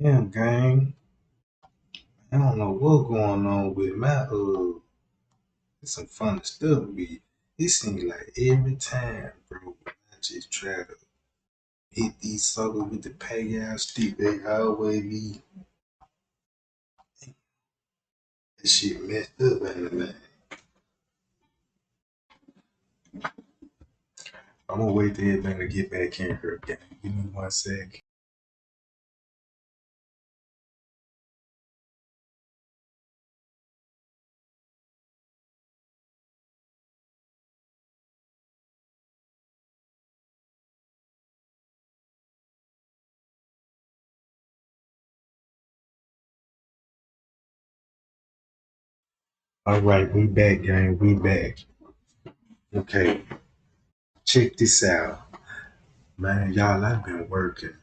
Damn, gang. I don't know what's going on with my some funny stuff be. It seems like every time, bro, I just try to hit these suckers with the pay out stick, they always be that shit messed up, man. I'm gonna wait till everybody to get back in here, gang. Give me 1 sec. All right, we back, gang. We back. Okay, check this out, man. Y'all, I've been working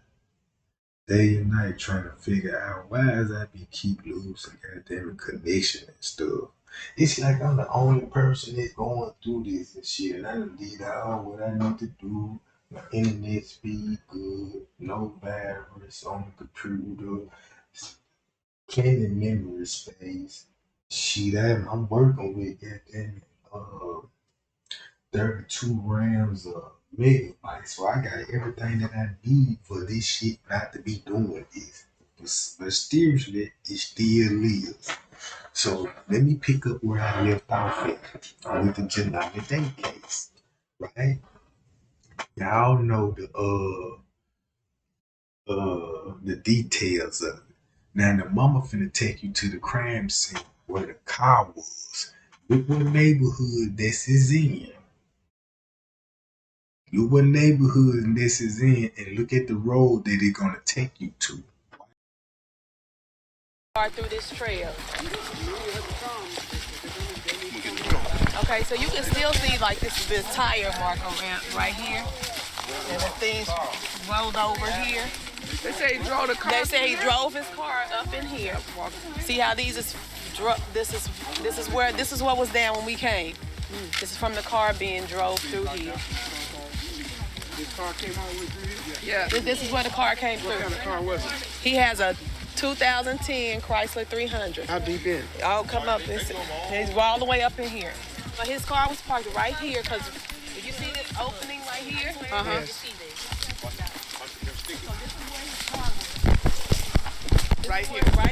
day and night trying to figure out why does I be keep losing goddamn connection and stuff. It's like I'm the only person that's going through this and shit, and I done did all what I need to do. My internet speed good, no virus on the computer, plenty memory space. Shit, I'm working with goddamn 32 grams of megabytes. So I got everything that I need for this shit not to be doing this. But seriously, it still lives. So let me pick up where I left off at with the Jelani Day case. Right? Y'all know the details of it. Now the mama finna take you to the crime scene where the car was. Look what neighborhood this is in. Look what neighborhood this is in and look at the road that it's gonna take you to. Through this trail. Okay, so you can still see like this tire mark around right here. And the things rolled over here. They say he drove the car. They say he drove his car up in here. See how these is this is what was down when we came. This is from the car being drove through here. This car came all the way through here? Yeah. This is where the car came through. What kind of car was it? He has a 2010 Chrysler 300. How deep in? I'll come up. He's all the way up in here. But his car was parked right here because if you see this opening right here, Yes. right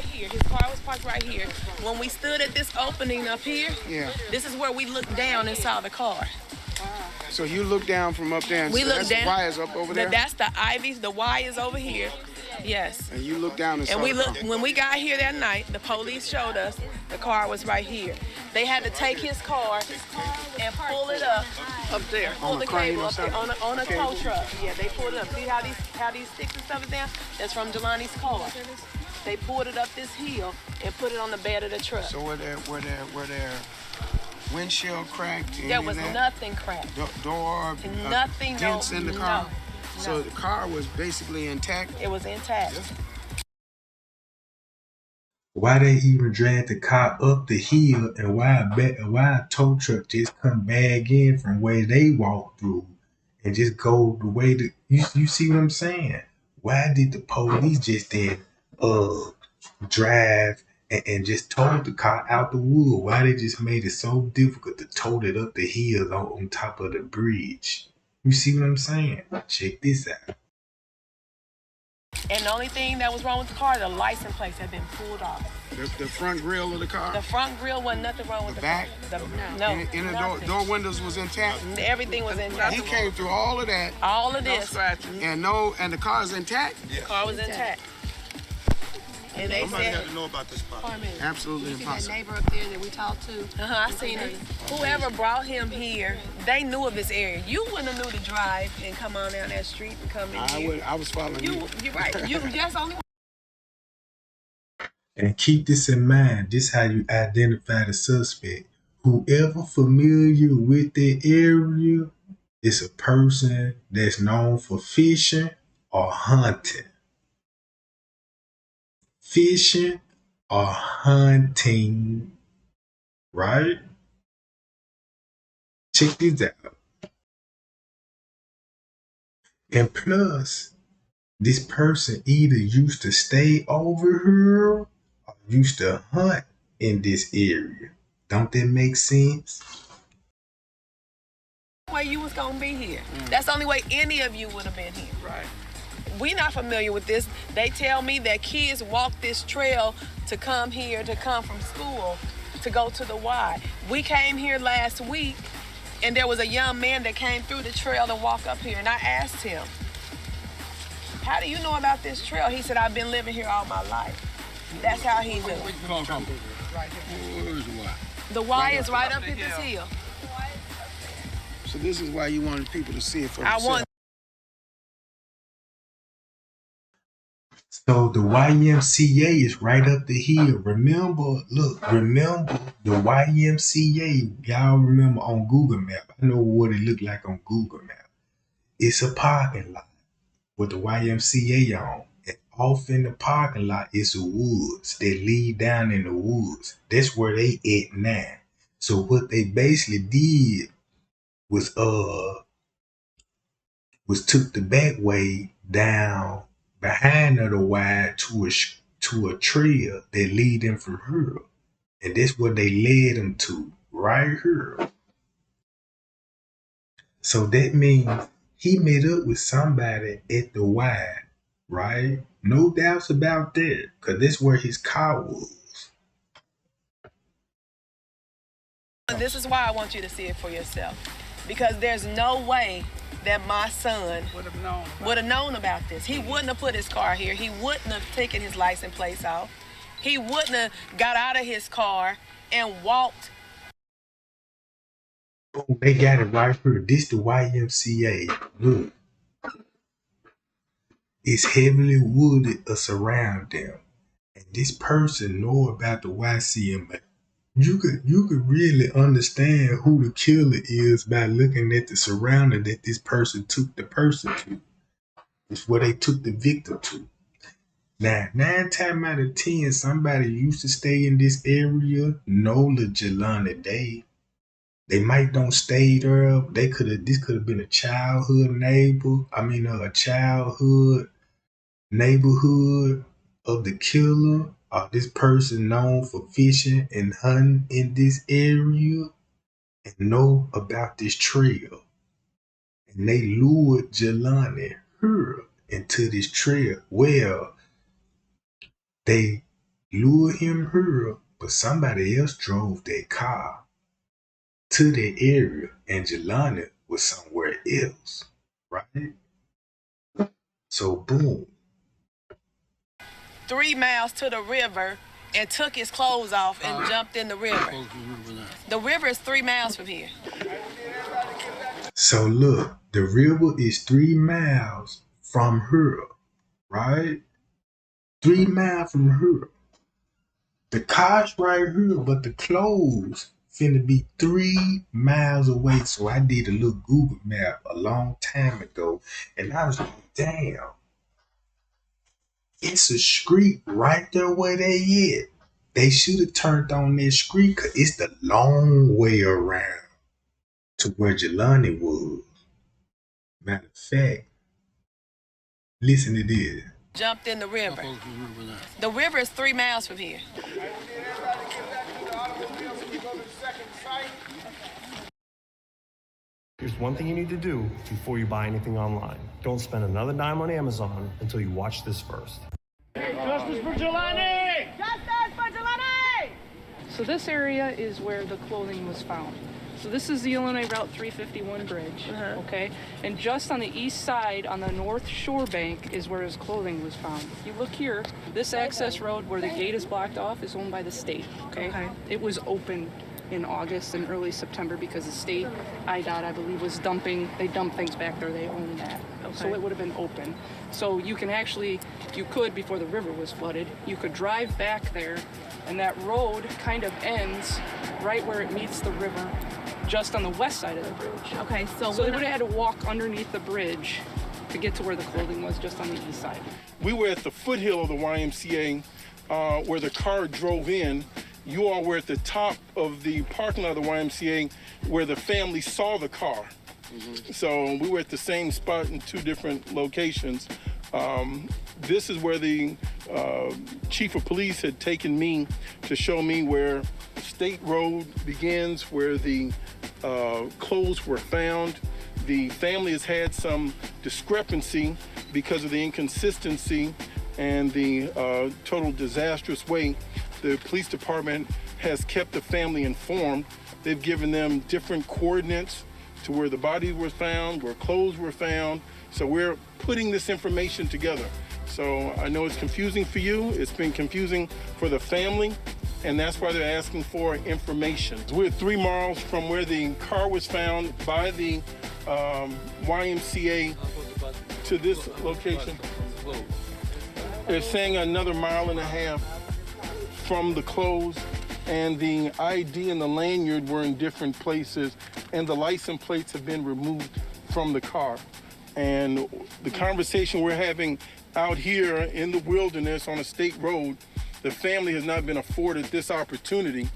here. His car was parked right here. When we stood at this opening up here, this is where we looked down and saw the car. So you look down from up there and we looked down. The wires up over there? That's the ivy. The Y is over here. Yes. And you look down and saw we the car. when we got here that night, the police showed us the car was right here. They had to take his car and pull it up there. Pull the crane cable or up there something? on a tow truck. Yeah, they pulled it up. See how these sticks and stuff is down? That's from Jelani's car. They pulled it up this hill and put it on the bed of the truck. So were there windshield cracked? There was nothing cracked. Door? Nothing. Dents in the car? No. So the car was basically intact? It was intact. Why they even drag the car up the hill and why a tow truck just come back in from where they walked through and just go the way that you see what I'm saying? Why did the police just then drive and just towed the car out the wood? Why they just made it so difficult to tow it up the hill on top of the bridge? You see what I'm saying? Check this out. And the only thing that was wrong with the car, the license plates had been pulled off. The front grille of the car? The front grille wasn't nothing wrong with the back? No. In the door windows was intact? Everything was intact. He came through all of that. All of this. No scratches. And the car is intact? The car was intact. And they Somebody said, had to know about this spot. Absolutely You see that impossible. neighbor up there that we talked to? I seen it. Whoever brought him here, they knew of this area. You wouldn't have knew to drive and come on down that street and come in here. I was following you. You're right. You just only. And keep this in mind, this is how you identify the suspect. Whoever familiar with the area is a person that's known for fishing or hunting. Fishing or hunting, right? Check this out. And plus, this person either used to stay over here or used to hunt in this area. Don't that make sense? Way you was gonna be here. That's the only way any of you would have been here. Right. We not familiar with this. They tell me that kids walk this trail to come here, to come from school, to go to the Y. We came here last week, and there was a young man that came through the trail and walked up here, and I asked him, how do you know about this trail? He said, I've been living here all my life. That's how he knew. Right here. Where's the Y? The Y is right up at this hill. So this is why you wanted people to see it for I themselves. want. So the YMCA is right up the hill. Remember the YMCA. Y'all remember on Google Map. I know what it looked like on Google Map. It's a parking lot with the YMCA on. And off in the parking lot is the woods. They lead down in the woods. That's where they at now. So what they basically did was took the back way down behind the Y to a trail that lead them from here. And that's what they led them to, right here. So that means he met up with somebody at the Y, right? No doubts about that, because that's where his car was. This is why I want you to see it for yourself. Because there's no way that my son would have known about this. He wouldn't have put his car here. He wouldn't have taken his license plates off. He wouldn't have got out of his car and walked. Oh, they got it right here. This the YMCA. Look. It's heavily wooded around them. And this person know about the YCMA. You could really understand who the killer is by looking at the surrounding that this person took the person to. It's where they took the victim to. Now, 9 times out of 10, somebody used to stay in this area, Nola Jelani Day. They might don't stay there. This could have been a childhood neighborhood of the killer. Or this person known for fishing and hunting in this area and know about this trail. And they lured Jelani here into this trail. Well, they lured him here, but somebody else drove their car to the area and Jelani was somewhere else, right? So boom. 3 miles to the river and took his clothes off and jumped in the river. The river is 3 miles from here. So look, the river is 3 miles from here, right? 3 miles from here. The car's right here, but the clothes finna be 3 miles away. So I did a little Google map a long time ago, and I was like, damn. It's a street right there where they at. They should have turned on that street because it's the long way around to where Jelani was. Matter of fact, listen to this. Jumped in the river. The river is 3 miles from here. Here's one thing you need to do before you buy anything online. Don't spend another dime on Amazon until you watch this first. Justice for Jelani! Justice for Jelani! So this area is where the clothing was found. So this is the Illinois Route 351 bridge, okay? And just on the east side, on the north shore bank, is where his clothing was found. You look here, this access road where the gate is blocked off is owned by the state, okay? It was open in August and early September because the state, IDOT, I believe, was they dumped things back there, they own that. So it would have been open. So you could, before the river was flooded, you could drive back there, and that road kind of ends right where it meets the river, just on the west side of the bridge. Okay, so they would have had to walk underneath the bridge to get to where the clothing was, just on the east side. We were at the foothill of the YMCA where the car drove in. You all were at the top of the parking lot of the YMCA where the family saw the car. So we were at the same spot in 2 different locations. This is where the chief of police had taken me to show me where State Road begins, where the clothes were found. The family has had some discrepancy because of the inconsistency and the total disastrous way the police department has kept the family informed. They've given them different coordinates to where the body was found, where clothes were found. So we're putting this information together. So I know it's confusing for you. It's been confusing for the family, and that's why they're asking for information. We're 3 miles from where the car was found by the YMCA to this location. They're saying another 1.5 miles from the clothes, and the ID and the lanyard were in different places, and the license plates have been removed from the car. And the conversation we're having out here in the wilderness on a state road, the family has not been afforded this opportunity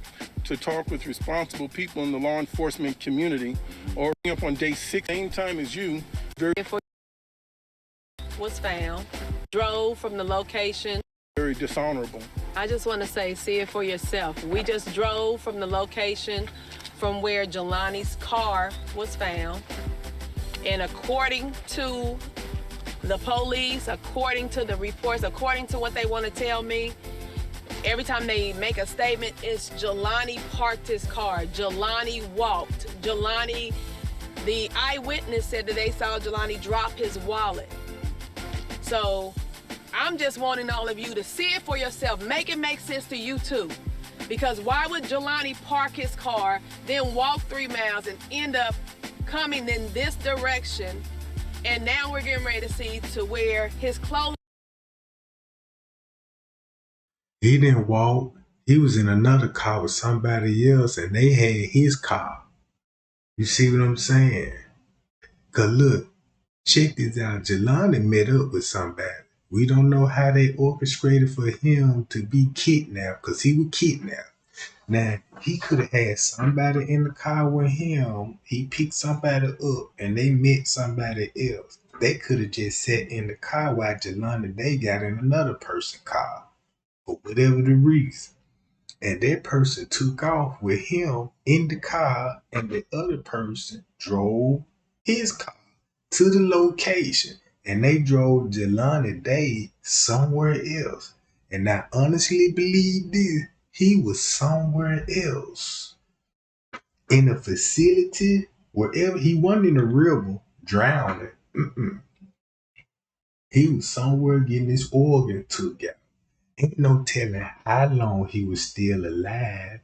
to talk with responsible people in the law enforcement community, or up on day 6, same time as you. Was found, drove from the location. Very dishonorable. I just want to say, see it for yourself. We just drove from the location from where Jelani's car was found. And according to the police, according to the reports, according to what they want to tell me, every time they make a statement, it's Jelani parked his car, Jelani walked, Jelani, the eyewitness said that they saw Jelani drop his wallet. So I'm just wanting all of you to see it for yourself. Make it make sense to you too. Because why would Jelani park his car, then walk 3 miles and end up coming in this direction? And now we're getting ready to see to where his clothes. He didn't walk. He was in another car with somebody else, and they had his car. You see what I'm saying? Cause look, check this out. Jelani met up with somebody. We don't know how they orchestrated for him to be kidnapped, because he was kidnapped. Now, he could have had somebody in the car with him. He picked somebody up, and they met somebody else. They could have just sat in the car while Jelani, they got in another person's car, for whatever the reason. And that person took off with him in the car, and the other person drove his car to the location. And they drove Jelani Day somewhere else. And I honestly believe this. He was somewhere else. In a facility, wherever. He wasn't in a river drowning. He was somewhere getting his organ took out. Ain't no telling how long he was still alive.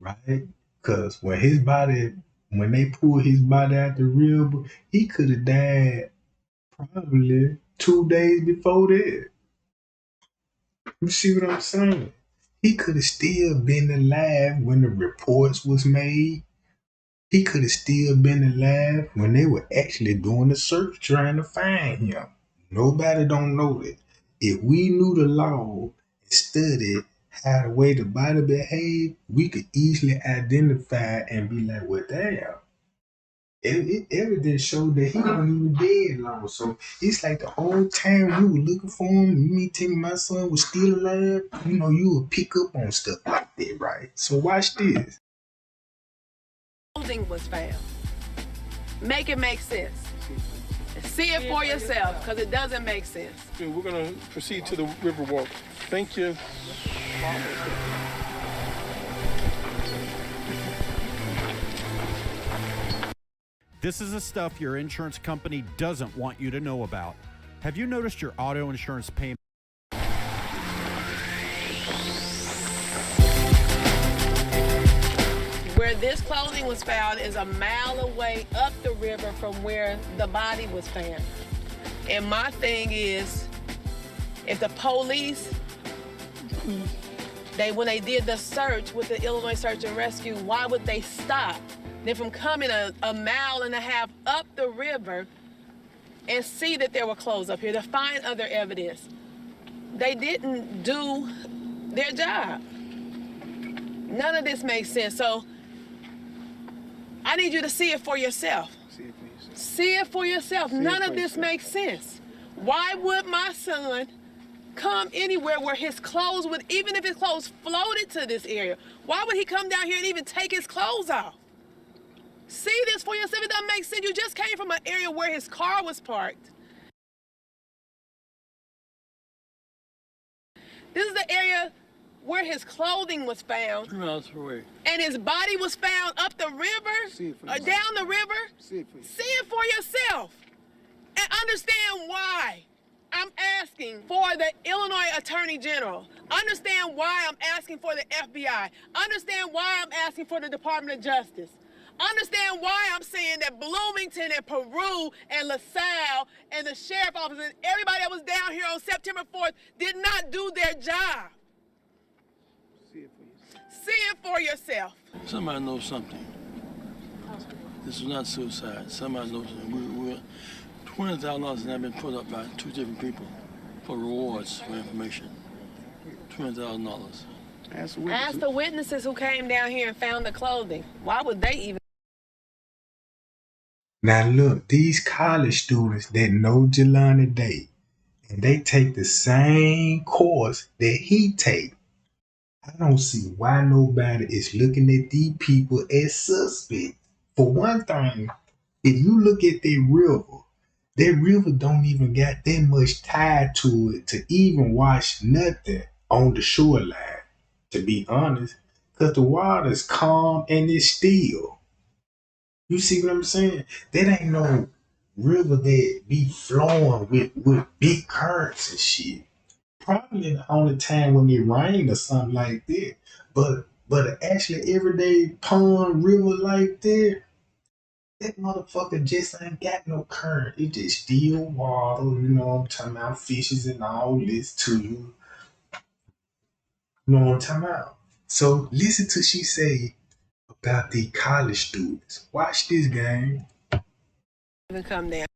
Right? Because when they pulled his body out the river, he could have died probably 2 days before that. You see what I'm saying? He could have still been alive when the reports was made. He could have still been alive when they were actually doing the search trying to find him. Nobody don't know that. If we knew the law and studied how the way the body behaved, we could easily identify and be like, well, damn. Evidence showed that he wasn't even dead long. So it's like the whole time we were looking for him, you mean tell me my son was still alive? You know, you would pick up on stuff like that, right? So watch this. Clothing was found. Make it make sense. See it for yourself, because it doesn't make sense. We're going to proceed to the Riverwalk. Thank you. This is the stuff your insurance company doesn't want you to know about. Have you noticed your auto insurance payment? Where this clothing was found is 1 mile away up the river from where the body was found. And my thing is, if the police, when they did the search with the Illinois Search and Rescue, why would they stop? Then from coming a 1.5 miles up the river and see that there were clothes up here, to find other evidence, they didn't do their job. None of this makes sense. So I need you to see it for yourself. See it for yourself. None of this makes sense. Why would my son come anywhere where his clothes would, even if his clothes floated to this area, why would he come down here and even take his clothes off? See this for yourself. It doesn't make sense. You just came from an area where his car was parked. This is the area where his clothing was found. 3 miles away. And his body was found up the river, See it for or yourself. down the river. See it for yourself. See it for yourself. And understand why I'm asking for the Illinois Attorney General. Understand why I'm asking for the FBI. Understand why I'm asking for the Department of Justice. Understand why I'm saying that Bloomington and Peru and LaSalle and the sheriff office and everybody that was down here on September 4th did not do their job. See it for yourself. See it for yourself. Somebody knows something. This is not suicide. Somebody knows something. $20,000 has now been put up by 2 different people for rewards for information. $20,000. Ask the witnesses who came down here and found the clothing. Why would they even? Now look, these college students that know Jelani Day, and they take the same course that he take. I don't see why nobody is looking at these people as suspects. For one thing, if you look at that river don't even got that much tide to it to even wash nothing on the shoreline, to be honest, because the water is calm and it's still. You see what I'm saying? That ain't no river that be flowing with big currents and shit. Probably the only time when it rain or something like that. But actually everyday pond river like that motherfucker just ain't got no current. It just still water, you know what I'm talking about, fishes and all this to you. You know what I'm talking about? So listen to she say about the college students. Watch this game. Even come down.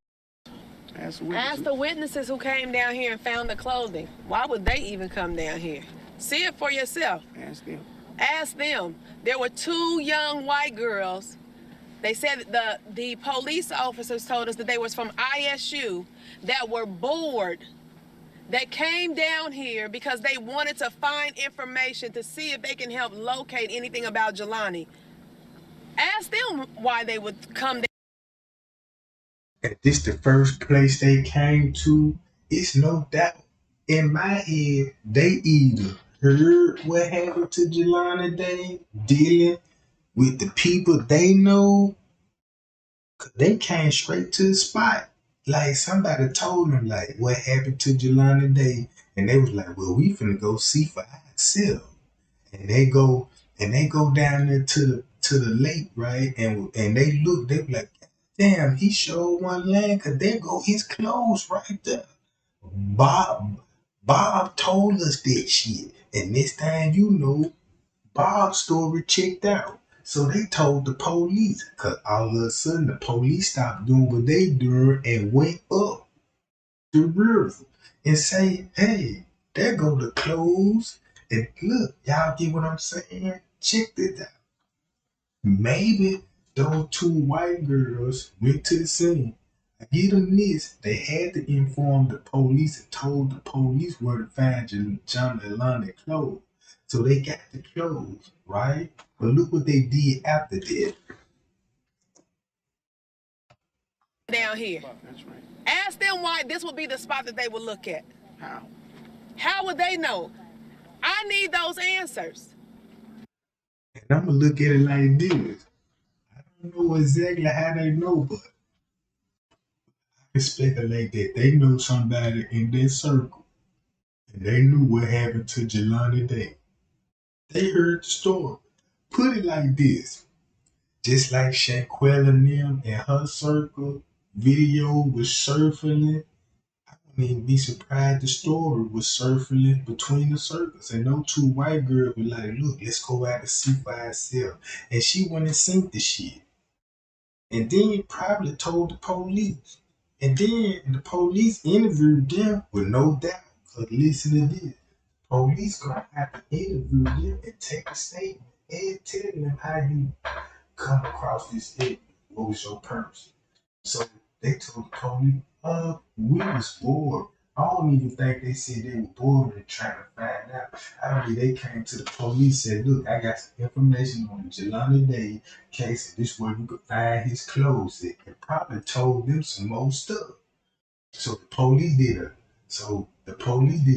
Ask the witnesses who came down here and found the clothing. Why would they even come down here? See it for yourself. Ask them. Ask them. There were 2 young white girls. They said that the police officers told us that they was from ISU that were bored, that came down here because they wanted to find information to see if they can help locate anything about Jelani. Ask them why they would come down. And this the first place they came to. It's no doubt in my head they either heard what happened to Jelani Day dealing with the people they know, 'cause they came straight to the spot. Like somebody told them like what happened to Jelani Day, and they was like, well, we finna go see for ourselves. And they go down there to the lake, right? And they look, they be like, damn, he showed one land, 'cause there go his clothes right there. Bob told us that shit. And this time, you know, Bob's story checked out. So they told the police, 'cause all of a sudden the police stopped doing what they doing and went up the river and say, hey, there go the clothes. And look, y'all get what I'm saying? Check this out. Maybe those 2 white girls went to the scene. I give them this. They had to inform the police and told the police where to find John and Lonnie clothes. So they got the clothes, right? But look what they did after that. Down here. That's right. Ask them why this would be the spot that they would look at. How? How would they know? I need those answers. And I'm going to look at it like this. I don't know exactly how they know, but I can speculate that they know somebody in their circle. And they knew what happened to Jelani Day. They heard the story. Put it like this. Just like Shanquella and them and her circle video was surfing, I wouldn't even be surprised the story was surfing between the circles. And those 2 white girls were like, look, let's go out and see for ourselves. And she went and seen the shit. And then probably told the police. And then the police interviewed them with no doubt. Because listen to this. Police gonna have to interview them and take a statement and tell them how you come across this statement. What was your purpose? So They told the police, we was bored. I don't even think they said they were bored and trying to find out. I believe they came to the police and said, look, I got some information on the Jelani Day case. This way we could find his clothes. It probably told them some more stuff. So the police did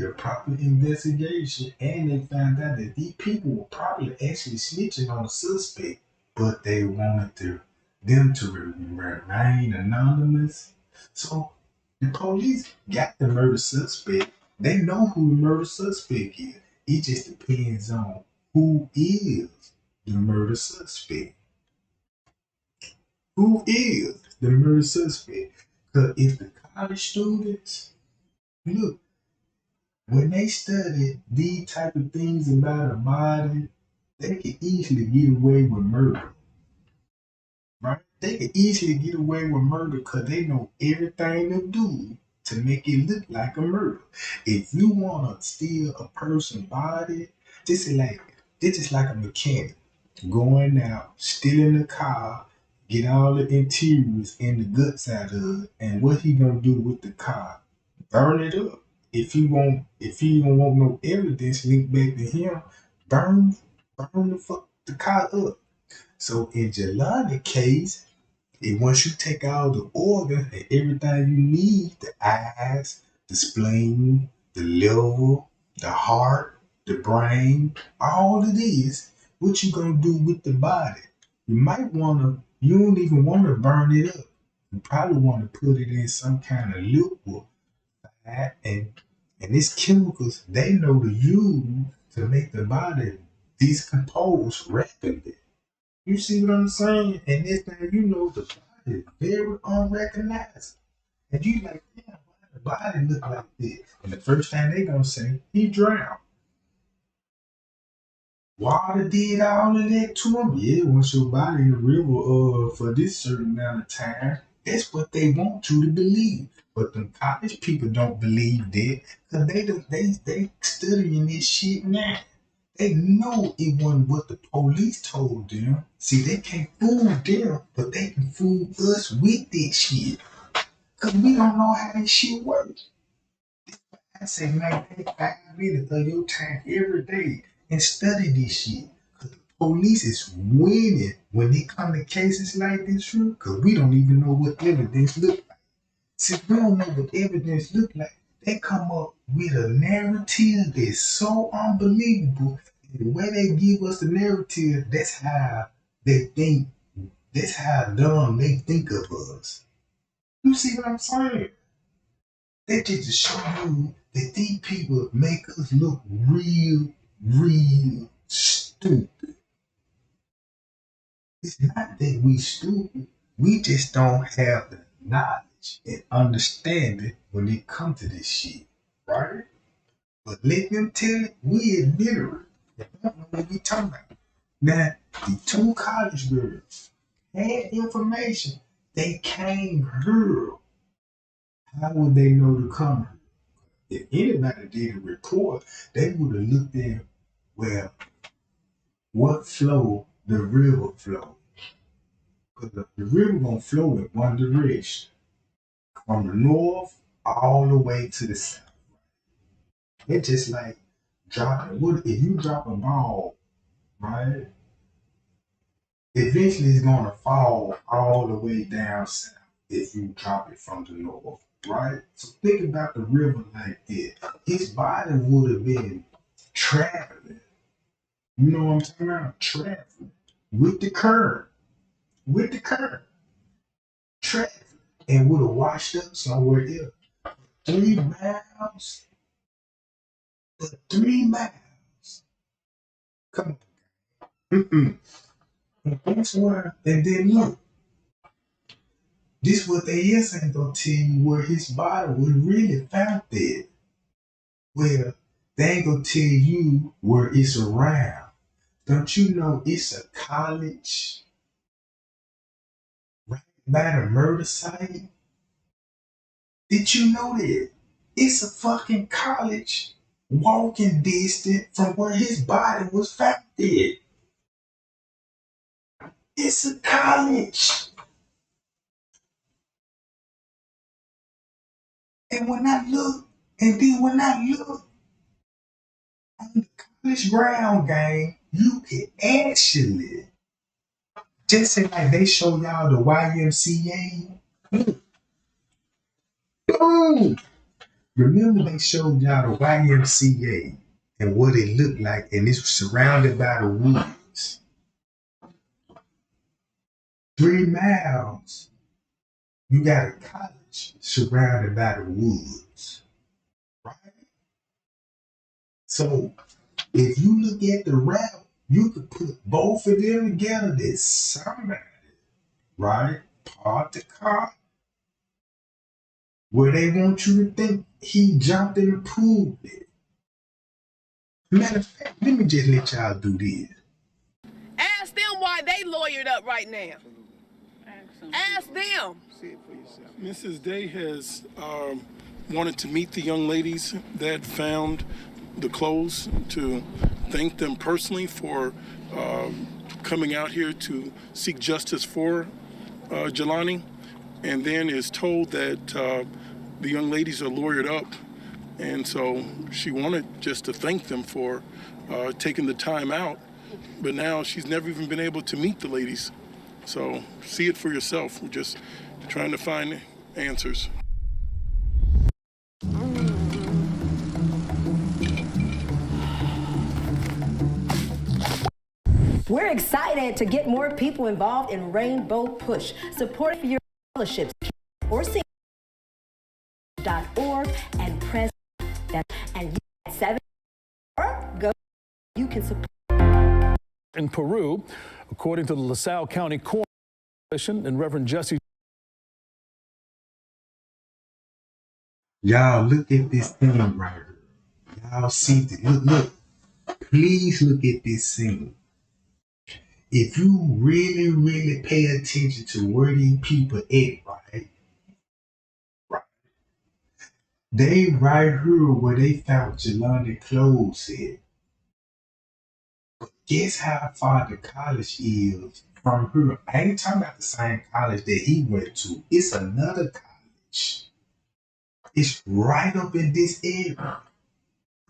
a proper investigation and they found out that these people were probably actually snitching on the suspect, but they wanted them to remain anonymous. So the police got the murder suspect. They know who the murder suspect is. It just depends on who is the murder suspect. Who is the murder suspect? Because if the college students, look, when they study these type of things about a body, they can easily get away with murder, right? They can easily get away with murder because they know everything to do to make it look like a murder. If you want to steal a person's body, this is like a mechanic going out, stealing a car, get all the interiors and the guts out of it, and what he gonna do with the car? Burn it up. If he don't want no evidence linked back to him, burn the car up. So in Jelani case, once you take out the organ and everything you need, the eyes, the spleen, the liver, the heart, the brain, all of this, what you gonna do with the body? You don't even wanna burn it up. You probably wanna put it in some kind of liquid, right? And these chemicals they know to use to make the body decompose rapidly. You see what I'm saying? And this thing, the body is very unrecognizable. And you like, damn, why the body look like this? And the first thing they gonna say, he drowned. Water did all of that to him. Yeah, once your body in the river for this certain amount of time, that's what they want you to believe. But the college people don't believe that because they studying this shit now. They know it wasn't what the police told them. See, they can't fool them, but they can fool us with this shit. Cause we don't know how this shit works. I say, man, take 5 minutes of your time every day and study this shit. Cause the police is winning when they come to cases like this, true. Cause we don't even know what evidence look like. See, we don't know what evidence look like. They come up with a narrative that's so unbelievable. And the way they give us the narrative, that's how they think. That's how dumb they think of us. You see what I'm saying? They just to show you that these people make us look real stupid. It's not that we stupid. We just don't have the knowledge and understanding when it comes to this shit, right? But let them tell it, we illiterate. They don't know what we talking about. Now, the two college girls had information. They came here. How would they know to come? If anybody did a report, they would have looked at, well, what flow the river flow. Because the river gonna flow in one direction. From the north all the way to the south. It's just like dropping. What if you drop a ball, right? Eventually it's gonna fall all the way down south if you drop it from the north, right? So think about the river like that. His body would have been traveling. You know what I'm talking about? Traveling with the current, with the current, traveling, and would have washed up somewhere else. 3 miles, 3 miles. Come on. And that's why. And then look, this what they is ain't gonna tell you where his body was really found at. Well, they ain't gonna tell you where it's around. Don't you know it's a college right by the murder site? Did you know that? It's a fucking college walking distance from where his body was found at. It's a college. And when I look, on the college ground game, you can actually, just say like they show y'all the YMCA. Boom! Remember they showed y'all the YMCA and what it looked like, and it's surrounded by the woods. 3 miles, you got a college surrounded by the woods, right? So if you look at the route, you could put both of them together. There's somebody, right, parked the car where they want you to think he jumped in the pool. Matter of fact, let me just let y'all do this. Ask them why they lawyered up right now. Ask them. See it for yourself. Mrs. Day has wanted to meet the young ladies that found the clothes, to thank them personally for coming out here to seek justice for Jelani, and then is told that the young ladies are lawyered up, and so she wanted just to thank them for taking the time out, but now she's never even been able to meet the ladies. So see it for yourself. We're just trying to find answers. We're excited to get more people involved in Rainbow Push. Support for your scholarships or .org and press that, and you at 7 or go. You can support. In Peru, according to the LaSalle County Court and Reverend Jesse. Y'all look at this thing right here. Y'all see this. Look. Please look at this scene. If you really, really pay attention to where these people at, right? They right here where they found Jelani clothes at. But guess how far the college is from here? I ain't talking about the same college that he went to. It's another college. It's right up in this area.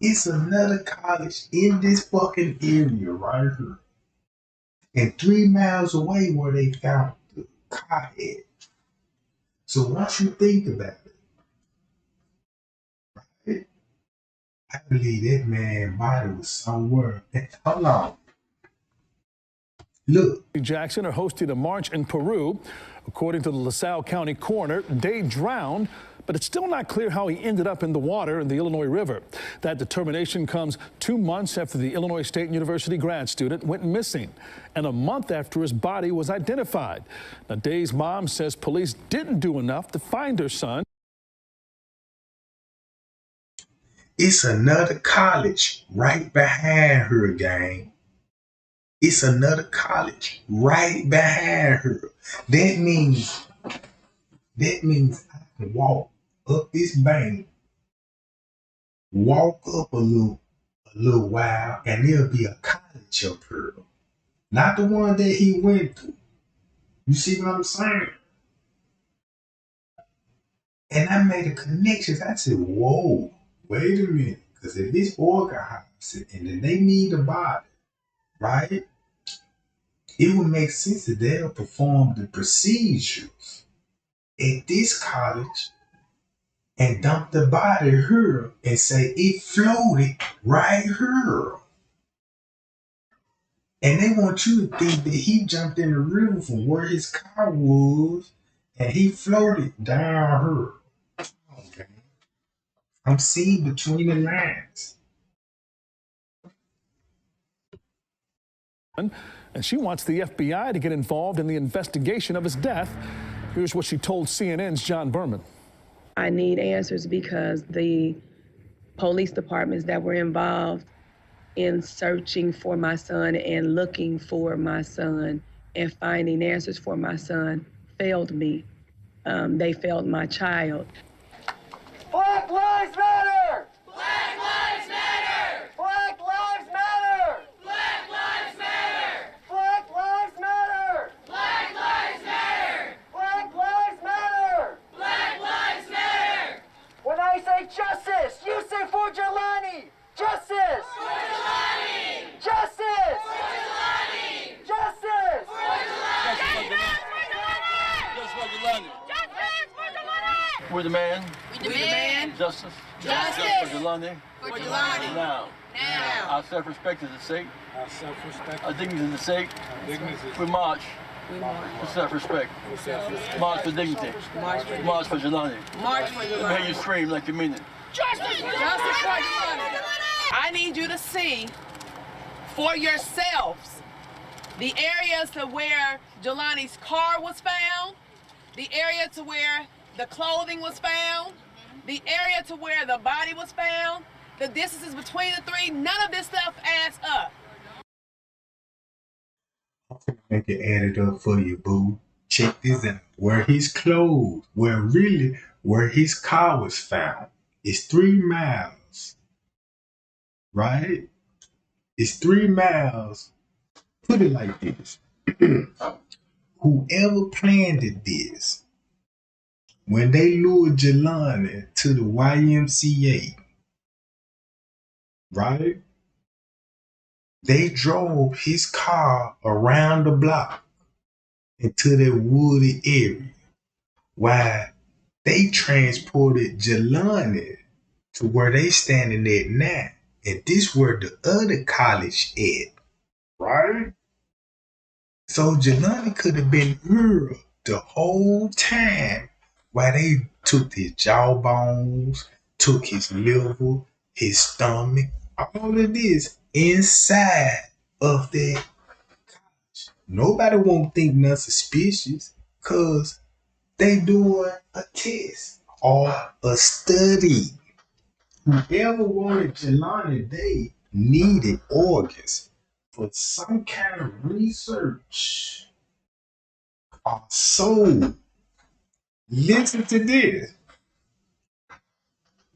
It's another college in this fucking area right here. And 3 miles away where they found the car at. So once you think about it, right? I believe that man's body was somewhere. Hold on. Look. Jackson are hosting a march in Peru. According to the LaSalle County coroner, Day drowned, but it's still not clear how he ended up in the water in the Illinois River. That determination comes 2 months after the Illinois State University grad student went missing, and a month after his body was identified. Now, Day's mom says police didn't do enough to find her son. It's another college right behind her, gang. It's another college right behind her. That means I can walk up this bank, walk up a little while, and there'll be a college up here. Not the one that he went to. You see what I'm saying? And I made a connection. I said, whoa, wait a minute. Because if it's organized and then they need a body, right? It would make sense that they'll perform the procedures at this college and dump the body here and say it floated right here. And they want you to think that he jumped in the river from where his car was and he floated down here. Okay. I'm seeing between the lines. And she wants the FBI to get involved in the investigation of his death. Here's what she told CNN's John Berman. I need answers because the police departments that were involved in searching for my son and looking for my son and finding answers for my son failed me. They failed my child. Black Lives Matter! Black Lives Matter! Black Lives Matter! Black Lives Matter! Black Lives Matter! Black Lives Matter! Black Lives Matter! Black Lives Matter! When We demand We demand justice justice for Jelani. for Jelani. Now. Now. Our self-respect is at stake. Our self-respect. Our dignity is at stake. Our dignity is We march We march. for self-respect. for self-respect. March for dignity. March for March for Jelani. March for Let me hear Jelani. you scream like you mean it. Justice for Jelani. I need you to see for yourselves the areas to where Jelani's car was found, the area to where the clothing was found, the area to where the body was found, the distances between the three. None of this stuff adds up. I'm gonna make it add it up for you, boo. Check this out. Where his clothes, where his car was found, is 3 miles, right? It's 3 miles. Put it like this. Whoever planned this, when they lured Jelani to the YMCA, right? They drove his car around the block into that wooded area while they transported Jelani to where they standing at now. And this where the other college at, right? So Jelani could have been here the whole time while they took his jawbones, took his liver, his stomach, all of this inside of that. Nobody won't think nothing suspicious because they doing a test or a study. Whoever wanted Jelani, they needed organs for some kind of research or soul. Listen to this.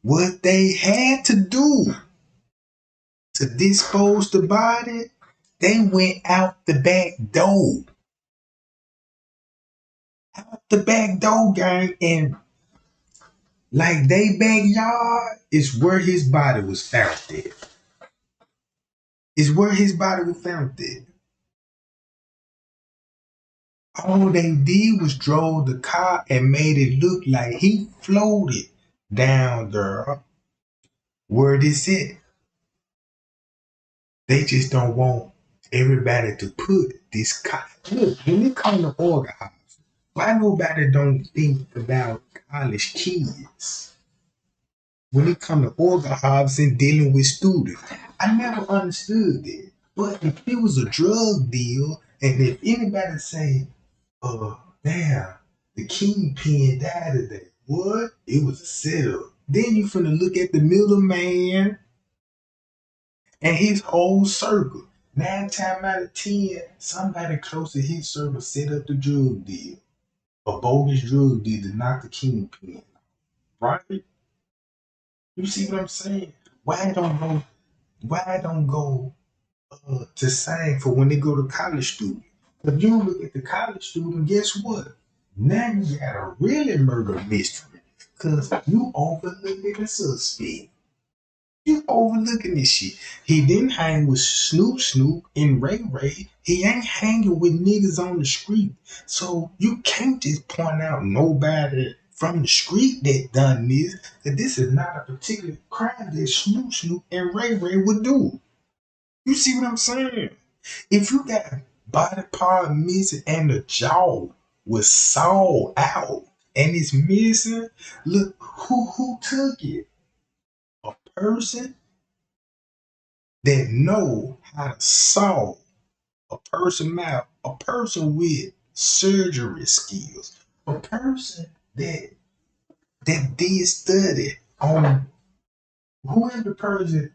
What they had to do to dispose the body, they went out the back door. Out the back door, gang, and like they backyard is where his body was found at. Is where his body was found at. All they did was drove the car and made it look like he floated down there where this at. They just don't want everybody to put this car. Look, when it comes to organizing, why nobody don't think about college kids? When it comes to organizing, dealing with students, I never understood that. But if it was a drug deal, and if anybody say, damn, the kingpin died today. What? It was a setup. Then you finna look at the middleman and his whole circle. 9 times out of 10, somebody close to his circle set up the drug deal. A bogus drug deal to knock the kingpin. Right? You see what I'm saying? Why don't go to same for when they go to college student? If you look at the college student, guess what? Now you got a really murder mystery. Cause you overlooking the suspect. You overlooking this shit. He didn't hang with Snoop and Ray Ray. He ain't hanging with niggas on the street. So you can't just point out nobody from the street that done this. That this is not a particular crime that Snoop and Ray Ray would do. You see what I'm saying? If you got body part missing and the jaw was sawed out and it's missing, look who took it. A person that know how to saw a person mouth, a person with surgery skills, a person that did study on whoever the person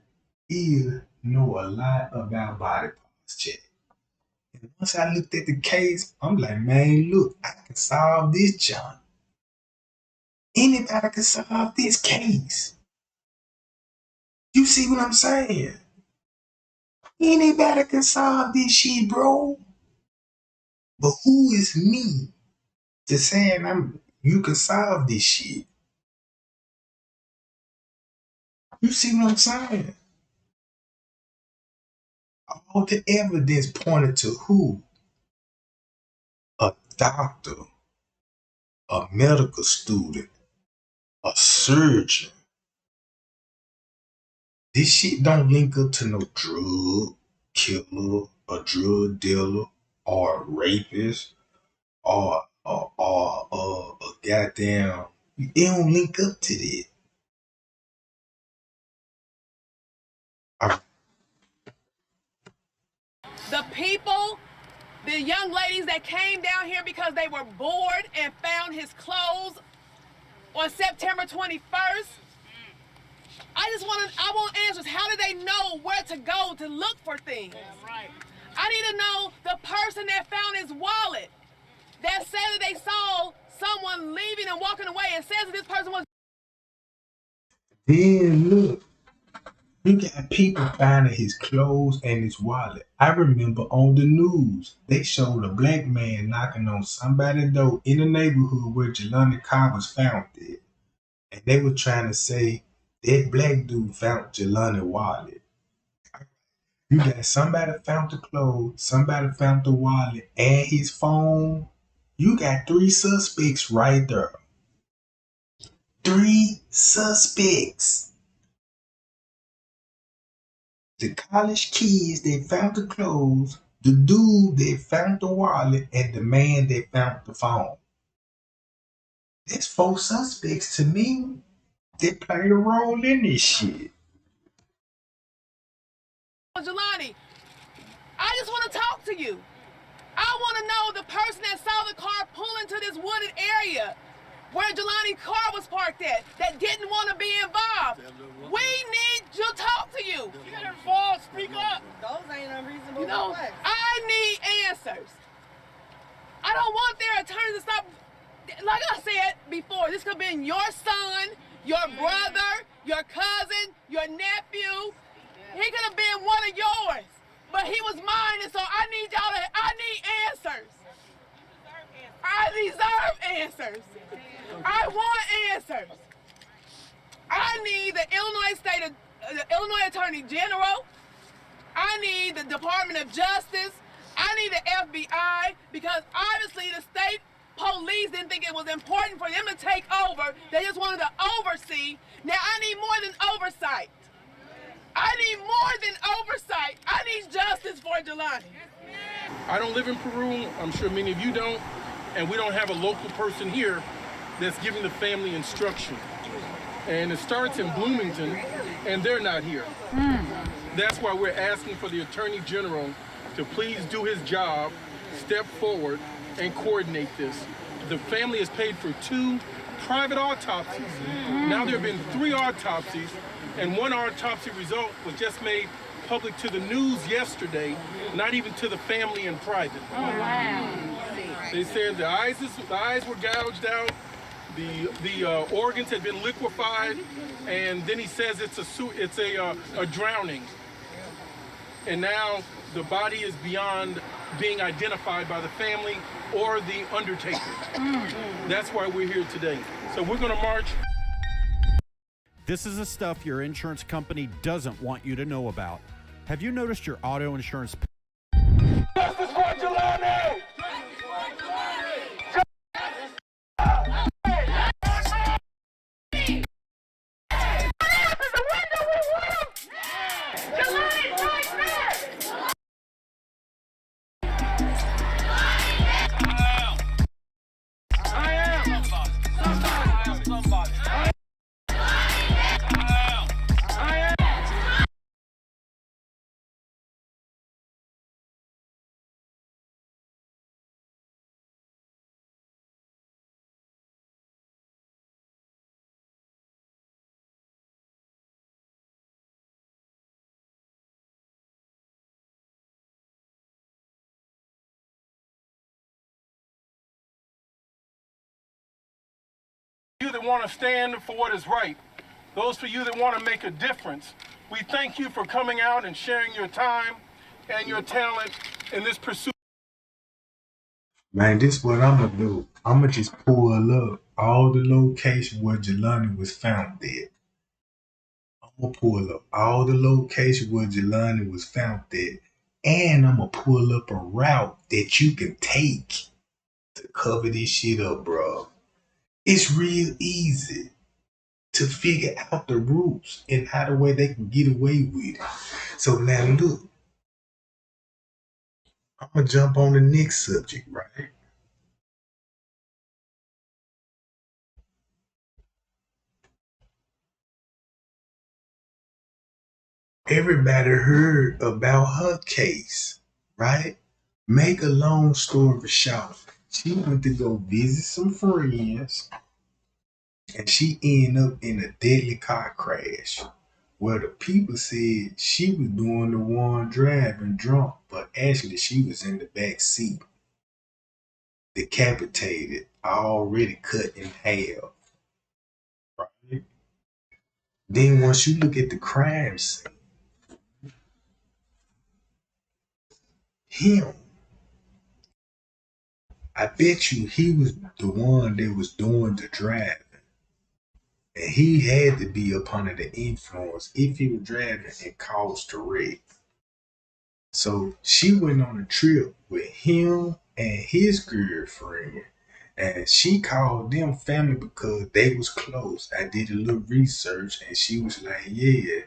is, know a lot about body parts check. And once I looked at the case, I'm like, man, look, I can solve this, John. Anybody can solve this case. You see what I'm saying? Anybody can solve this shit, bro. But who is me to saying you can solve this shit? You see what I'm saying? All the evidence pointed to who? A doctor, a medical student, a surgeon. This shit don't link up to no drug killer, a drug dealer, or a rapist, or a goddamn. It don't link up to that. The people, the young ladies that came down here because they were bored and found his clothes on September 21st. I want answers. How did they know where to go to look for things? Right. I need to know the person that found his wallet, that said that they saw someone leaving and walking away, and says that this person was. Then look, you got people finding his clothes and his wallet. I remember on the news, they showed a black man knocking on somebody's door in the neighborhood where Jelani car was found there. And they were trying to say that black dude found Jelani wallet. You got somebody found the clothes, somebody found the wallet and his phone. You got 3 suspects right there. 3 suspects. The college kids that found the clothes, the dude that found the wallet, and the man that found the phone. That's 4 suspects to me that played a role in this shit. Jelani, I just want to talk to you. I want to know the person that saw the car pull into this wooded area where Jelani's car was parked at, that didn't want to be involved. We need to talk to you. Get involved, speak up. Those ain't unreasonable. You know, I need answers. I don't want their attorneys to stop. Like I said before, this could have been your son, your brother, your cousin, your nephew. He could have been one of yours, but he was mine, and so I need answers. I deserve answers. I want answers. I need the Illinois Attorney General. I need the Department of Justice. I need the FBI, because obviously the state police didn't think it was important for them to take over. They just wanted to oversee. Now I need more than oversight. I need more than oversight. I need justice for Jelani. I don't live in Peru. I'm sure many of you don't. And we don't have a local person here that's giving the family instruction. And it starts in Bloomington, and they're not here. That's why we're asking for the Attorney General to please do his job, step forward, and coordinate this. The family has paid for 2 private autopsies. Now there have been 3 autopsies, and 1 autopsy result was just made public to the news yesterday, not even to the family in private. Oh, wow. They said the eyes were gouged out, the organs had been liquefied, and then he says it's a drowning. And now the body is beyond being identified by the family or the undertaker. That's why we're here today. So we're going to march. This is the stuff your insurance company doesn't want you to know about. Have you noticed your auto insurance? Justice for Jelani! You that want to stand for what is right, those for you that want to make a difference, we thank you for coming out and sharing your time and your talent in this pursuit. Man, this is what I'm gonna do. I'm gonna just pull up all the locations where Jelani was found at. I'm gonna pull up all the locations where Jelani was found at. And I'm gonna pull up a route that you can take to cover this shit up, bro. It's real easy. to figure out the rules and how the way they can get away with it. So now look, I'm gonna jump on the next subject, right? Everybody heard about her case, right? Make a long story short, she went to go visit some friends and she ended up in a deadly car crash where the people said she was doing the one driving drunk, but actually she was in the back seat, decapitated, already cut in half. Right? Then once you look at the crime scene, him, I bet you he was the one that was doing the driving. And he had to be up under the influence if he was driving and caused the wreck. So she went on a trip with him and his girlfriend, and she called them family because they was close. I did a little research, and she was like, "Yeah,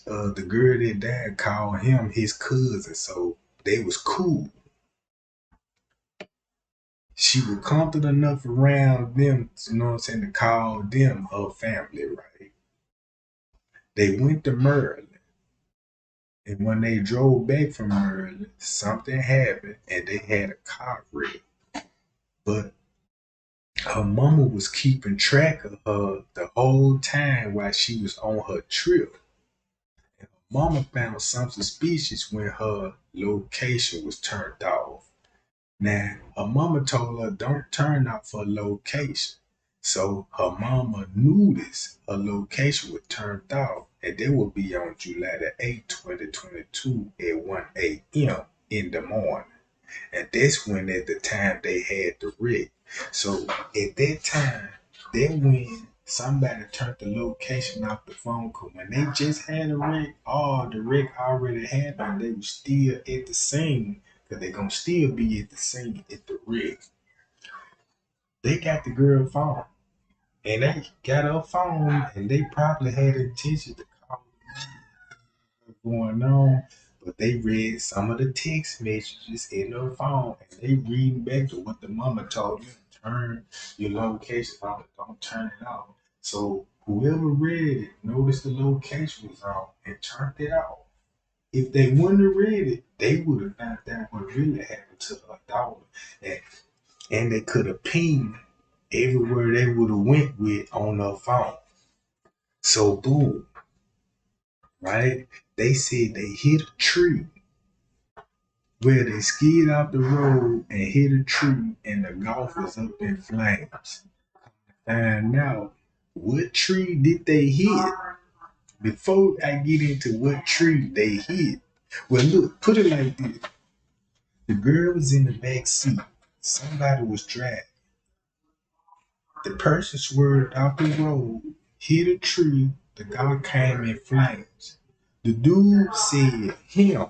the girl that died called him his cousin, so they was cool." She was comfortable enough around them, you know what I'm saying, to call them her family, right? They went to Maryland. And when they drove back from Maryland, something happened and they had a car wreck. But her mama was keeping track of her the whole time while she was on her trip. And her mama found something suspicious when her location was turned off. Now, her mama told her don't turn off her location. So her mama noticed her location was turned off, and they will be on July the 8th, 2022 at 1 a.m. in the morning. And that's when at the time they had the wreck. So at that time, that when somebody turned the location off the phone, cause when they just had a wreck, the wreck already happened. They were still at the scene, cause they gonna still be at the scene at the wreck. They got the girl phone, and they got her phone, and they probably had intention to call going on, but they read some of the text messages in their phone and they reading back to what the mama told them. Turn your location off, don't turn it off. So whoever read it noticed the location was off and turned it off. If they wouldn't have read it, they would have found out what really happened to her daughter. And, and they could have pinged everywhere they would have went with on their phone. So boom, right? They said they hit a tree where they skid off the road and hit a tree and the golf was up in flames. Find out what tree did they hit. Before I get into what tree they hit, well look, put it like this. The girl was in the back seat. Somebody was driving. The person swerved off the road, hit a tree, the golf came in flames. The dude said him.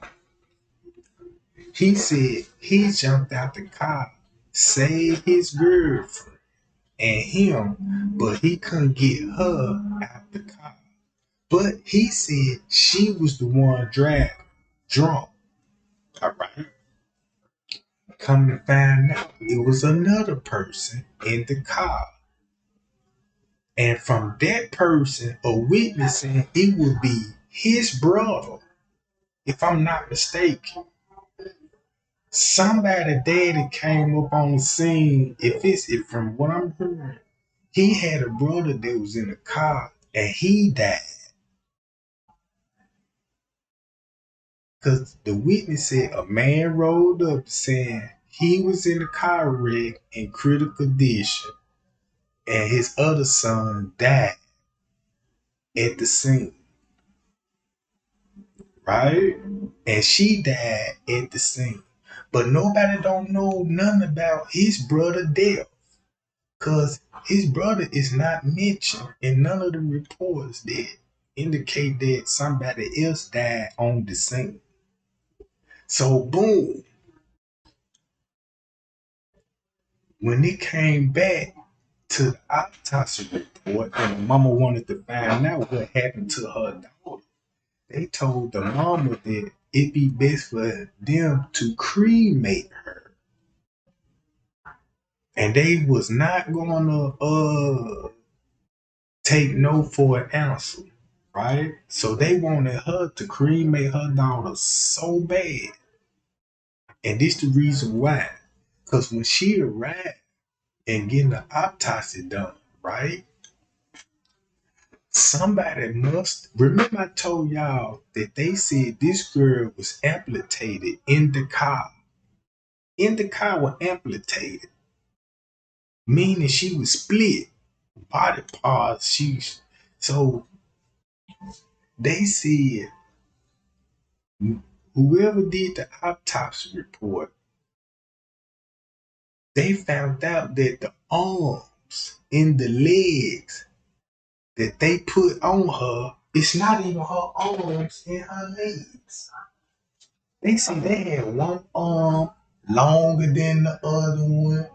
He said he jumped out the car, saved his girlfriend and him, but he couldn't get her out the car. But he said she was the one driving, drunk. All right. Come to find out, it was another person in the car. And from that person, a witnessing, it would be his brother, if I'm not mistaken. Somebody daddy came up on the scene. If from what I'm hearing, he had a brother that was in the car and he died. Because the witness said a man rolled up saying he was in a car wreck in critical condition and his other son died at the scene. Right? And she died at the scene. But nobody don't know nothing about his brother death. Because his brother is not mentioned in none of the reports that indicate that somebody else died on the scene. So boom, when it came back, to the autopsy report, and the mama wanted to find out what happened to her daughter. They told the mama that it'd be best for them to cremate her. And they was not gonna take no for an answer, right? So they wanted her to cremate her daughter so bad. And this the reason why. Because when she arrived and getting the autopsy done, right? Somebody must remember I told y'all that they said this girl was amputated in the car. In the car was amputated, meaning she was split body parts. So they said whoever did the autopsy report, they found out that the arms and the legs that they put on her, it's not even her arms and her legs. They say they had one arm longer than the other one.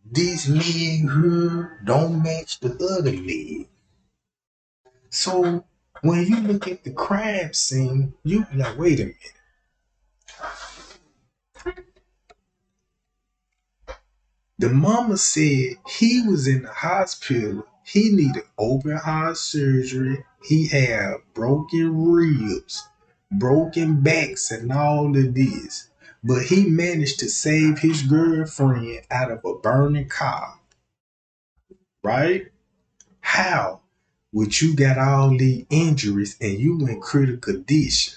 This leg here don't match the other leg. So when you look at the crime scene, you be like, wait a minute. The mama said he was in the hospital. He needed open heart surgery. He had broken ribs, broken backs, and all of this. But he managed to save his girlfriend out of a burning car. Right? How? Would you got all these injuries and you in critical condition?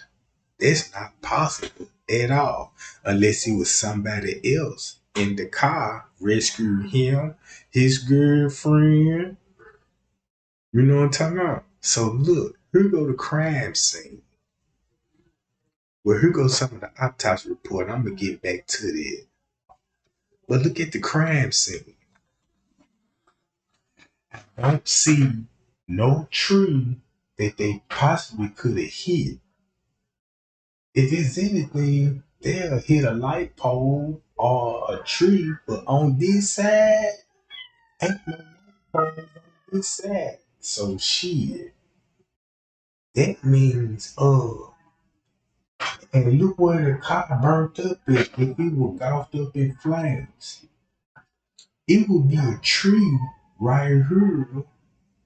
That's not possible at all, unless it was somebody else in the car rescuing him, his girlfriend. You know what I'm talking about? So look, here go the crime scene. Well, here goes some of the autopsy report. I'm gonna get back to that. But look at the crime scene. I don't see no tree that they possibly could have hit. If it's anything, they'll hit a light pole or a tree, but on this side, ain't no light poles on this side. So shit. That means and look where the car burnt up at. If it was golfed up in flames, it would be a tree right here,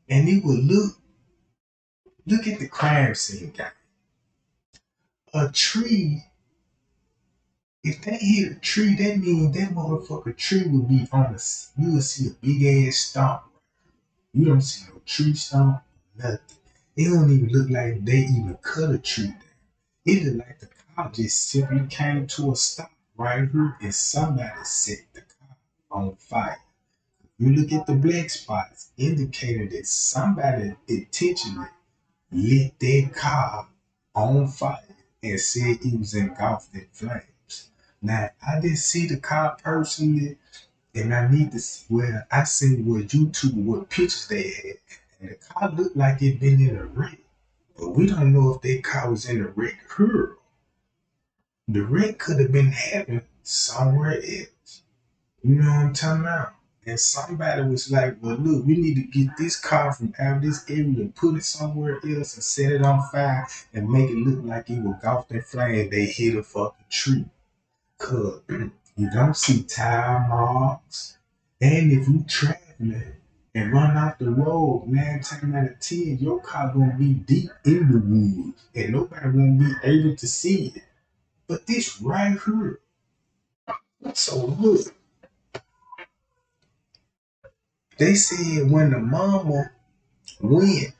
and it would look at the crime scene, guy. A tree. If they hit a tree, that means that motherfucker tree would be on a. You would see a big ass stump. You don't see no tree stump, nothing. It don't even look like they even cut a tree down. It look like the car just simply came to a stop right here and somebody set the car on fire. You look at the black spots, indicating that somebody intentionally lit their car on fire and said it was engulfed in flames. Now, I didn't see the car personally, and I need to see where I seen what YouTube, what pictures they had. And the car looked like it been in a wreck. But we don't know if that car was in a wreck here. The wreck could have been happening somewhere else. You know what I'm talking about? And somebody was like, well, look, we need to get this car from out of this area and put it somewhere else and set it on fire and make it look like it was engulfed in flames. They hit a fucking tree. Cause you don't see tire marks. And if you traveling and run off the road 9 times out of 10, your car gonna be deep in the woods and nobody won't be able to see it. But this right here. So look, they said when the mama went,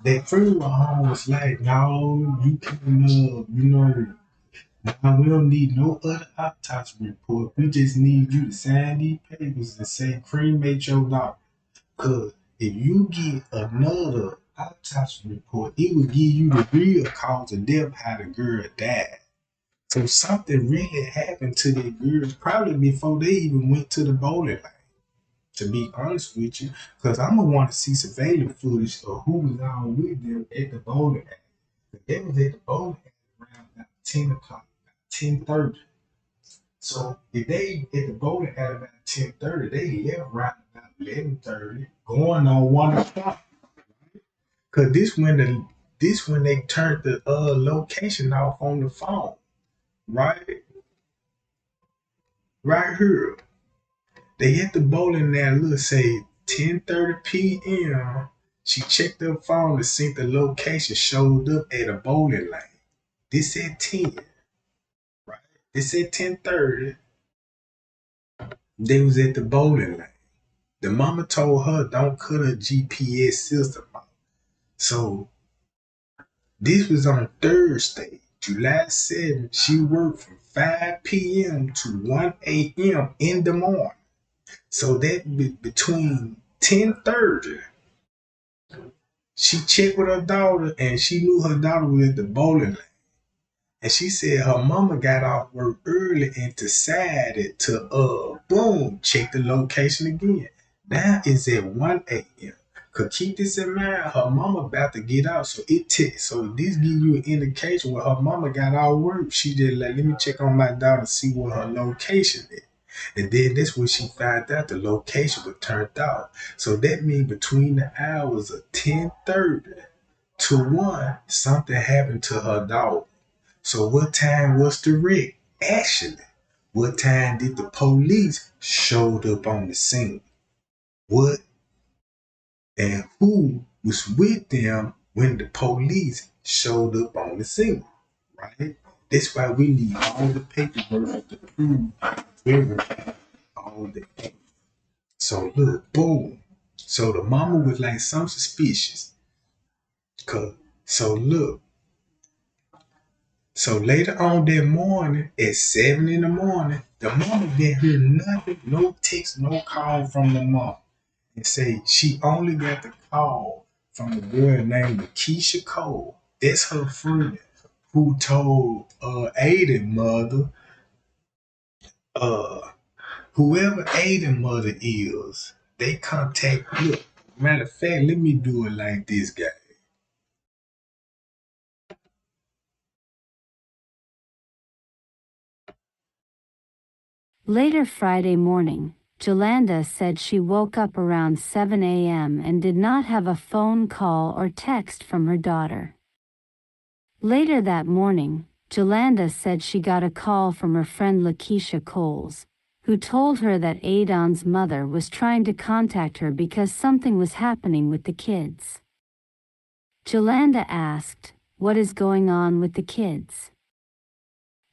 that funeral home was like, no, you can, now we don't need no other autopsy report. We just need you to sign these papers and say cremate your daughter. Cause if you get another autopsy report, it will give you the real cause of death, how the girl died. So something really happened to that girl probably before they even went to the bowling lane. To be honest with you, because I'm gonna want to see surveillance footage of who was all with them at the bowling alley. They was at the bowling alley around about 10 o'clock, 10:30. So if they at the bowling alley about 10:30, they left around about 11:30, going on 1 o'clock. Cause this when they turned the location off on the phone. Right? Right here. They hit the bowling alley, look, say 10:30 p.m. She checked her phone and seen the location showed up at a bowling lane. This said 10. Right? This said 10:30. They was at the bowling lane. The mama told her don't cut her GPS system off. So this was on Thursday, July 7th. She worked from 5 p.m. to 1 a.m. in the morning. So that between 10:30, she checked with her daughter and she knew her daughter was at the bowling lane. And she said her mama got off work early and decided to boom, check the location again. Now it's at 1 a.m. Cause keep this in mind, her mama about to get out. So so this give you an indication when her mama got out work. She just like, let me check on my daughter and see what her location is. And then that's when she found out the location was turned off. So that means between the hours of 10:30 to 1, something happened to her daughter. So what time was the wreck? Actually, what time did the police showed up on the scene? What and who was with them when the police showed up on the scene? Right? That's why we need all the paperwork to prove all the evidence. So look, boom. So the mama was like some suspicious. So look. So later on that morning, at 7 in the morning, the mama didn't hear nothing, no text, no call from the mom. And say she only got the call from a girl named Lakeisha Cole. That's her friend who told Aiden mother, whoever Aiden mother is, they contact. Look, matter of fact, let me do it like this, guy. Later Friday morning, Jolanda said she woke up around 7 a.m. and did not have a phone call or text from her daughter. Later that morning, Jolanda said she got a call from her friend Lakeisha Coles, who told her that Adon's mother was trying to contact her because something was happening with the kids. Jolanda asked, "What is going on with the kids?"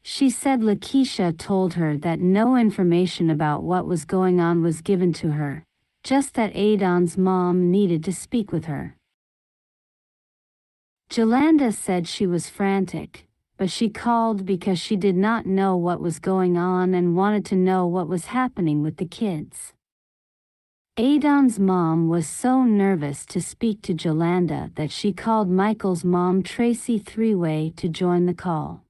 She said Lakeisha told her that no information about what was going on was given to her, just that Adon's mom needed to speak with her. Jolanda said she was frantic, but she called because she did not know what was going on and wanted to know what was happening with the kids. Adon's mom was so nervous to speak to Jolanda that she called Michael's mom Tracy three-way to join the call.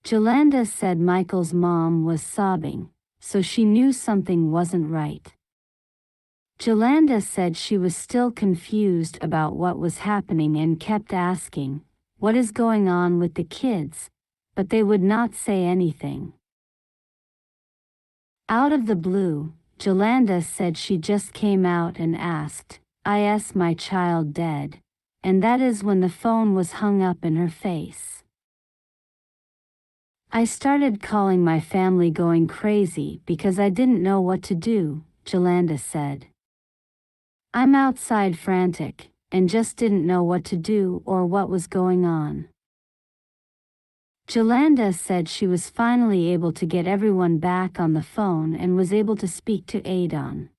Jolanda said Michael's mom was sobbing, so she knew something wasn't right. Jolanda said she was still confused about what was happening and kept asking, "What is going on with the kids?" but they would not say anything. Out of the blue, Jolanda said she just came out and asked, "Is my child dead?" and that is when the phone was hung up in her face. "I started calling my family going crazy because I didn't know what to do," Jolanda said. "I'm outside frantic, and just didn't know what to do or what was going on." Jolanda said she was finally able to get everyone back on the phone and was able to speak to Adon.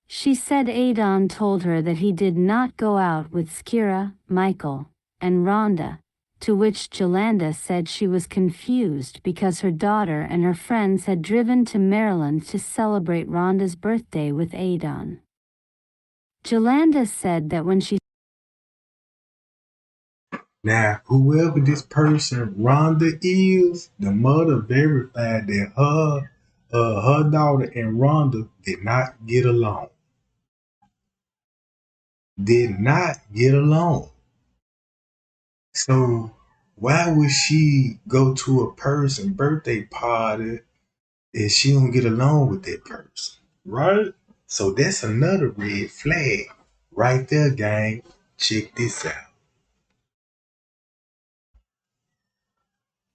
She said Adon told her that he did not go out with Zakira, Michael, and Rhonda, to which Jolanda said she was confused because her daughter and her friends had driven to Maryland to celebrate Rhonda's birthday with Adon. Jolanda said that when she Now, whoever this person, Rhonda is, the mother verified that her daughter and Rhonda did not get along. Did not get along. So why would she go to a person's birthday party if she don't get along with that person? Right? So that's another red flag right there, gang. Check this out.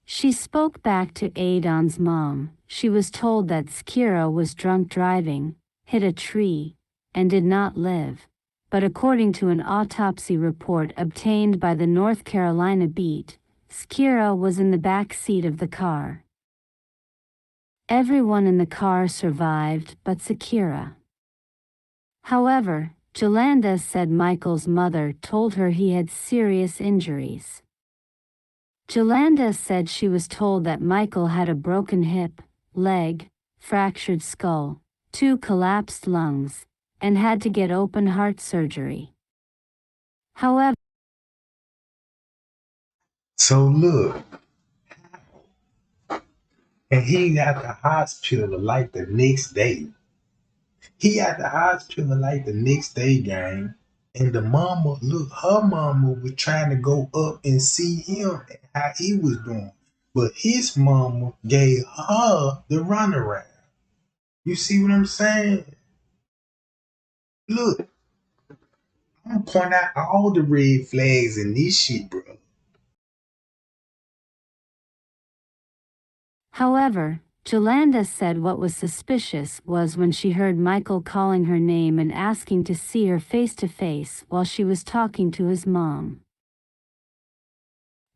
She spoke back to Adon's mom. She was told that Zakira was drunk driving, hit a tree, and did not live. But according to an autopsy report obtained by the North Carolina Beat, Zakira was in the back seat of the car. Everyone in the car survived but Zakira. However, Jelani said Michael's mother told her he had serious injuries. Jelani said she was told that Michael had a broken hip, leg, fractured skull, 2 collapsed lungs, and had to get open heart surgery. However, So look, and he at the hospital like the next day. He at the hospital like the next day, gang. And the mama, look, her mama was trying to go up and see him and how he was doing. But his mama gave her the runaround. You see what I'm saying? Look, I'm gonna point out all the red flags in this shit, bro. Jelani said what was suspicious was when she heard Michael calling her name and asking to see her face to face while she was talking to his mom.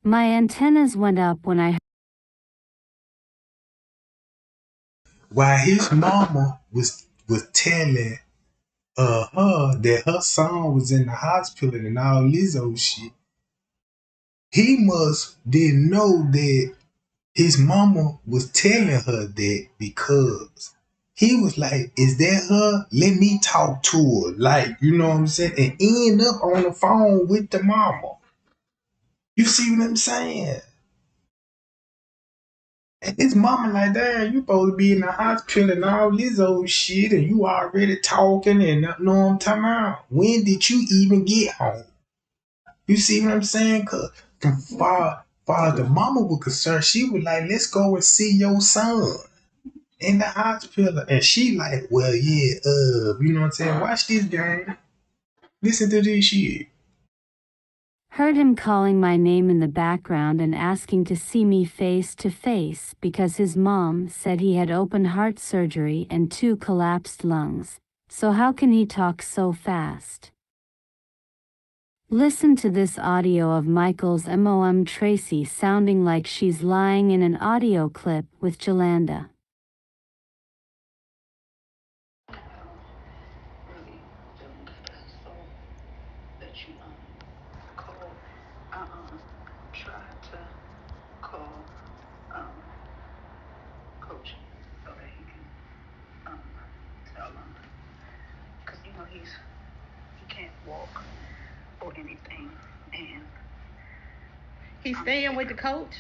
My antennas went up when I heard While his mama was telling her that her son was in the hospital and all this old shit, he must didn't know that his mama was telling her that because he was like, is that her? Let me talk to her. Like, you know what I'm saying? And end up on the phone with the mama. You see what I'm saying? And his mama like, damn, you supposed to be in the hospital and all this old shit and you already talking and know what I'm talking about. When did you even get home? You see what I'm saying? Cause from far the mama was concerned, she was like, let's go and see your son in the hospital. And she like, well, yeah, you know what I'm saying? Watch this game. Listen to this shit. heard him calling my name in the background and asking to see me face to face because his mom said he had open heart surgery and 2 collapsed lungs. So how can he talk so fast? Listen to this audio of Michael's mom Tracy sounding like she's lying in an audio clip with Jelani. Or anything, and he's staying with the coach.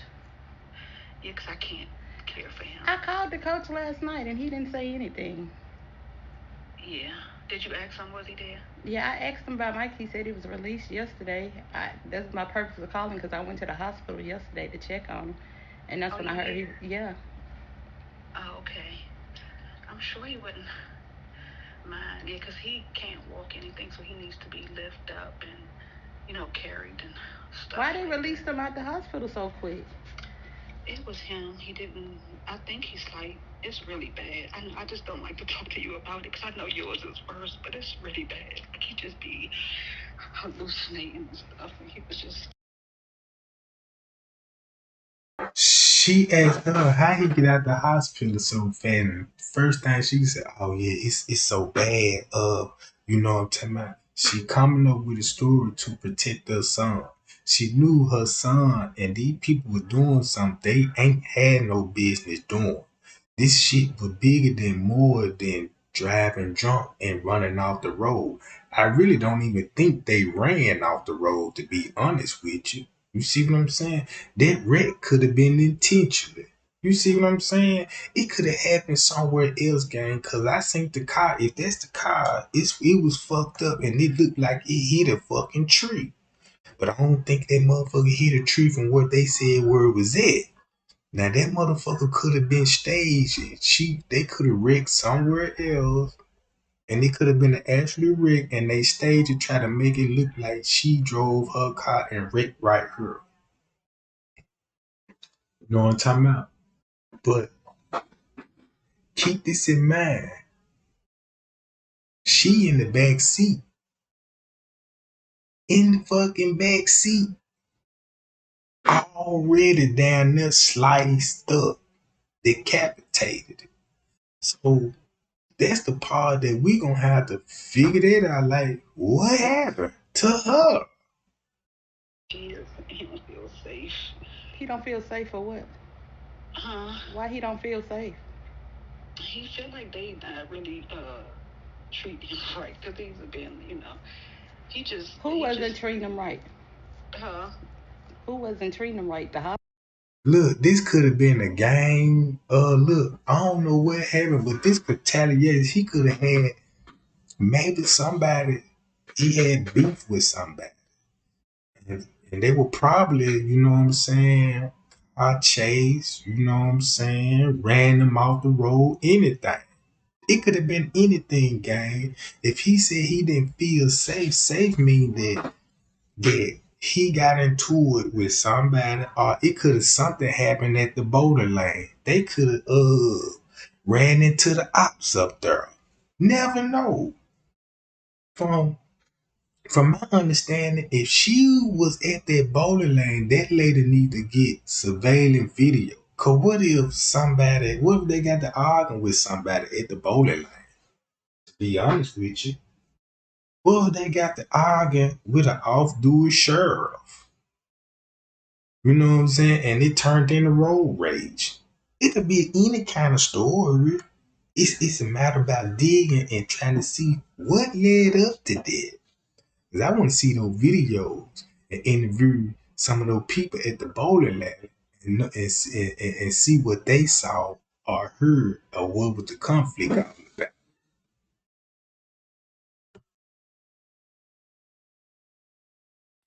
Yeah, because I can't care for him. I called the coach last night and he didn't say anything. Yeah. Did you ask him, was he there? Yeah, I asked him about Mike. He said he was released yesterday. That's my purpose of calling, because I went to the hospital yesterday to check on him, and that's when I heard yeah. Oh, okay. I'm sure he wouldn't mind. Yeah, because he can't walk anything, so he needs to be lifted up and, carried and stuff. Why they released him out the hospital so quick? It was him. He didn't. I think he's like, it's really bad. I just don't like to talk to you about it because I know yours is worse, but it's really bad. Like, he just be hallucinating and stuff, and he was just. She asked her how he get out the hospital so fast. And first thing she said, oh yeah, it's so bad. You know what I'm talking about? She coming up with a story to protect her son. She knew her son and these people were doing something they ain't had no business doing. This shit was bigger than more than driving drunk and running off the road. I really don't even think they ran off the road, to be honest with you. You see what I'm saying? That wreck could have been intentional. You see what I'm saying? It could have happened somewhere else, gang. Cause I seen the car. If that's the car, it was fucked up and it looked like it hit a fucking tree. But I don't think that motherfucker hit a tree from where they said where it was at. Now that motherfucker could have been staged. They could have wrecked somewhere else And it could have been an actual wreck, and they staged it, try to make it look like she drove her car and wrecked right here. You know what I'm talking about? But keep this in mind. She in the back seat. In the fucking back seat. Already down there sliced up. Decapitated. So that's the part that we gonna have to figure that out. Like, what happened to her? He don't feel safe. He don't feel safe for what? Huh? Why he don't feel safe? He feel like they not really treat him right because he's been, he just. Who wasn't treating him right? Huh? Who wasn't treating him right? The hospital. Look, this could have been a game. Look, I don't know what happened, but this retaliation, he could have had maybe somebody, he had beef with somebody. And they were probably, you know what I'm saying, car chase, you know what I'm saying, ran them off the road, anything. It could have been anything, gang. If he said he didn't feel safe, safe mean that he got into it with somebody, or it could have something happened at the bowling lane. They could have ran into the ops up there. Never know. From my understanding, if she was at that bowling lane, that lady need to get surveillance video. Cause what if they got to arguing with somebody at the bowling lane? To be honest with you. What if they got to arguing with an off-duty sheriff? You know what I'm saying? And it turned into road rage. It could be any kind of story. It's a matter about digging and trying to see what led up to that. Because I want to see those videos and interview some of those people at the bowling alley and see what they saw or heard or what was the conflict all about.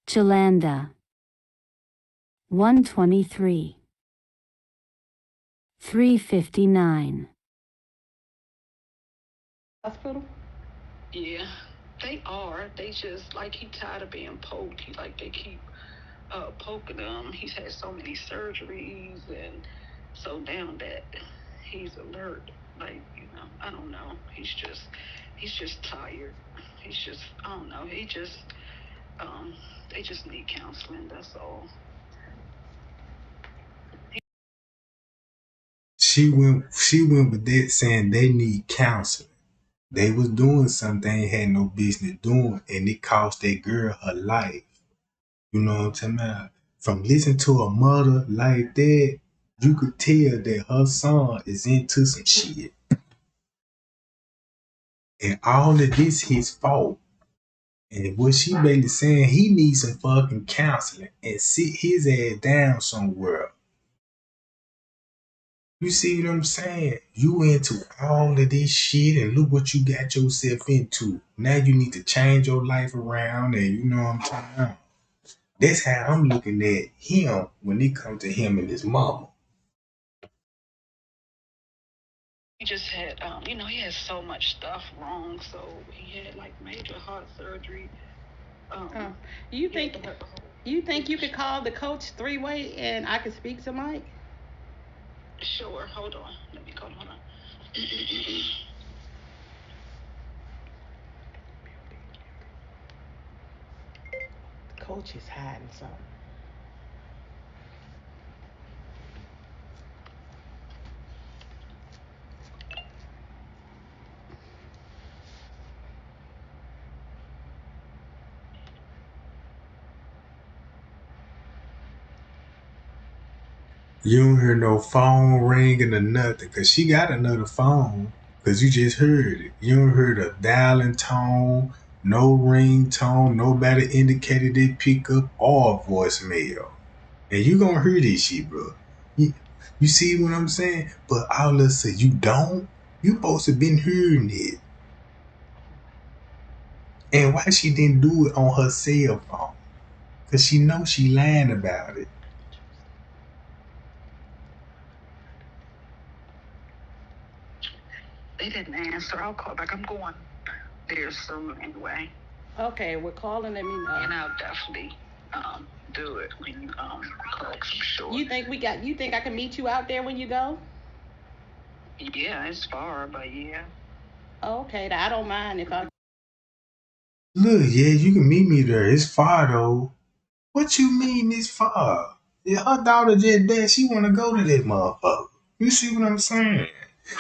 Jelanda. 123. 359. Hospital? Yeah, they are. They just, like, he tired of being poked. They keep poking him. He's had so many surgeries and so down that he's alert. I don't know. He's just tired. I don't know. They just need counseling. That's all. She went with that saying they need counseling. They was doing something they had no business doing, and it cost that girl her life. You know what I'm talking about? From listening to a mother like that, you could tell that her son is into some shit. And all of this his fault. And what she basically saying, he needs some fucking counseling and sit his ass down somewhere. You see what I'm saying? You into all of this shit and look what you got yourself into. Now you need to change your life around and you know what I'm talking about. That's how I'm looking at him when it comes to him and his mama. He just had, he had so much stuff wrong. So he had major heart surgery. You think you could call the coach three-way and I could speak to Mike? Sure. Hold on. Let me hold on. The coach is hiding something. You don't hear no phone ringing or nothing, cause she got another phone, cause you just heard it. You don't hear the dialing tone, no ringtone, nobody indicated they pick up or voicemail. And you gonna hear this shit, bro. You see what I'm saying? But all of us say you don't. You supposed to been hearing it. And why she didn't do it on her cell phone? Cause she knows she lying about it. They didn't answer. I'll call back. I'm going. there soon anyway. Okay, we're calling. Let me know. And I'll definitely do it when you collect some short. You think I can meet you out there when you go? Yeah, it's far, but yeah. Okay, I don't mind if I. Look, yeah, you can meet me there. It's far though. What you mean it's far? Yeah, her daughter just dead. She wanna go to that motherfucker. You see what I'm saying?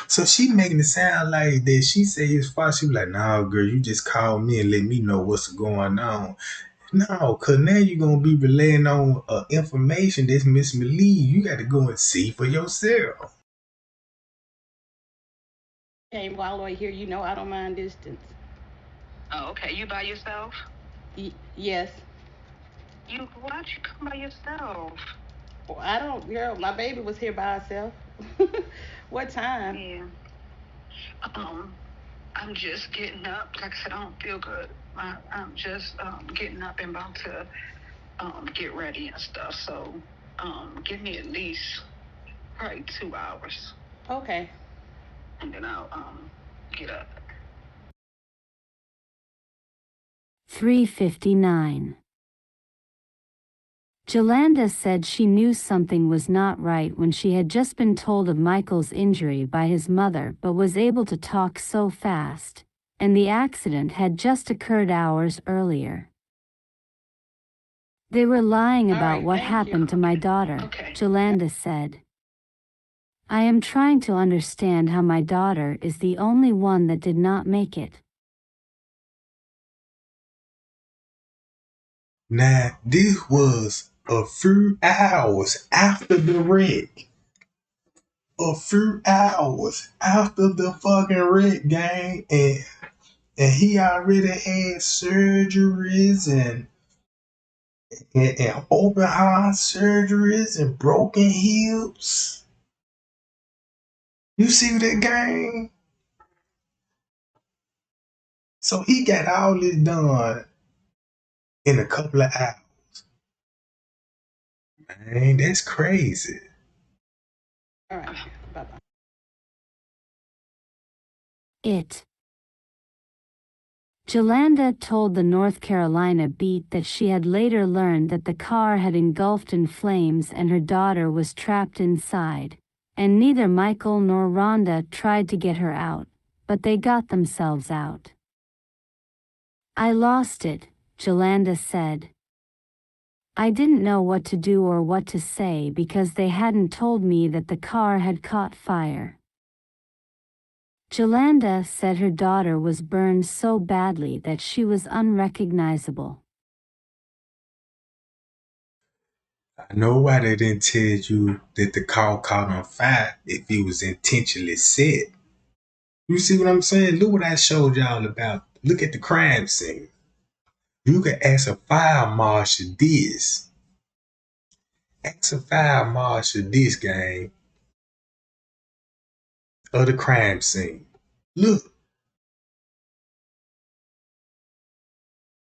So she making it sound like that. She say it's far. She be like, nah, girl, you just call me and let me know what's going on. No, cause now you're gonna be relying on information that's misleading. You got to go and see for yourself. Came all the way here. You know I don't mind distance. Oh, okay. You by yourself? Yes. Why'd you come by yourself? Well, I don't, girl. My baby was here by herself. What time? Yeah. I'm just getting up. Like I said, I don't feel good. I'm just getting up and about to get ready and stuff. So give me at least probably 2 hours. Okay. And then I'll get up. 3:59. Jelani said she knew something was not right when she had just been told of Michael's injury by his mother but was able to talk so fast, and the accident had just occurred hours earlier. They were lying about what happened to my daughter, Jelani said. I am trying to understand how my daughter is the only one that did not make it. Now, this was a few hours after the wreck. A few hours after the fucking wreck, gang. And he already had surgeries and open heart surgeries and broken hips. You see that, gang? So he got all this done in a couple of hours. Man, that's crazy. All right. Bye-bye. Jelani told the North Carolina Beat that she had later learned that the car had engulfed in flames and her daughter was trapped inside, and neither Michael nor Rhonda tried to get her out, but they got themselves out. I lost it, Jelani said. I didn't know what to do or what to say because they hadn't told me that the car had caught fire. Jelani said her daughter was burned so badly that she was unrecognizable. I know why they didn't tell you that the car caught on fire if it was intentionally set. You see what I'm saying? Look what I showed y'all about. Look at the crime scene. You can ask a fire marshal this. Ask a fire marshal this, gang, of the crime scene. Look.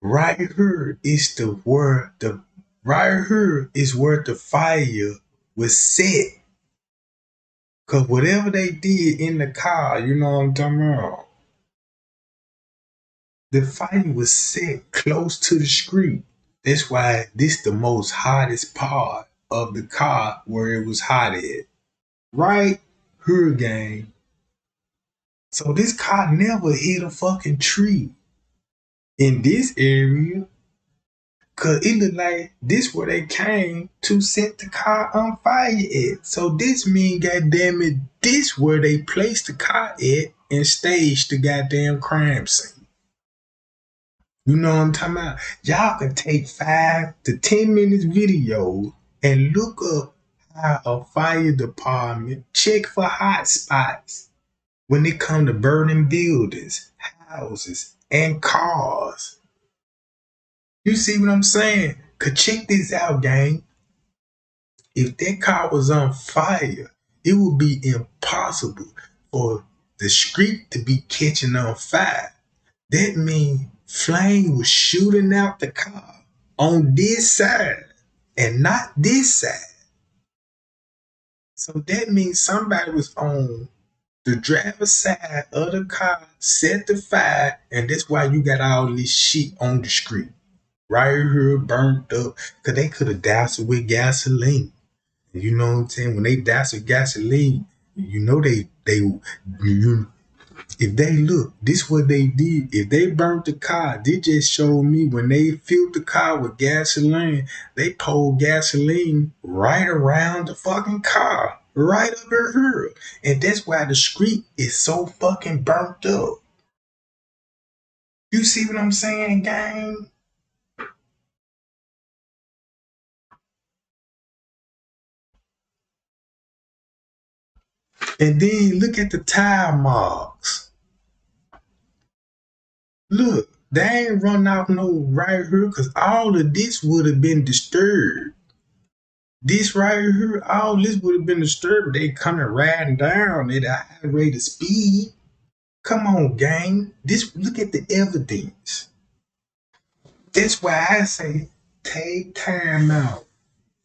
Right here is where the fire was set. Cause whatever they did in the car, you know what I'm talking about. The fire was set close to the street. That's why this the most hottest part of the car where it was hot at. Right here, gang. So this car never hit a fucking tree in this area. Cause it looked like this where they came to set the car on fire at. So this mean, goddamn it, this where they placed the car at and staged the goddamn crime scene. You know what I'm talking about? Y'all can take 5 to 10 minutes video and look up how a fire department check for hot spots when it come to burning buildings, houses, and cars. You see what I'm saying? Cause check this out, gang. If that car was on fire, it would be impossible for the street to be catching on fire. That means flame was shooting out the car on this side and not this side. So that means somebody was on The driver's side of the car set the fire, and that's why you got all this shit on the street. Right here, burnt up, because they could have doused it with gasoline. You know what I'm saying? When they douse with gasoline, you know you if they look, this what they did. If they burnt the car, they just showed me when they filled the car with gasoline, they poured gasoline right around the fucking car, right up here. And that's why the street is so fucking burnt up. You see what I'm saying, gang? And then look at the tire marks. Look, they ain't run off no right here because all of this would have been disturbed. This right here, all this would have been disturbed. They coming riding down at a high rate of speed. Come on, gang. Look at the evidence. That's why I say take time out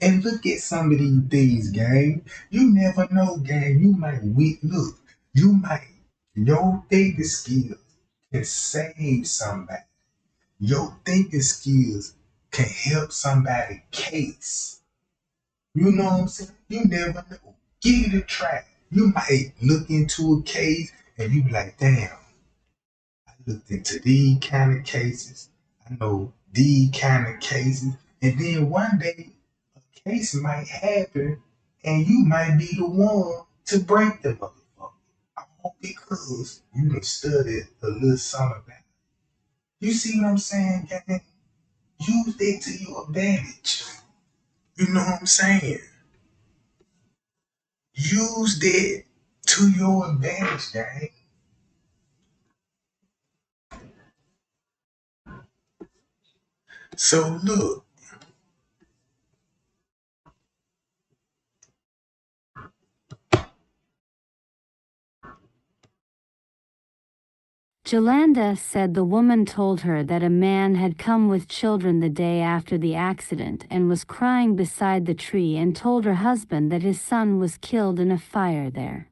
and look at some of these things, gang. You never know, gang. Your thinking skills can save somebody. Your thinking skills can help somebody case. You know what I'm saying? You never know. Give it a try. You might look into a case and you be like, damn, I looked into these kind of cases. I know these kind of cases. And then one day a case might happen and you might be the one to break the motherfucker. All because you done studied a little something about it. You see what I'm saying, gang? Use that to your advantage. You know what I'm saying? Use that to your advantage, gang. So look, Jolanda said the woman told her that a man had come with children the day after the accident and was crying beside the tree and told her husband that his son was killed in a fire there.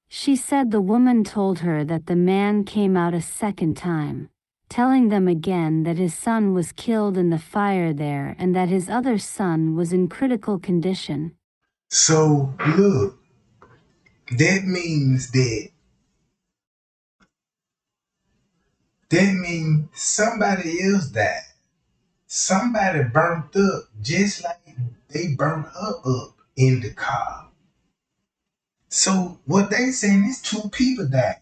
She said the woman told her that the man came out a second time, telling them again that his son was killed in the fire there and that his other son was in critical condition. So look, that means somebody else died. Somebody burnt up just like they burnt her up in the car. So what they saying is two people died.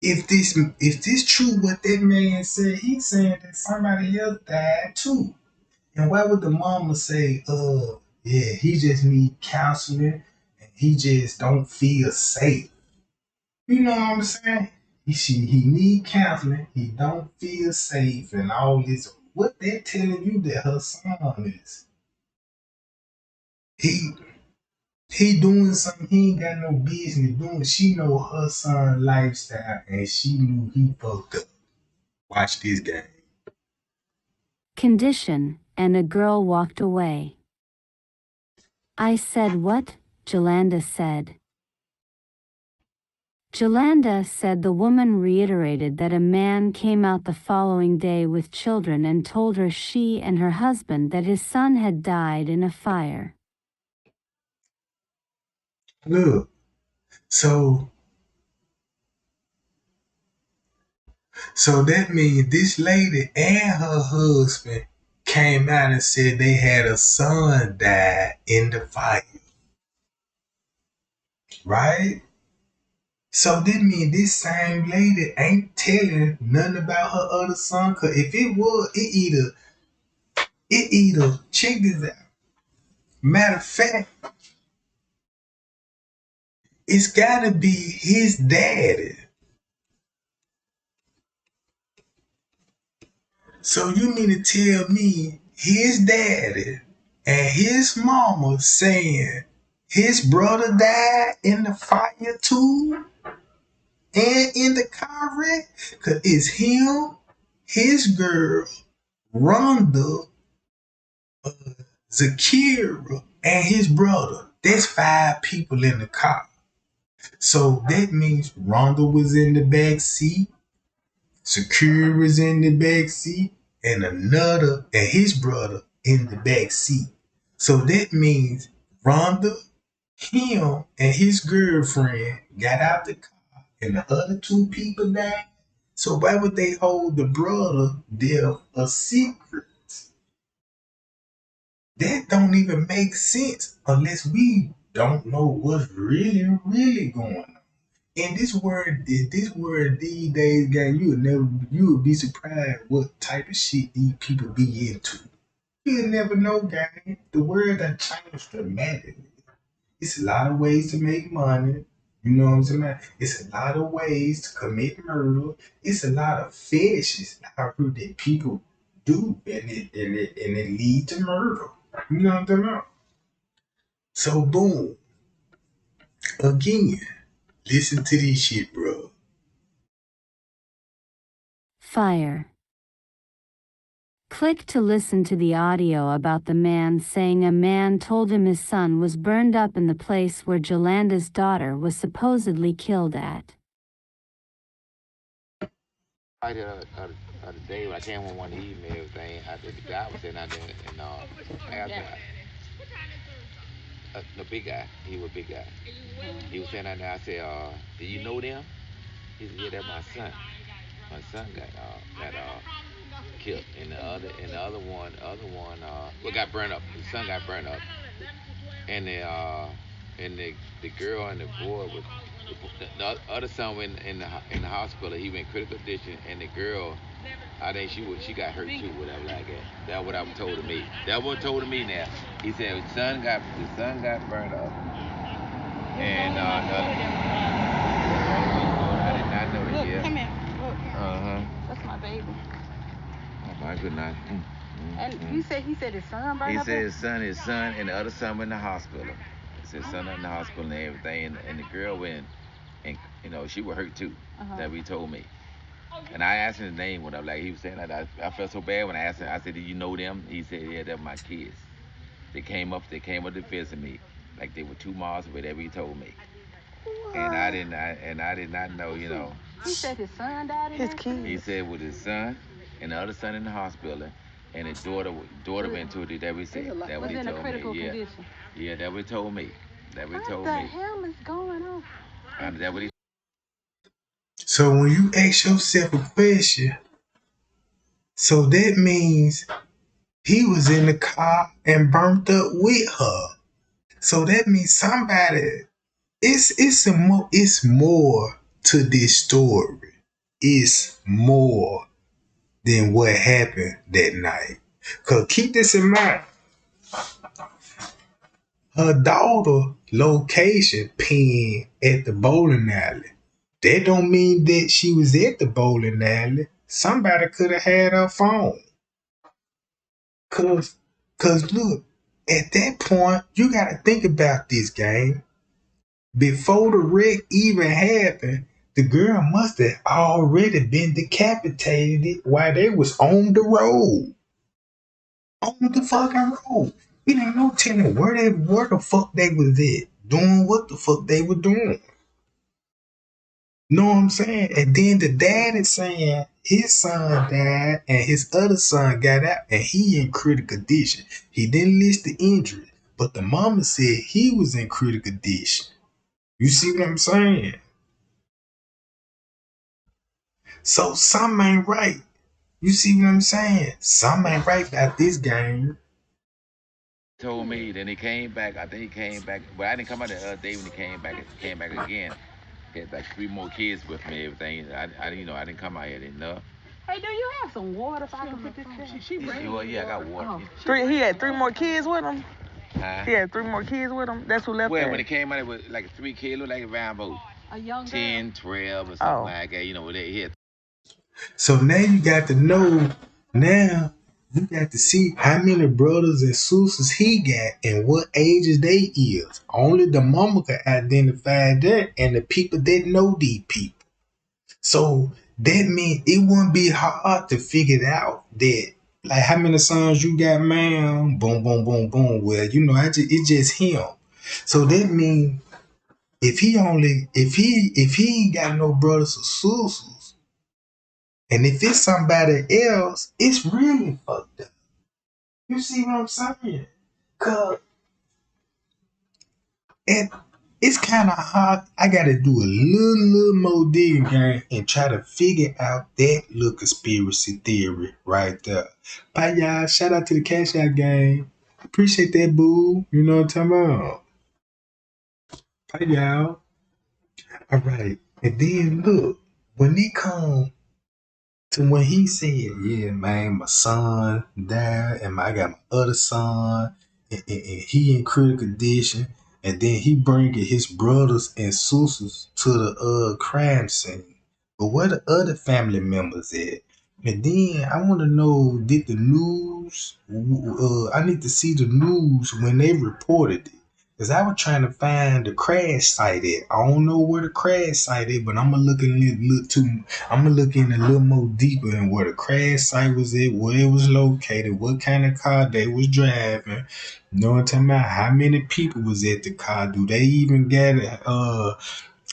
If this true what that man said, he's saying that somebody else died too. And why would the mama say, yeah, he just need counseling and he just don't feel safe? You know what I'm saying? He need counseling, he don't feel safe and all this. What they telling you that her son is? He doing something he ain't got no business doing. She know her son lifestyle and she knew he fucked up. Watch this game. Condition, and a girl walked away. I said what? Jolanda said. Jolanda said the woman reiterated that a man came out the following day with children and told her she and her husband that his son had died in a fire. Look, so that means this lady and her husband came out and said they had a son died in the fire. Right? So that means this same lady ain't telling nothing about her other son. Cause if it was, it either check this out. Matter of fact, it's gotta be his daddy. So you mean to tell me his daddy and his mama saying his brother died in the fire too? And in the car wreck? Cause it's him, his girl, Rhonda, Zakira, and his brother. That's 5 people in the car. So that means Rhonda was in the back seat, Zakira was in the back seat, and his brother in the back seat. So that means Rhonda, him, and his girlfriend got out the car, and the other 2 people died. So why would they hold the brother death a secret? That don't even make sense unless we don't know what's really going on. And this word these days, gang, you would be surprised what type of shit these people be into. You'll never know, gang. The word done changed dramatically. It's a lot of ways to make money. You know what I'm saying? It's a lot of ways to commit murder. It's a lot of fetishes out here that people do, and it lead to murder. You know what I'm talking about? So boom. Again, listen to this shit, bro. Fire. Click to listen to the audio about the man saying a man told him his son was burned up in the place where Jolanda's daughter was supposedly killed at. The day when I came home one evening, everything, the guy was sitting out there, and the big guy, he was a big guy. He was sitting out there. I said, "Do you know them?" He said, "Yeah, that's my son. My son got killed, and the other one, got burned up. His son got burned up, and the girl and the boy was the other son went in the hospital. He went in critical condition, and the girl, I think she got hurt too, whatever like that. That's what I was told to me. That was told to me now. He said his son got burned up, and I did not know that yet. Come here. Look. That's my baby. Oh my goodness. And he said his son burned up. He said his son, and the other son went in the hospital. He said his son in the hospital and everything, and the girl went, and she was hurt too. That he told me. And I asked him his name, whatever. Like he was saying that, I felt so bad when I asked him. I said, "Do you know them?" He said, "Yeah, they're my kids. They came up to visit me, like they were 2 miles away." That he told me. What? And I did not know, He said his son died in his kids. He said with his son and the other son in the hospital, and his daughter went to it. That we said. That what he told me. Condition. Yeah, that what he told me. That what he told me. What the hell is going on? And that what he. So when you ask yourself a question, so that means he was in the car and burnt up with her. So that means somebody. It's more to this story. It's more than what happened that night. Cause keep this in mind. Her daughter location pinned at the bowling alley. That don't mean that she was at the bowling alley. Somebody could have had her phone. Cause look, at that point, you gotta think about this, gang. Before the wreck even happened, the girl must have already been decapitated while they was on the road. On the fucking road. It ain't no telling where the fuck they was at. Doing what the fuck they were doing. Know what I'm saying? And then the dad is saying his son died and his other son got out and he in critical condition. He didn't list the injury, but the mama said he was in critical condition. You see what I'm saying? So something ain't right. You see what I'm saying? Something ain't right about this game. Told me, then he came back. I think he came back. But I didn't come out the other day when he came back again. He had like 3 more kids with me, everything. I didn't come out here, didn't know. Hey, do you have some water so I can put this down? Well, yeah, I got water. He had 3 more kids with him? Huh? He had 3 more kids with him? That's who left there? Well, when he came out, it was like 3 kids, looked like around about a young 10, 12 or something like that. He had. So now you got to know, now you got to see how many brothers and sisters he got and what ages they is. Only the mama can identify that and the people that know these people. So that means it wouldn't be hard to figure it out that, like, how many sons you got, man? Boom, boom, boom, boom. Well, it's just him. So that means if he ain't got no brothers or sisters, and if it's somebody else, it's really fucked up. You see what I'm saying? Cause and it's kind of hard. I gotta do a little more digging, gang, and try to figure out that little conspiracy theory right there. Bye, y'all. Shout out to the Cash Out gang. Appreciate that, boo. You know what I'm talking about? Bye, y'all. All right. And then look, when they come to when he said, yeah, man, my son died, and I got my other son, and he in critical condition, and then he bringing his brothers and sisters to the crime scene. But where the other family members at? And then I want to know, did the news? I need to see the news when they reported it. Cause I was trying to find the crash site at. I don't know where the crash site is, but I'm gonna look in a little more deeper in where the crash site was at, where it was located, what kind of car they was driving. You know what I'm talking about? How many people was at the car? Do they even get what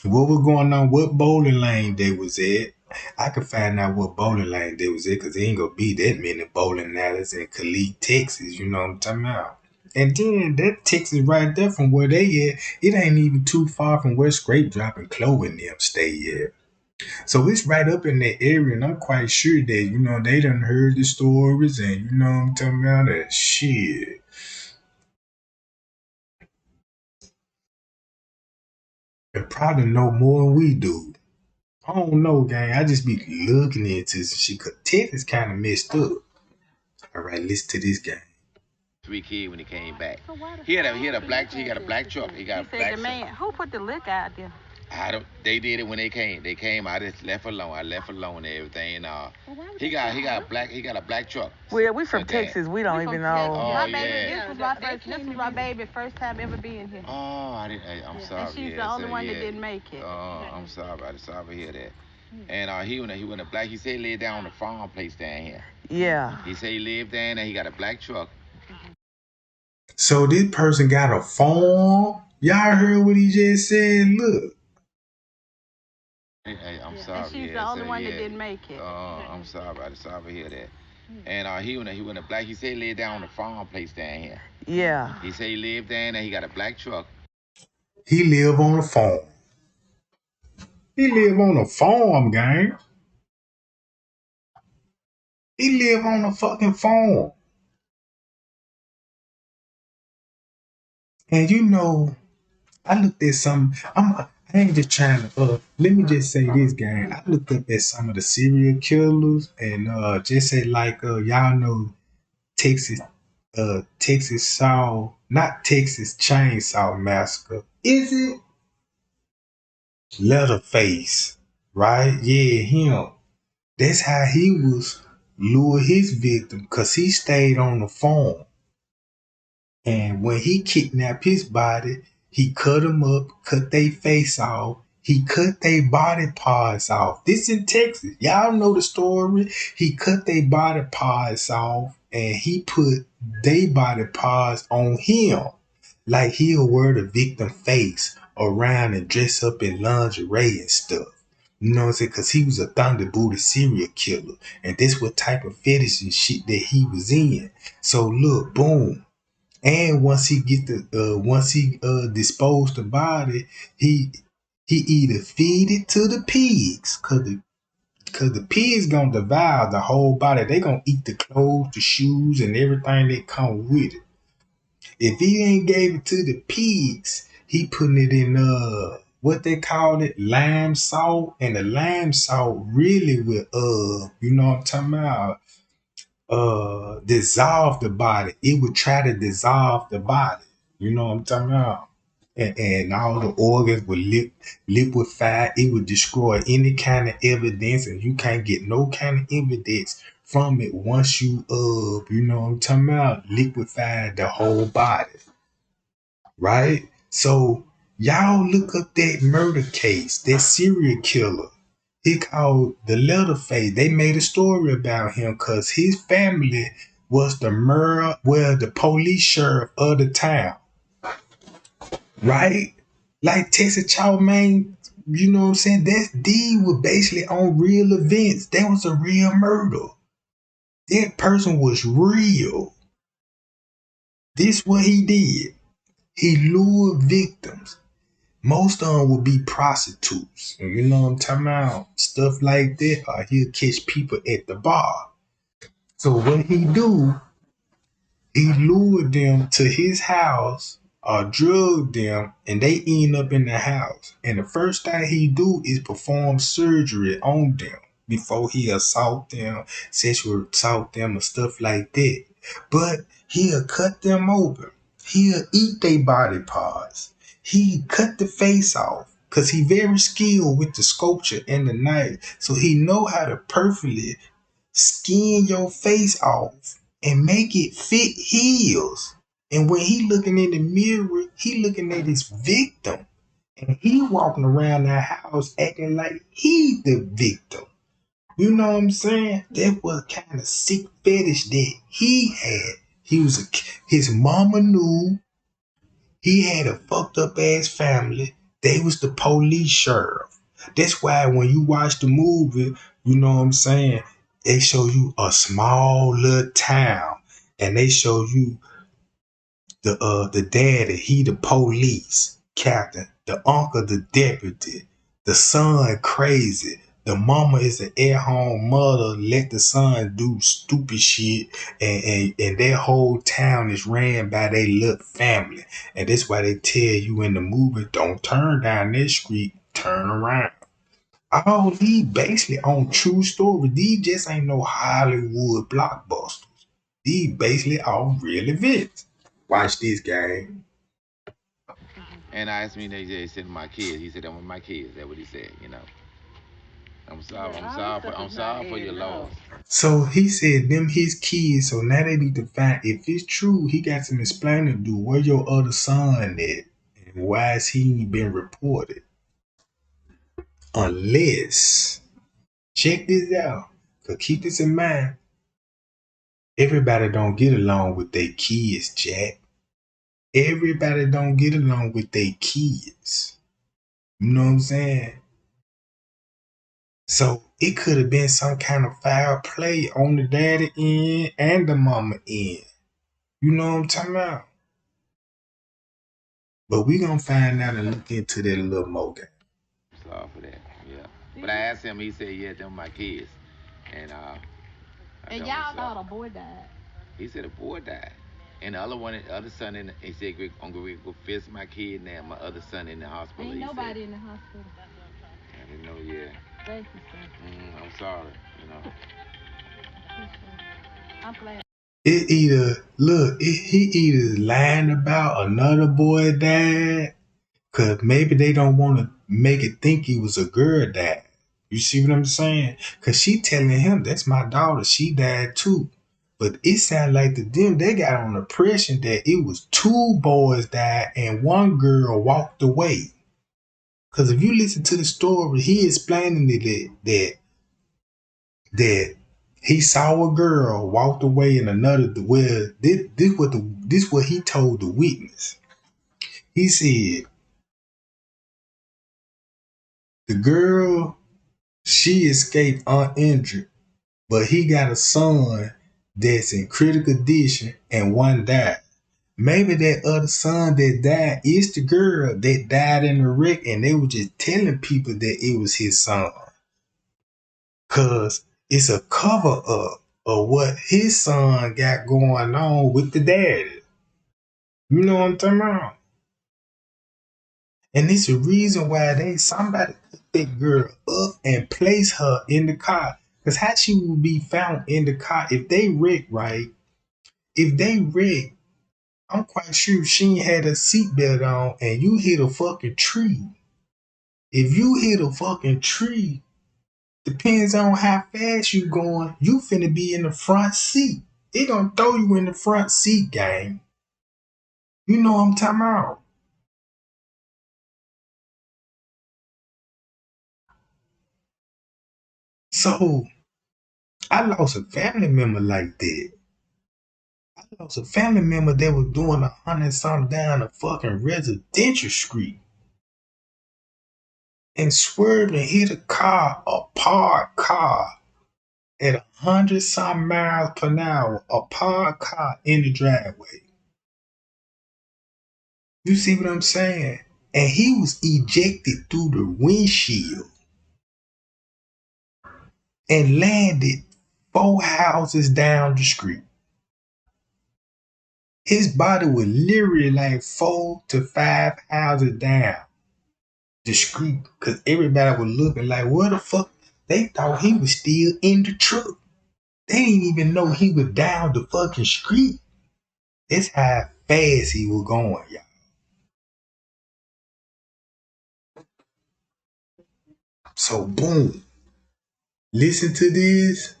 was going on? What bowling lane they was at? I could find out what bowling lane they was at, cause there ain't gonna be that many bowling alleys in Khalid, Texas. You know what I'm talking about? And then that Texas right there from where they at, it ain't even too far from where Scrape Drop and Chloe and them stay at. So it's right up in that area, and I'm quite sure that, you know, they done heard the stories, and you know what I'm talking about, that shit. And probably know more than we do. I don't know, gang. I just be looking into some shit, cause Texas kind of messed up. All right, listen to this game. 3 kids when he came back. He got a black truck. He got a black the man, who put the liquor out there? They did it when they came. They came. I just left alone. I left alone and everything. He got a black truck. Well, we from Texas. We don't even know. Oh, my yeah. This was my baby first time ever being here. Oh, I'm sorry. And she's the only one that didn't make it. Oh, I'm sorry. I'm sorry to hear that. And he went a black. He said he lived down on the farm place down here. Yeah. He said he lived down there. He got a black truck. So this person got a farm. Y'all heard what he just said? Look. I'm sorry. And she's the only one that didn't make it. Oh, I'm sorry. I'm sorry to hear that. And he went a black. He said he lived down on the farm place down here. Yeah. He said he lived down there. He got a black truck. He live on a farm. He live on a farm, gang. He live on a fucking farm. And you know, I looked at some. I ain't just trying to. Let me just say this, gang. I looked up at some of the serial killers, and just say like, y'all know, Texas, not Texas Chainsaw Massacre. Is it Leatherface? Right? Yeah, him. That's how he was lure his victim, cause he stayed on the farm. And when he kidnapped his body, he cut them up, cut their face off. He cut their body parts off. This in Texas. Y'all know the story. He cut their body parts off and he put their body parts on him. Like he'll wear the victim face around and dress up in lingerie and stuff. You know what I'm saying? Because he was a thunder booty serial killer. And this what type of fetish and shit that he was in. So look, boom. And once he disposed the body, he either feed it to the pigs, cause the pigs gonna devour the whole body. They gonna eat the clothes, the shoes, and everything that come with it. If he ain't gave it to the pigs, he putting it in what they call it, lime salt, and the lime salt really will you know what I'm talking about, dissolve the body. It would try to dissolve the body. You know what I'm talking about? And all the organs would liquefy. It would destroy any kind of evidence, and you can't get no kind of evidence from it once you you know what I'm talking about, liquefy the whole body. Right? So y'all look up that murder case, that serial killer. He called the Leatherface. They made a story about him because his family was the police sheriff of the town. right? Like Texas Chow Man, you know what I'm saying? That deed was basically on real events. That was a real murder. That person was real. This what he did. He lured victims. Most of them would be prostitutes. You know what I'm talking about? Stuff like that. Or he'll catch people at the bar. So what he do, he lured them to his house or drugged them and they end up in the house. And the first thing he do is perform surgery on them before he assault them, sexual assault them or stuff like that. But he'll cut them open. He'll eat their body parts. He cut the face off because he very skilled with the sculpture and the knife. So he know how to perfectly skin your face off and make it fit heels. And when he looking in the mirror, he looking at his victim. And he walking around that house acting like he the victim. You know what I'm saying? That was kind of sick fetish that he had. His mama knew he had a fucked up ass family. They was the police sheriff. That's why when you watch the movie, you know what I'm saying, they show you a small little town and they show you the daddy, he the police captain, the uncle the deputy, the son crazy, the mama is an at-home mother, let the son do stupid shit, and their whole town is ran by their little family. And that's why they tell you in the movie, don't turn down this street, turn around. All these basically on true story. These just ain't no Hollywood blockbusters. These basically all real events. Watch this game. And I asked me, they said my kids. He said, "That was my kids." That's what he said. I'm sorry. I'm sorry for your loss. So he said them his kids. So now they need to find if it's true. He got some explaining to do. Where your other son at? And why is he ain't been reported? Unless check this out. Cause keep this in mind. Everybody don't get along with their kids, Jack. Everybody don't get along with their kids. You know what I'm saying? So it could have been some kind of foul play on the daddy end and the mama end. You know what I'm talking about? But we gonna find out and look into that a little more. Sorry for that. Yeah. But I asked him. He said, "Yeah, them my kids." And and y'all thought a boy died. He said a boy died. And the other son, he said, "I'm going to go visit my kid now. My other son in the hospital." Ain't nobody in the hospital. I didn't know, yeah. Thank you, sir. I'm sorry, I'm glad. He either lying about another boy died, cause maybe they don't want to make it think he was a girl died. You see what I'm saying? Cause she telling him that's my daughter, she died too. But it sounded like to them they got on the impression that it was two boys died and one girl walked away. Cause if you listen to the story, he explaining that he saw a girl walked away in another. Well, this what he told the witness. He said the girl she escaped uninjured, but he got a son that's in critical condition and one died. Maybe that other son that died is the girl that died in the wreck, and they were just telling people that it was his son. Cause it's a cover up of what his son got going on with the daddy. You know what I'm talking about? And it's a reason why somebody put that girl up and place her in the car. Cause how she would be found in the car if they wreck, right? If they wreck, I'm quite sure she ain't had a seatbelt on and you hit a fucking tree. If you hit a fucking tree, depends on how fast you going, you finna be in the front seat. It gonna throw you in the front seat, gang. You know what I'm talking about? So, I lost a family member like that. I It was a family member that was doing 100 something down a fucking residential street and swerved and hit a parked car at 100 some miles per hour, a parked car in the driveway. You see what I'm saying? And he was ejected through the windshield and landed 4 houses down the street. His body was literally like 4 to 5 houses down the street because everybody was looking like, what the fuck? They thought he was still in the truck. They didn't even know he was down the fucking street. That's how fast he was going, y'all. So boom. Listen to this.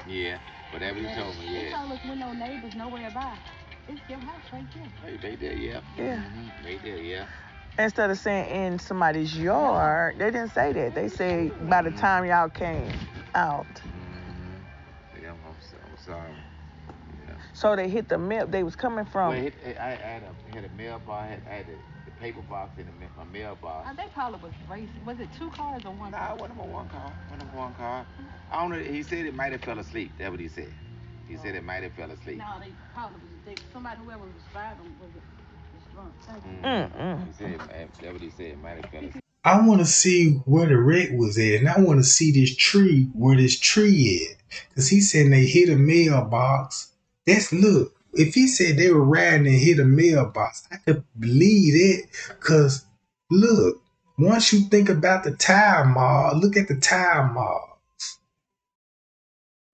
Yeah, whatever you told me, yeah. They told us with no neighbors nowhere by. It's your house right there. They did, yeah. Yeah. Mm-hmm. They did, yeah. Instead of saying in somebody's yard, they didn't say that. They say by the time y'all came out. Mm-hmm. Yeah, I'm sorry. Yeah. So they hit the mail. They was coming from. Well, I had a mailbox. I had the paper box in my mailbox. They probably was racing. Was it 2 cars or 1 car? Nah, one of them one car. I don't know. He said it might have fell asleep. That's what he said. He said it might have fell asleep. No, they probably was. Somebody, whoever was driving, was drunk. He said that's what he said. It might have fell asleep. I want to see where the wreck was at, and I want to see this tree, where this tree at. Because he said they hit a mailbox. Look, if he said they were riding and hit a mailbox, I could believe it. Because, look, once you think about the tire mark, look at the tire marks.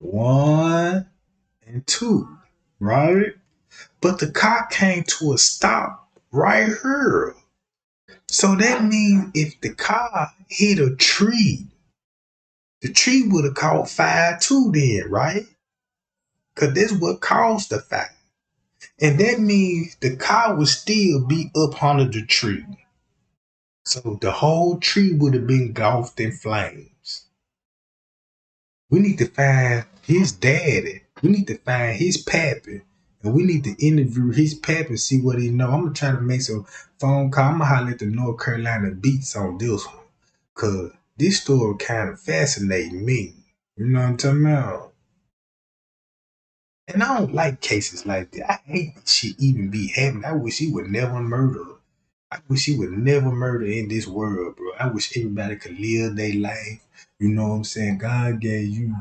1 and 2, right? But the car came to a stop right here. So that means if the car hit a tree, the tree would have caught fire too then, right? Because that's what caused the fire. And that means the car would still be up under the tree. So the whole tree would have been engulfed in flames. We need to find his daddy. We need to find his pappy. And we need to interview his pappy and see what he know. I'm going to try to make some phone call. I'm going to holler at the North Carolina beats on this one. Because this story kind of fascinates me. You know what I'm talking about? And I don't like cases like that. I hate that shit even be happening. I wish he would never murder. I wish he would never murder in this world, bro. I wish everybody could live their life. You know what I'm saying? God gave you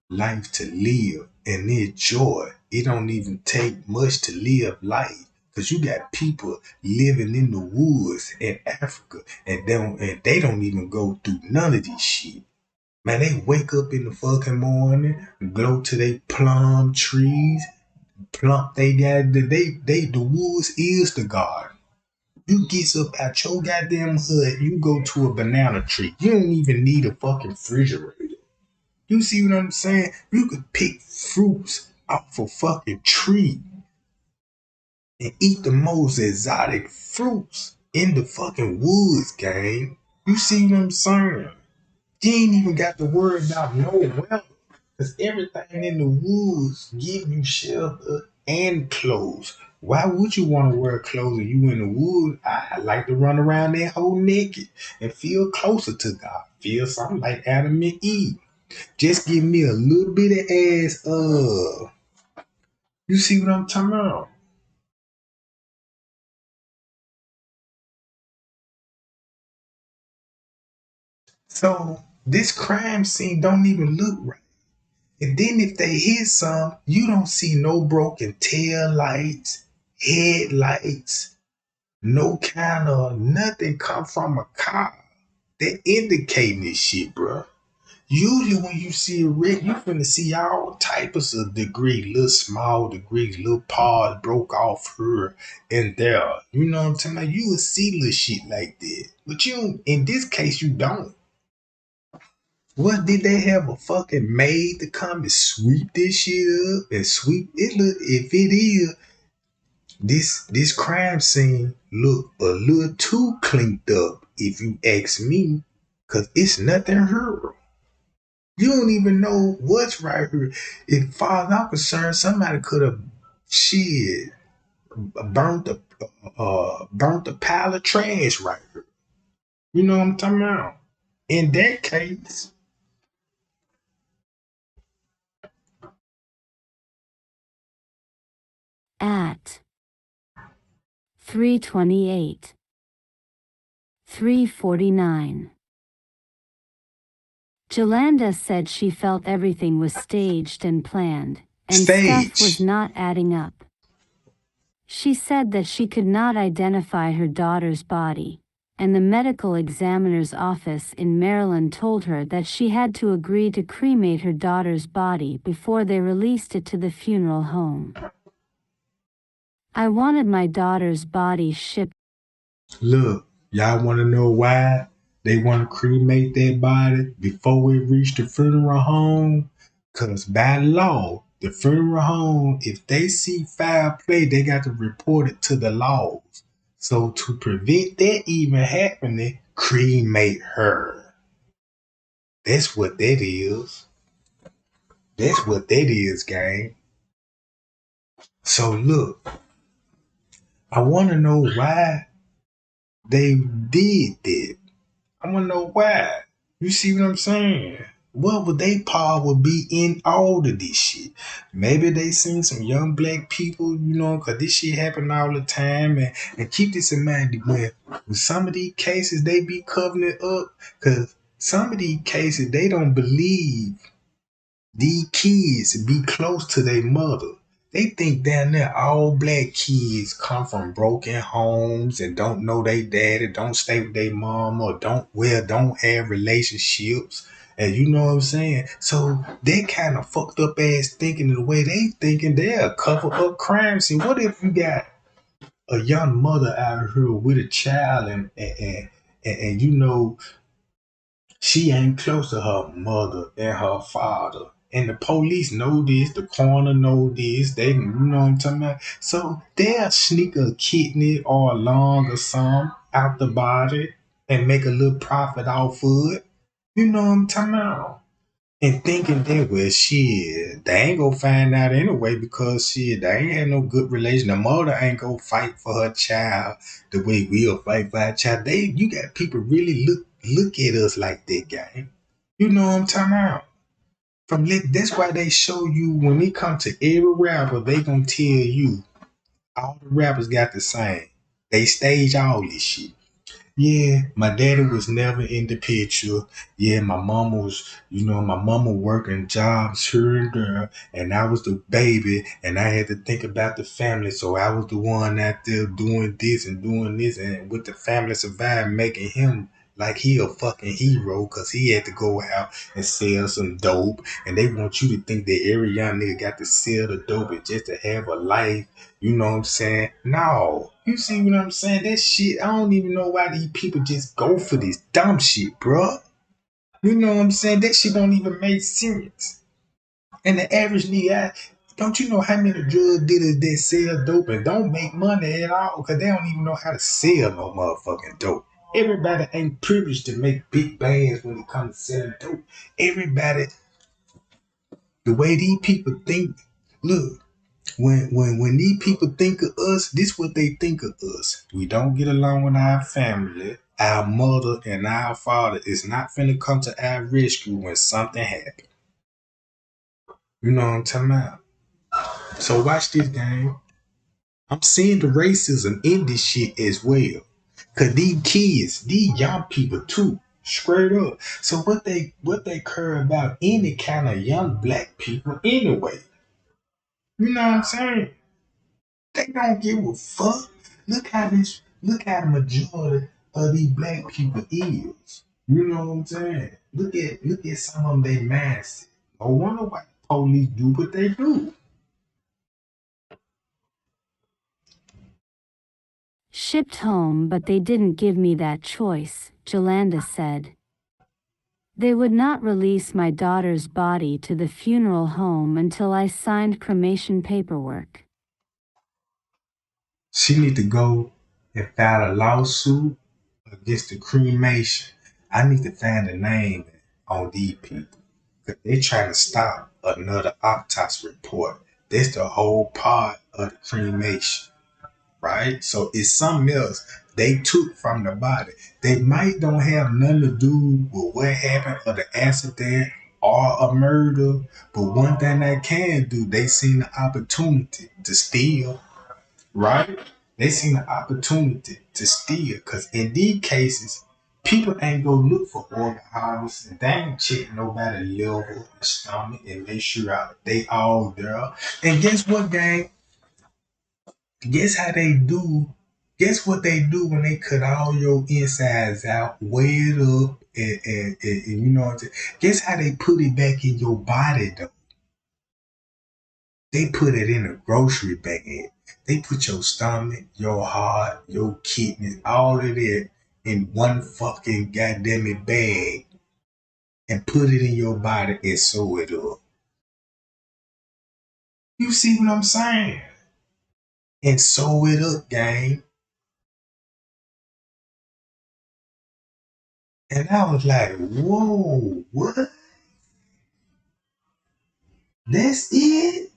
life to live and enjoy. It don't even take much to live life. Cause you got people living in the woods in Africa and they don't even go through none of this shit. Man, they wake up in the fucking morning, go to their plum trees, plump the woods is the garden. You get up out your goddamn hood, you go to a banana tree. You don't even need a fucking refrigerator. You see what I'm saying? You could pick fruits off a fucking tree and eat the most exotic fruits in the fucking woods, gang. You see what I'm saying? You ain't even got to worry about no weather. Because everything in the woods give you shelter and clothes. Why would you want to wear clothes if you in the woods? I like to run around that whole naked and feel closer to God. Feel something like Adam and Eve. Just give me a little bit of ass. You see what I'm talking about? So this crime scene don't even look right. And then if they hit some, you don't see no broken tail lights, headlights, no kind of nothing come from a car that indicating this shit, bro. Usually when you see a wreck, you finna see all types of debris, little small debris, little parts broke off here and there. You know what I'm talking about? You will see little shit like that. But you, in this case, you don't. What, did they have a fucking maid to come and sweep this shit up and sweep it? Look, if it is, this crime scene look a little too cleaned up, if you ask me, cause it's nothing here. You don't even know what's right here. As far as I'm concerned, somebody could have shit burnt the pile of trash right here. You know what I'm talking about? In that case, At 3:28, 3:49. Jelanda said she felt everything was staged and planned, and stuff was stage. not adding up. She said that she could not identify her daughter's body, and the medical examiner's office in Maryland told her that she had to agree to cremate her daughter's body before they released it to the funeral home. I wanted my daughter's body shipped. Look, y'all want to know why they want to cremate that body before it reach the funeral home? Because by law, the funeral home, if they see foul play, they got to report it to the laws. So to prevent that even happening, cremate her. That's what that is. That's what that is, gang. So look, I want to know why they did that. I want to know why. You see what I'm saying? What would they part would be in all of this shit? Maybe they seen some young black people, because this shit happen all the time. And keep this in mind, when some of these cases, they be covering it up. Because some of these cases, they don't believe these kids be close to their mother. They think down there all black kids come from broken homes and don't know their daddy, don't stay with their mom, or don't have relationships. And you know what I'm saying? So they kind of fucked up ass thinking the way they thinking they'll cover up crimes. And what if you got a young mother out here with a child and she ain't close to her mother and her father. And the police know this, the coroner know this, they you know what I'm talking about. So they'll sneak a kidney or a lung or some out the body and make a little profit off of it. You know what I'm talking about? And thinking that, well, shit, they ain't gonna find out anyway because shit, they ain't had no good relation. The mother ain't gonna fight for her child the way we'll fight for our child. You got people really look at us like that, guy. You know what I'm talking about? That's why they show you when it comes to every rapper, they gonna tell you all the rappers got the same. They stage all this shit. Yeah, my daddy was never in the picture. Yeah, my mama working jobs here and there, and I was the baby, and I had to think about the family, so I was the one out there doing this and doing this, and with the family survive, making him like he a fucking hero, cause he had to go out and sell some dope, and they want you to think that every young nigga got to sell the dope and just to have a life. You know what I'm saying? No. You see what I'm saying? That shit, I don't even know why these people just go for this dumb shit, bruh. You know what I'm saying? That shit don't even make sense. And the average nigga, don't you know how many drug dealers that sell dope and don't make money at all? Because they don't even know how to sell no motherfucking dope. Everybody ain't privileged to make big bands when it comes to selling dope. Everybody, the way these people think, look, when these people think of us, this what they think of us. We don't get along with our family. Our mother and our father is not finna come to our rescue when something happens. You know what I'm talking about? So watch this game. I'm seeing the racism in this shit as well. Cause these kids, these young people too, straight up. So what they care about any kind of young black people anyway. You know what I'm saying? They don't give a fuck. Look how the majority of these black people is. You know what I'm saying? Look at some of them, they massive. No wonder why the police do what they do. Shipped home, but they didn't give me that choice, Jelanda said. They would not release my daughter's body to the funeral home until I signed cremation paperwork. She need to go and file a lawsuit against the cremation. I need to find a name on these people. They trying to stop another autopsy report. That's the whole part of the cremation, right? So it's something else they took from the body. They might don't have nothing to do with what happened or the accident or a murder, but one thing they can do, they seen the opportunity to steal, right? They seen the opportunity to steal, because in these cases, people ain't go look for organ harvest and they ain't check nobody liver and stomach and make sure out they all there. And guess what, gang? Guess how they do? Guess what they do when they cut all your insides out, weigh it up, and you know what I'm saying? Guess how they put it back in your body though? They put it in a grocery bag. They put your stomach, your heart, your kidneys, all of that in one fucking goddamn it bag and put it in your body and sew it up. You see what I'm saying? And sew it up, gang. And I was like, whoa, what? That's it?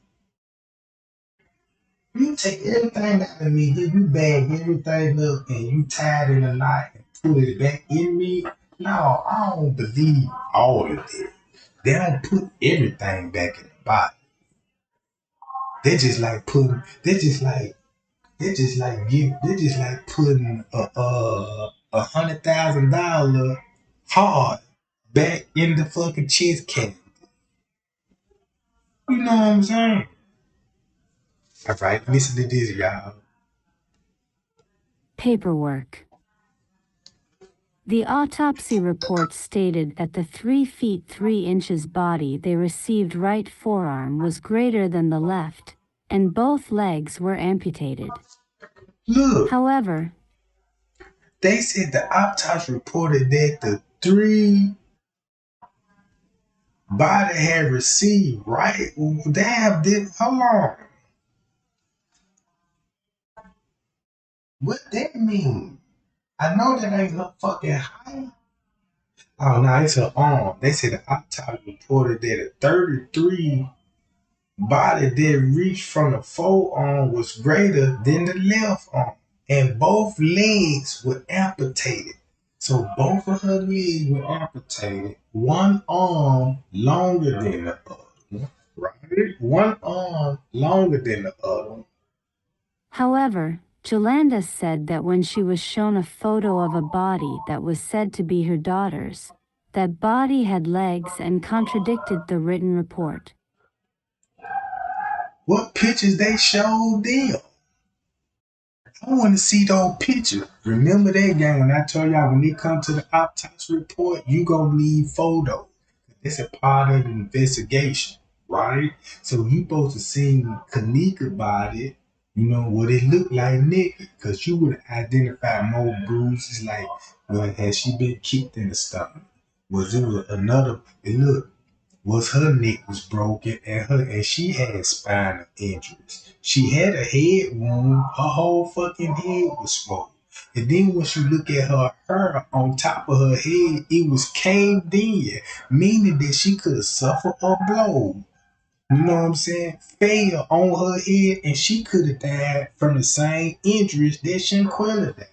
You take everything out of me, then you bag everything up and you tie it in a knot and put it back in me? No, I don't believe all of it. They don't put everything back in the body. They just like putting. They just like putting $100,000 hard back in the fucking chest cavity. You know what I'm saying? All right, listen to this, y'all. Paperwork. The autopsy report stated that the 3 feet 3 inches body they received right forearm was greater than the left, and both legs were amputated. Look. However, they said the autopsy reported that the 3 body had received right. Damn, hold on. What that mean? I know that ain't her fucking height. Oh no, it's her arm. They said the autopsy reported that a 33 body that reached from the forearm was greater than the left arm, and both legs were amputated. So both of her legs were amputated. One arm longer than the other, right? One arm longer than the other. However, Jelani said that when she was shown a photo of a body that was said to be her daughter's, that body had legs and contradicted the written report. What pictures they showed them? I want to see those pictures. Remember that, gang, when I told y'all when they come to the autopsy report, you gonna need photos. It's a part of the investigation, right? So you supposed to see Kanika body, you know, what it looked like naked, because you would identify more bruises, like, well, has she been kicked in the stomach? Was it another, and look, was her neck was broken and she had spinal injuries. She had a head wound, her whole fucking head was swollen. And then once you look at her hair on top of her head, it was caved in, meaning that she could have suffered a blow. You know what I'm saying? Fell on her head and she could have died from the same injuries that Shanquella died.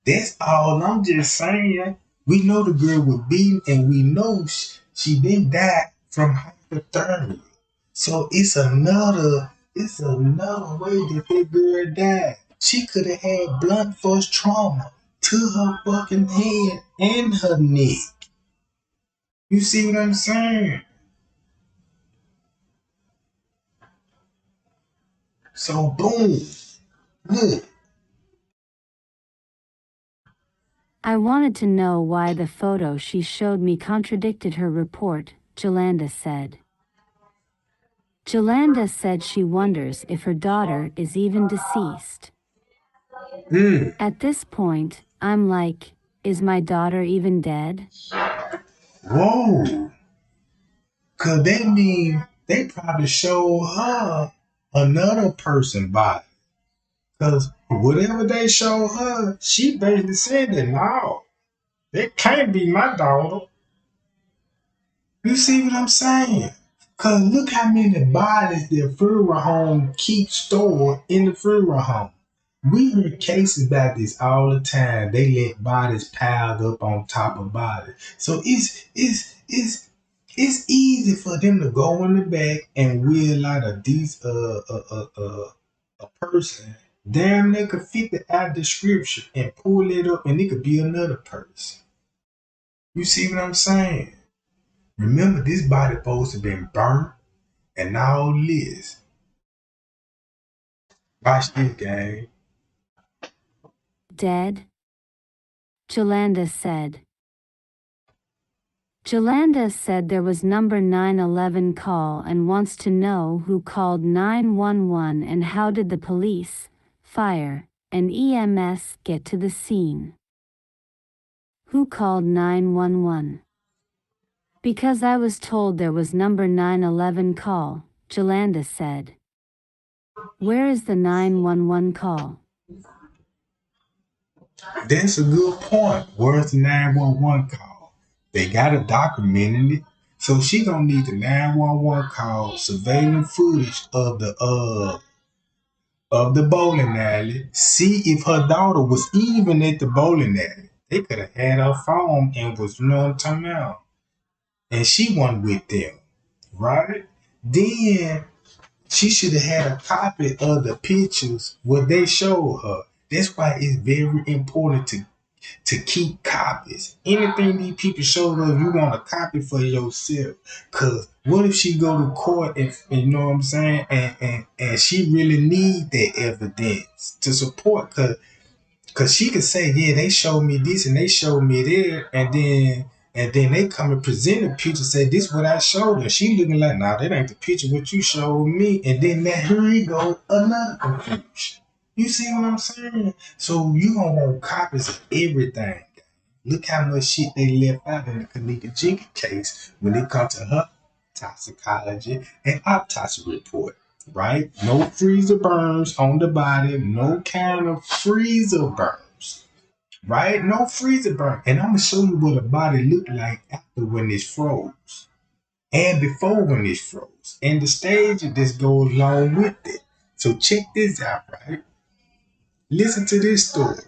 That's all I'm just saying. We know the girl was beaten and we know she didn't die from hypothermia. So it's another way that that girl died. She could have had blunt force trauma to her fucking head and her neck. You see what I'm saying? So boom. Look. I wanted to know why the photo she showed me contradicted her report, Jelani said. Jelani said she wonders if her daughter is even deceased. At this point, I'm like, is my daughter even dead? Whoa. Cause that mean they probably showed her another person body. Cause whatever they showed her, she basically said that no, it can't be my daughter. You see what I'm saying? Cause look how many bodies the funeral home keeps stored in the funeral home. We hear cases about this all the time. They let bodies piled up on top of bodies. So it's easy for them to go in the back and wheel out a person. Damn, they could fit the out description and pull it up, and it could be another person. You see what I'm saying? Remember, this body supposed to been burnt and all this. Watch this, gang. Dead? Jelanda said. Jelanda said there was number 911 call and wants to know who called 911 and how did the police, fire, and EMS get to the scene. Who called 911? Because I was told there was number 911 call, Jelanda said. Where is the 911 call? That's a good point. Where's the 911 call? They got a documenting it. So she gonna need the 911 call, surveillance footage of the bowling alley. See if her daughter was even at the bowling alley. They could have had her phone and was, you know what I'm talking about? And she wasn't with them, right? Then she should have had a copy of the pictures what they showed her. That's why it's very important to keep copies. Anything these people show us, you want a copy for yourself. Cause what if she go to court and you know what I'm saying, and she really need that evidence to support, cause she could say, yeah, they showed me this and they showed me that, and then they come and present a picture, say this what I showed her. She looking like, nah, that ain't the picture what you showed me, and then here you go, another confusion. You see what I'm saying? So you gonna want copies of everything. Look how much shit they left out in the Kanika Jenkins case when it comes to her toxicology and autopsy report, right? No freezer burns on the body, no kind of freezer burns, right? No freezer burn. And I'm gonna show you what a body looked like after when it's froze and before when it's froze, and the stage that this goes along with it. So check this out, right? Listen to this story.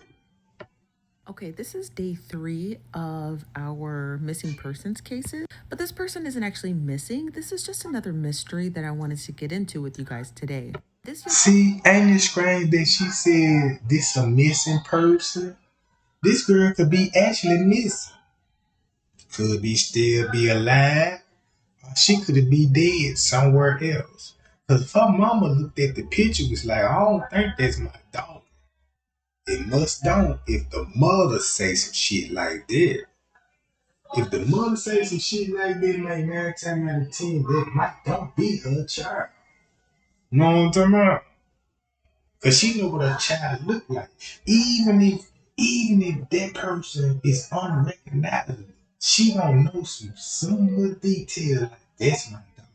Okay, this is day 3 of our missing persons cases, but this person isn't actually missing. This is just another mystery that I wanted to get into with you guys today. See, ain't it strange that she said this a missing person? This girl could be actually missing. Could be still be alive. Or she could be dead somewhere else. Cause if her mama looked at the picture was like, I don't think that's my daughter. It must don't if the mother say some shit like that. If the mother say some shit like that, like 9 times out of 10, that might don't be her child. You know what I'm talking about? Cause she know what her child look like. Even if that person is unrecognizable, she gonna know some little detail like that's my dog.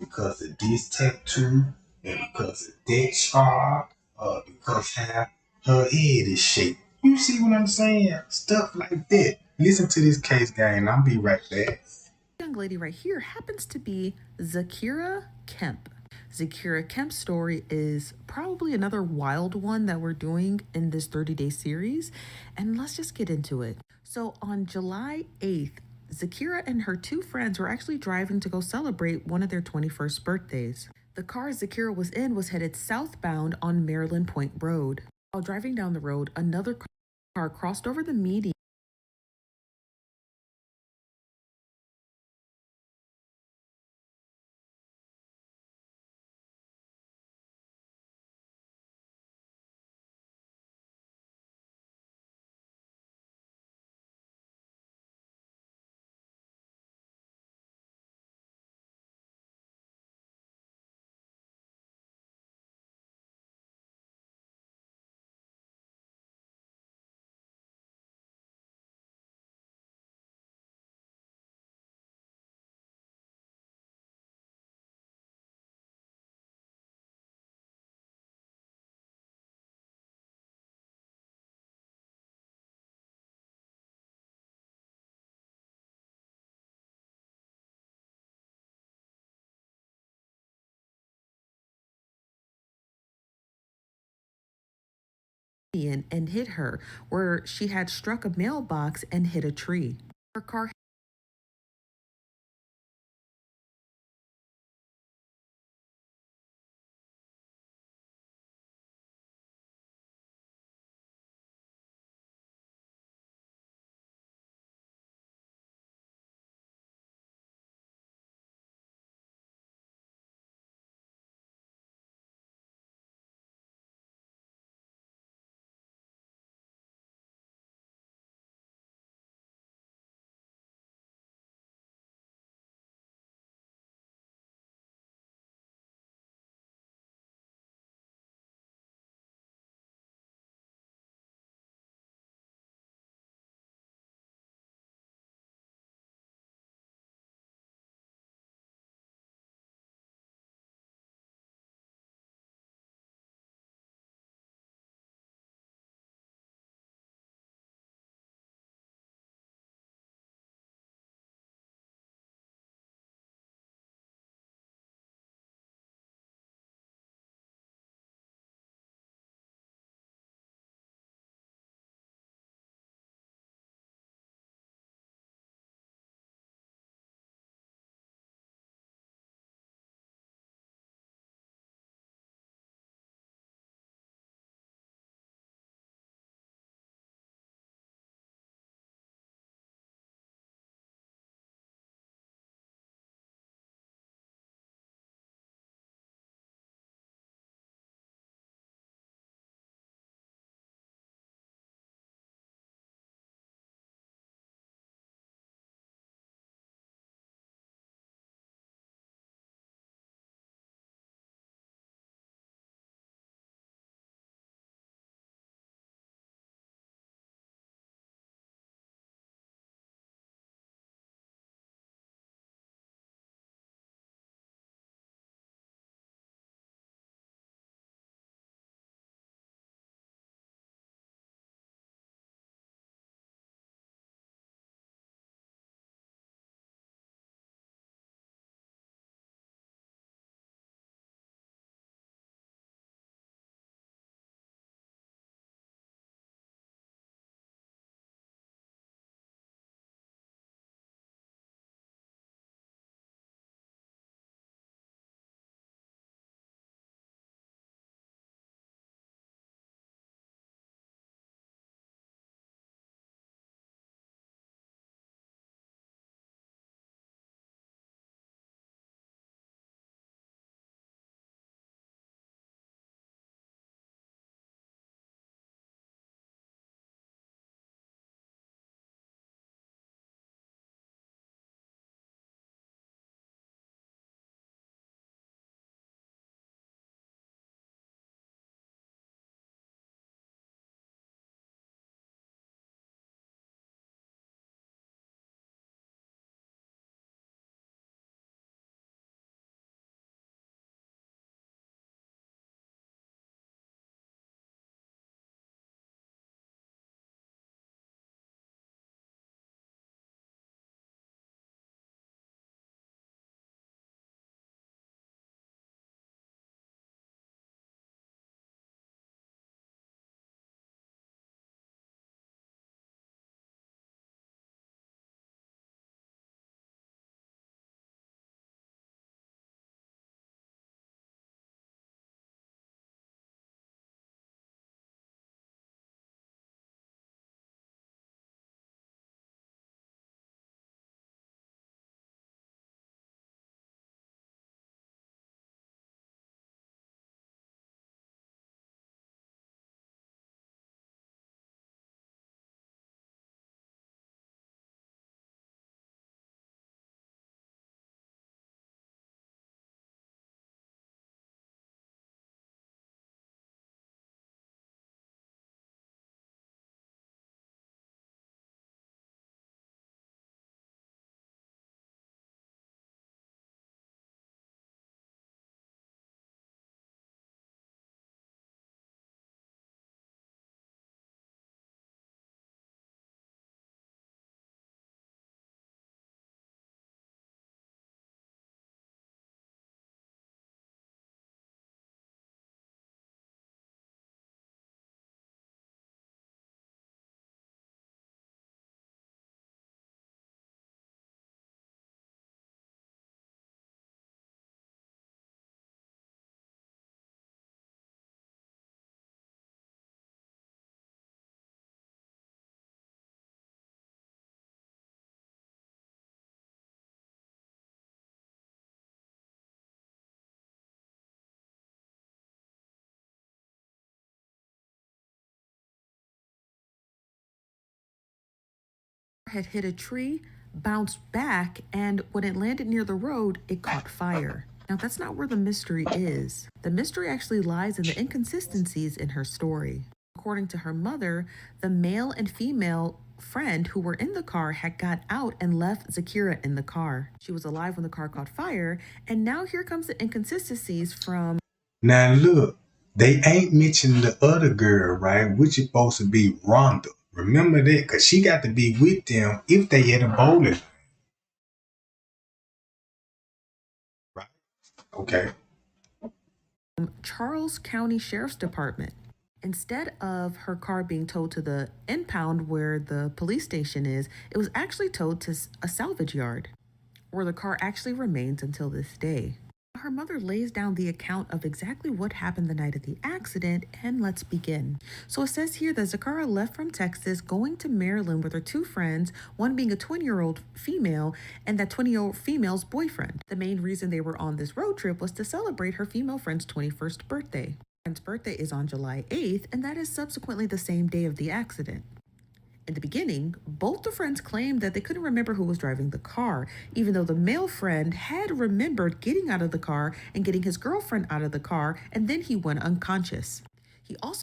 Because of this tattoo, and because of that scar, because how her head is shaped. You see what I'm saying? Stuff like that. Listen to this case, gang, and I'll be right back. Young lady right here happens to be Zakira Kemp. Zakira Kemp's story is probably another wild one that we're doing in this 30-day series, and let's just get into it. So on July 8th, Zakira and her 2 friends were actually driving to go celebrate one of their 21st birthdays. The car Zakira was in was headed southbound on Maryland Point Road. While driving down the road, another car crossed over the median and hit her, where she had struck a mailbox and hit a tree. Her car had hit a tree, bounced back, and when it landed near the road, it caught fire. Now, that's not where the mystery is. The mystery actually lies in the inconsistencies in her story. According to her mother, the male and female friend who were in the car had got out and left Zakira in the car. She was alive when the car caught fire, and now here comes the inconsistencies from... Now look, they ain't mentioned the other girl, right? Which is supposed to be Rhonda. Remember that? Because she got to be with them if they had a bowling. Right? Okay. Charles County Sheriff's Department. Instead of her car being towed to the impound where the police station is, it was actually towed to a salvage yard, where the car actually remains until this day. Her mother lays down the account of exactly what happened the night of the accident, and let's begin. So it says here that Zakira left from Texas going to Maryland with her two friends, one being a 20-year-old female and that 20-year-old female's boyfriend. The main reason they were on this road trip was to celebrate her female friend's 21st birthday. Her friend's birthday is on July 8th, and that is subsequently the same day of the accident. In the beginning, both the friends claimed that they couldn't remember who was driving the car, even though the male friend had remembered getting out of the car and getting his girlfriend out of the car, and then he went unconscious. He also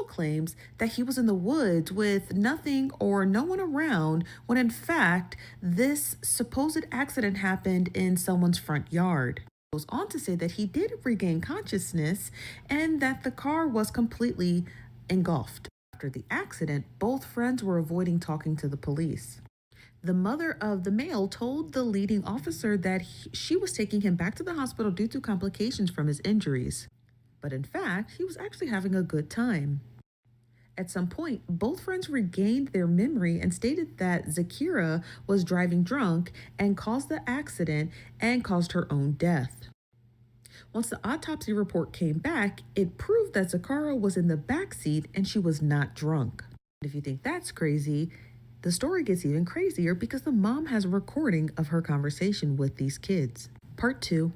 claims that he was in the woods with nothing or no one around when in fact this supposed accident happened in someone's front yard. He goes on to say that he did regain consciousness and that the car was completely engulfed. After the accident, both friends were avoiding talking to the police. The mother of the male told the leading officer that she was taking him back to the hospital due to complications from his injuries. But in fact, he was actually having a good time. At some point, both friends regained their memory and stated that Zakira was driving drunk and caused the accident and caused her own death. Once the autopsy report came back, it proved that Zakira was in the backseat and she was not drunk. And if you think that's crazy, the story gets even crazier because the mom has a recording of her conversation with these kids. Part 2.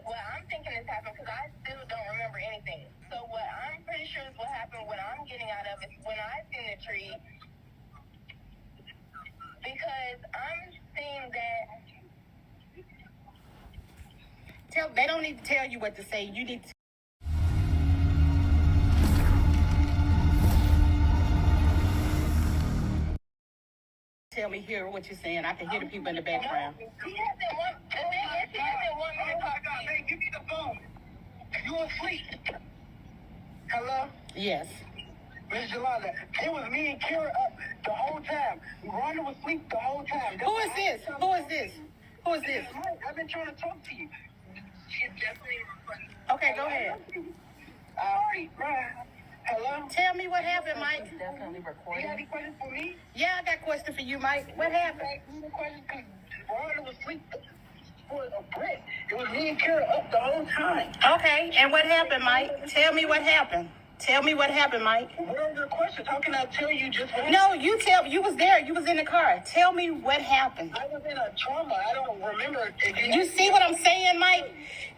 What I'm thinking is happening because I still don't remember anything. So what I'm pretty sure is what happened when I'm getting out of it when I seen the tree, because I'm seeing that. They don't need to tell you what to say. You need to. Tell me here what you're saying. I can hear the people in the background. Hey, give me the phone. You asleep? Hello? Yes. Miss Jelani, it was me and Kira up the whole time. Rhonda was asleep the whole time. Who is this? Who is this? Who is this? I've been trying to talk to you. She's definitely recording. Okay, go ahead. Hello? Tell me what happened, Mike. Definitely recording. You got any questions for me? Yeah, I got a question for you, Mike. What happened? Rhonda was asleep for a break. It was me and Kira up the whole time. Okay, and what happened, Mike? Tell me what happened. Tell me what happened, Mike. What are your questions? How can I tell you just what happened? No, you tell. You was there. You was in the car. Tell me what happened. I was in a trauma. I don't remember. You see what I'm saying, Mike?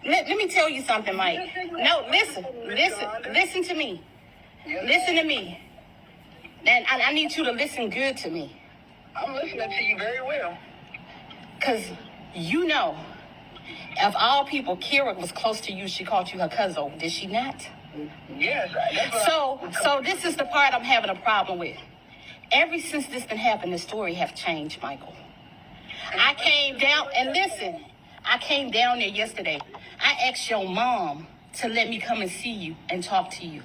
Let me tell you something, Mike. No, listen to me. Listen to me. And I need you to listen good to me. I'm listening to you very well. Because you know, of all people, Kira was close to you. She called you her cousin. Did she not? Yes. So this is the part I'm having a problem with. Ever since this done happened, the story have changed, Michael. I came down, and listen, I came down there yesterday. I asked your mom to let me come and see you and talk to you.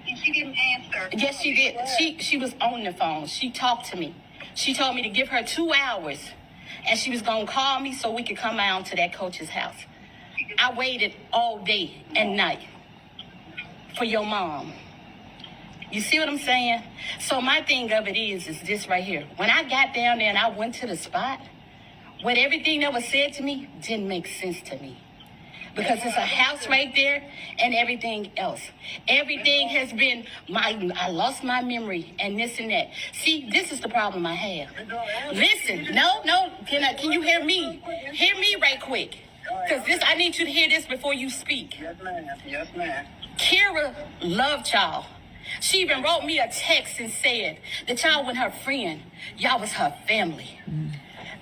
She didn't answer. Yes, she did. She was on the phone. She talked to me. She told me to give her 2 hours, and she was going to call me so we could come out to that coach's house. I waited all day and night for your mom. You see what I'm saying? So my thing of it is this right here. When I got down there and I went to the spot, what everything that was said to me didn't make sense to me. because it's a house right there and everything else. Everything has been I lost my memory and this and that. See, this is the problem I have. Listen, no, can you hear me? Hear me right quick. Because I need you to hear this before you speak. Yes, ma'am. Yes, ma'am. Kira loved y'all. She even wrote me a text and said that y'all wasn't her friend. Y'all was her family.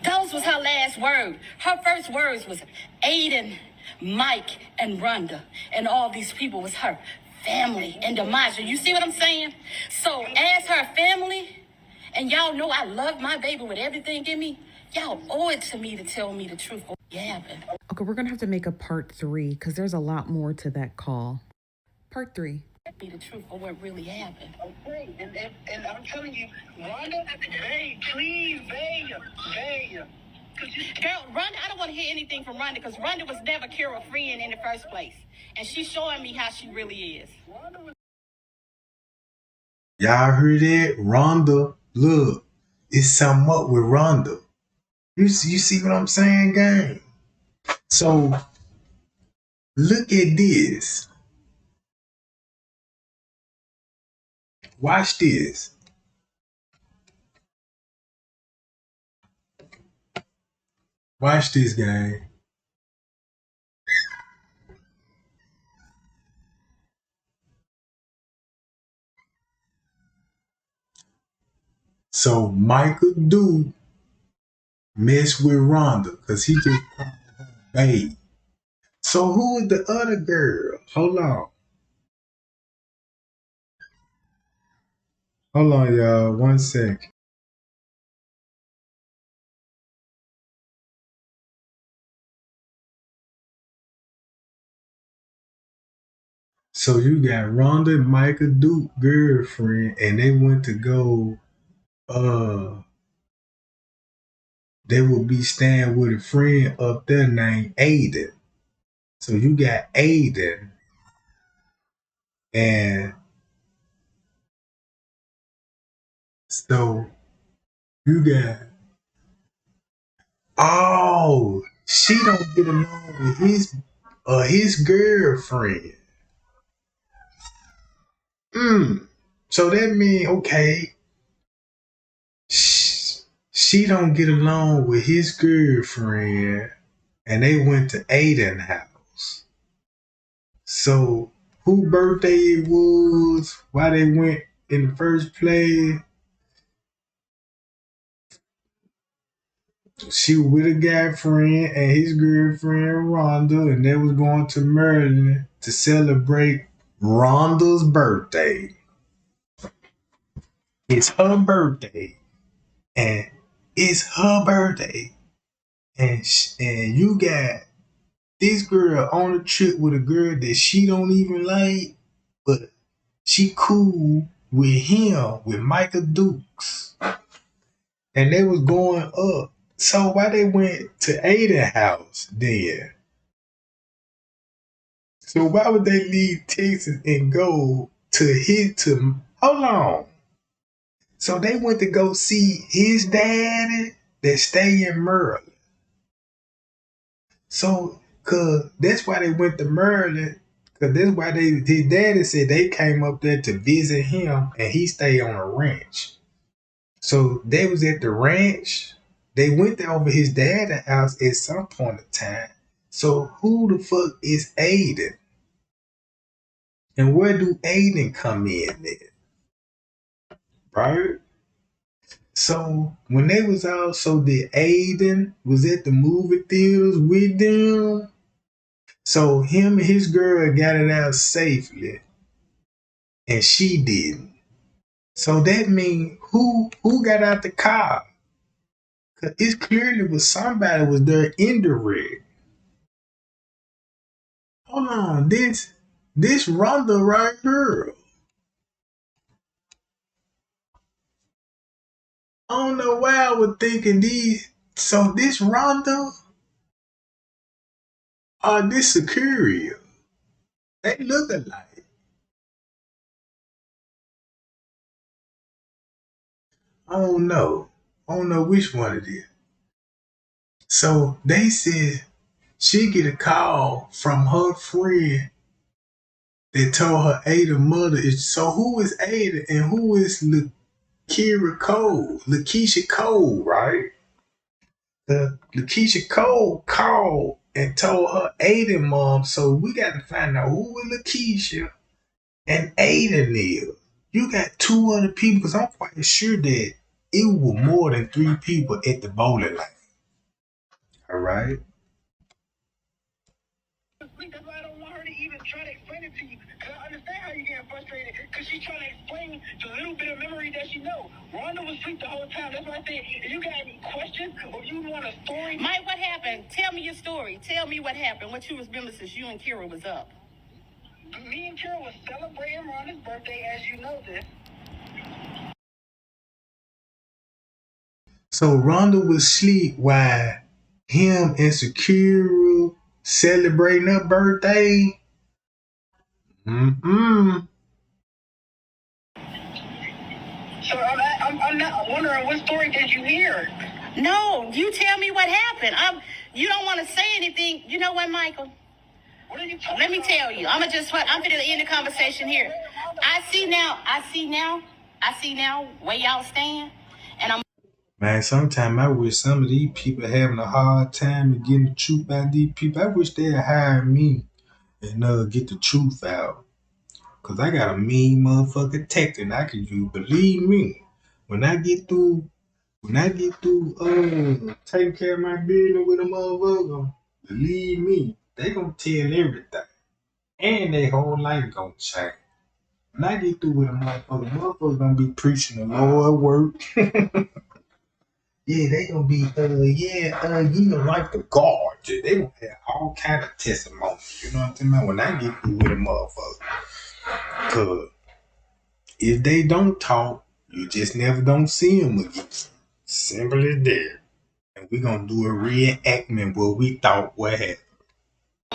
Those was her last word. Her first words was Aiden, Mike, and Rhonda. And all these people was her family and Demaja. You see what I'm saying? So as her family, and y'all know I love my baby with everything in me, y'all owe it to me to tell me the truth. What happened? Okay, we're gonna have to make a part 3 because there's a lot more to that call. Part 3. Be the truth of what really happened. Okay, and I'm telling you, Rhonda, babe, please, babe. Girl, Rhonda, I don't want to hear anything from Rhonda because Rhonda was never Kira's friend in the first place. And she's showing me how she really is. Y'all heard that? Rhonda, look, it's something up with Rhonda. You see what I'm saying, gang? So, look at this. Watch this. Watch this, gang. So, Michael do mess with Rhonda because he just called her babe. So, who is the other girl? Hold on. Hold on, y'all. 1 second. So you got Rhonda and Michael Duke girlfriend, and they went to go. They will be staying with a friend up there named Aiden. So you got Aiden, and so you got she don't get along with his girlfriend. So that mean okay, she don't get along with his girlfriend, and they went to Aiden's house. So who birthday it was, why they went in the first place. She was with a guy friend and his girlfriend Rhonda, and they was going to Maryland to celebrate Rhonda's birthday. It's her birthday, and it's her birthday, and you got this girl on a trip with a girl that she don't even like, but she cool with him, with Michael Dukes. And they was going up. So why they went to Aiden's house then? So why would they leave Texas and go to hold on? So they went to go see his daddy that stay in Maryland. So cause that's why they went to Maryland. Cause that's why his daddy said they came up there to visit him and he stayed on a ranch. So they was at the ranch. They went there over his dad's house at some point in time. So who the fuck is Aiden? And where do Aiden come in at? Right? So when they was out, so did Aiden was at the movie theaters with them. So him and his girl got it out safely. And she didn't. So that means who got out the car? Cause it clearly was somebody was there indirect. Hold on, this Rhonda right here. I don't know why I was thinking these. So this Rhonda or this Zakira, they look alike. I don't know. I don't know which one it is. So they said She get a call from her friend that told her Ada mother is. So who is Ada and who is Lakira Cole? Lakeisha Cole, right? Lakeisha Cole called and told her Ada mom. So we got to find out who is Lakeisha and Ada is. You got two other people because I'm quite sure that it was more than 3 people at the bowling lane. All right. That's why I don't want her to even try to explain it to you. Because I understand how you're getting frustrated. Because she's trying to explain the little bit of memory that she knows. Rhonda was asleep the whole time. That's why I said, if you got any questions or you want a story. Mike, what happened? Tell me your story. Tell me what happened. What you was remember since you and Kira was up. Me and Kira was celebrating Rhonda's birthday, as you know this. So Rhonda was asleep while him and Zakira celebrating her birthday. Mm-mm. So I'm not wondering what story did you hear? No, you tell me what happened. You don't want to say anything. You know what, Michael? What are you talking Let me tell you. I'm going to end the conversation here. I see now where y'all stand. And I'm Man, sometimes I wish some of these people having a hard time and getting the truth out of these people. I wish they'd hire me and get the truth out. Cause I got a mean motherfucking tactic and I can use. Believe me, when I get through taking care of my business with a motherfucker, believe me, they gonna tell everything. And their whole life gonna change. When I get through with a motherfucker gonna be preaching the Lord work. Yeah, they gonna be, you know, like the God. They gonna have all kind of testimonies. You know what I'm saying? When I get through with a motherfucker. Cause if they don't talk, you just never don't see them again. Simple as that. And we gonna do a reenactment what we thought would happen.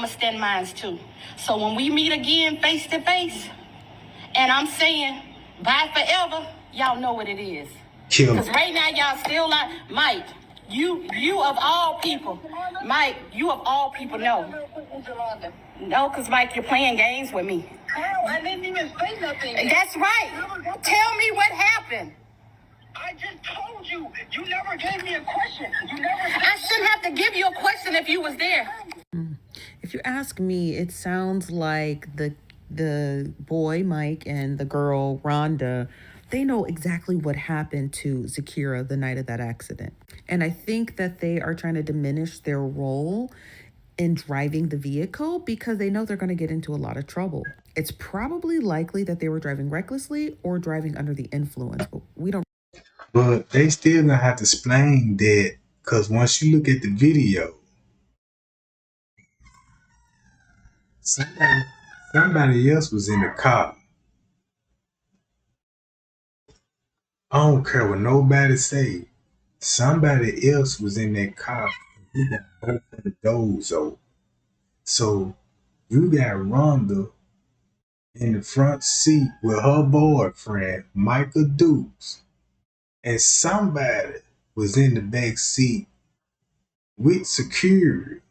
going to stand mines too. So when we meet again face to face, and I'm saying bye forever, y'all know what it is. Kill Because right now y'all still like Mike. You of all people, Mike. You of all people know. No, because Mike, you're playing games with me. I didn't even say nothing. That's right. Tell me what happened. I just told you. You never gave me a question. I shouldn't have to give you a question if you was there. If you ask me, it sounds like the boy Mike and the girl Rhonda, they know exactly what happened to Zakira the night of that accident. And I think that they are trying to diminish their role in driving the vehicle because they know they're going to get into a lot of trouble. It's probably likely that they were driving recklessly or driving under the influence, but we don't. But they still gonna have to explain that because once you look at the video, somebody else was in the car. I don't care what nobody say. Somebody else was in that car. He got both of the doors open. So you got Rhonda in the front seat with her boyfriend, Michael Dukes. And somebody was in the back seat with security.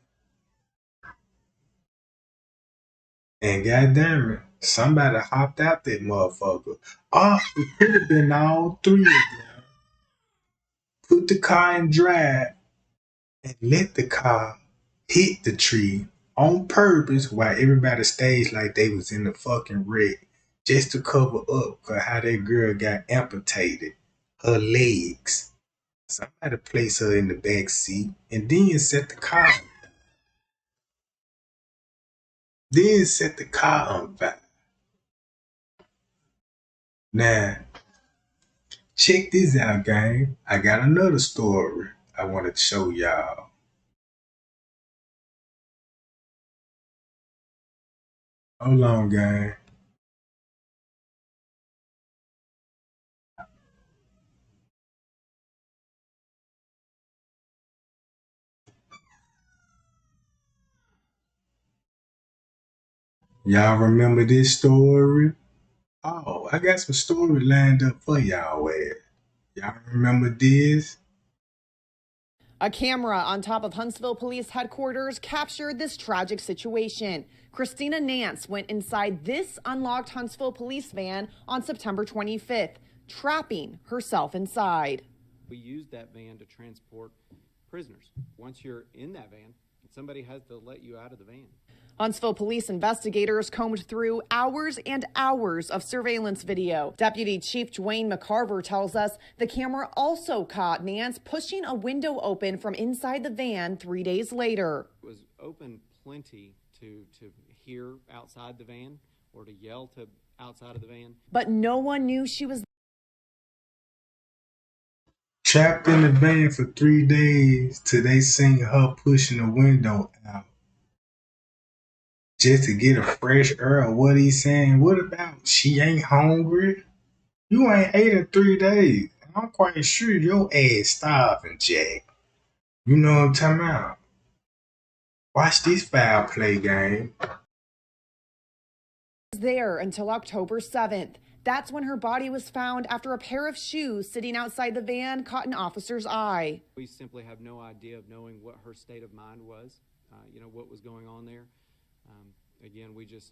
And goddamn it, somebody hopped out that motherfucker. Or it could have been all 3 of them. Put the car in drive and let the car hit the tree on purpose while everybody staged like they was in the fucking wreck just to cover up for how that girl got amputated, her legs. Somebody placed her in the back seat and then set the car on fire. Now, check this out, gang. I got another story I want to show y'all. Hold on, gang. Y'all remember this story? Oh, I got some story lined up for y'all. Y'all remember this? A camera on top of Huntsville Police Headquarters captured this tragic situation. Christina Nance went inside this unlocked Huntsville police van on September 25th, trapping herself inside. We used that van to transport prisoners. Once you're in that van, somebody has to let you out of the van. Huntsville police investigators combed through hours and hours of surveillance video. Deputy Chief Dwayne McCarver tells us the camera also caught Nance pushing a window open from inside the van 3 days later. It was open plenty to hear outside the van or to yell to outside of the van. But no one knew she was trapped in the van for 3 days till they seen her pushing the window out. Just to get a fresh air of what he's saying. What about she ain't hungry? You ain't ate in 3 days. I'm quite sure your ass starving, Jack. You know what I'm talking about? Watch this foul play game. There until October 7th. That's when her body was found after a pair of shoes sitting outside the van caught an officer's eye. We simply have no idea of knowing what her state of mind was, what was going on there. Again, we just,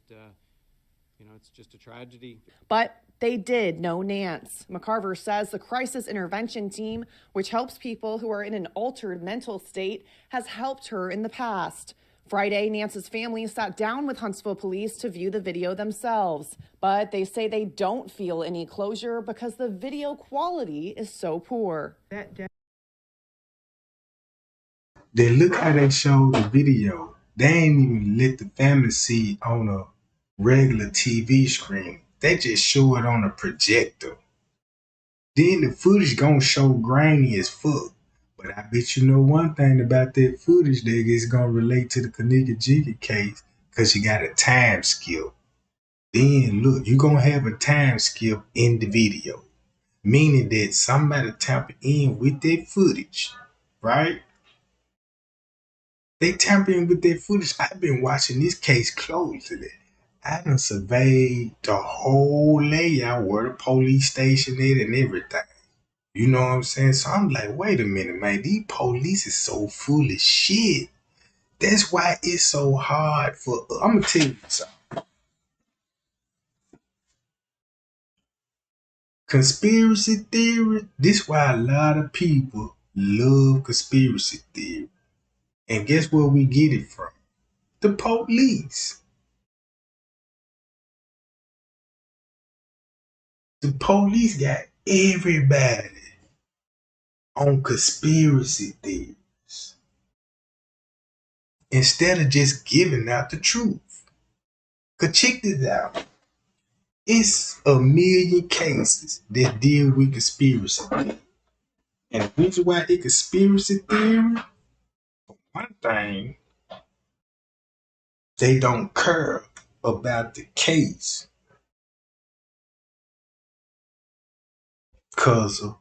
it's just a tragedy. But they did know Nance. McCarver says the crisis intervention team, which helps people who are in an altered mental state, has helped her in the past. Friday, Nance's family sat down with Huntsville police to view the video themselves. But they say they don't feel any closure because the video quality is so poor. Then look how they showed the video. They ain't even let the family see it on a regular TV screen. They just show it on a projector. Then the footage gonna show grainy as fuck. But I bet you know one thing about that footage that is gonna relate to the Kanika Jiggy case, cause you got a time skip. Then look, you gonna have a time skip in the video. Meaning that somebody tampered in with that footage, right? They tamper in with their footage. I've been watching this case closely. I done surveyed the whole layout, where the police station is and everything. You know what I'm saying? So I'm like, wait a minute, man. These police is so full of shit. That's why it's so hard for... I'm going to tell you something. Conspiracy theory. This is why a lot of people love conspiracy theory. And guess where we get it from? The police. The police got everybody on conspiracy theories instead of just giving out the truth. Cause check this out. It's a million cases that deal with conspiracy theory. And the reason why it's conspiracy theory, one thing, they don't care about the case because of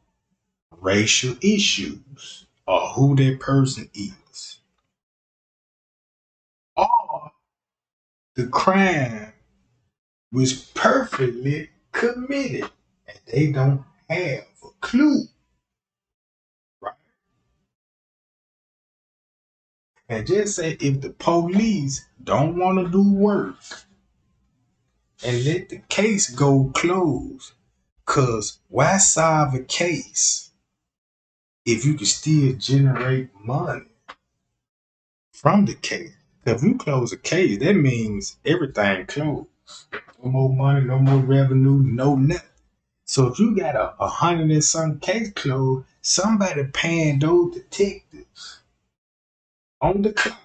racial issues or who that person is, or the crime was perfectly committed and they don't have a clue. And just say if the police don't want to do work and let the case go closed, cause why solve a case if you can still generate money from the case? If you close a case, that means everything closed. No more money, no more revenue, no nothing. So if you got a 100 and some case closed, somebody paying those detectives on the clock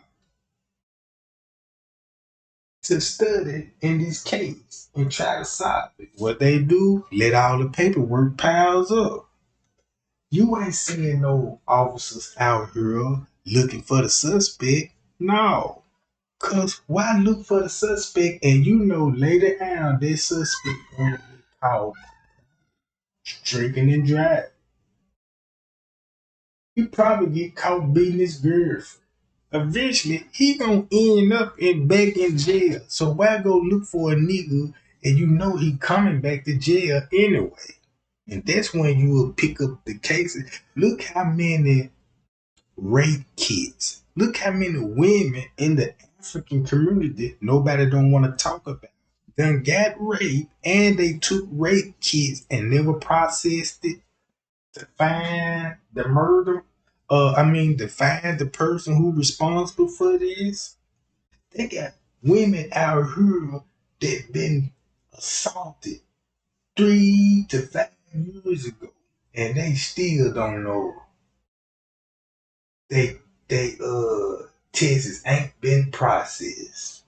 to study in this case and try to solve it. What they do, let all the paperwork piles up. You ain't seeing no officers out here looking for the suspect. No. Cause why look for the suspect and you know later on that suspect gonna get caught drinking and driving. He probably get caught beating his girlfriend. Eventually, he gonna end up back in jail. So why go look for a nigga and you know he coming back to jail anyway? And that's when you will pick up the cases. Look how many rape kits. Look how many women in the African community nobody don't want to talk about. Done got raped and they took rape kits and never processed it to find the murder. To find the person who responsible for this. They got women out here that been assaulted 3 to 5 years ago, and they still don't know. They tests ain't been processed,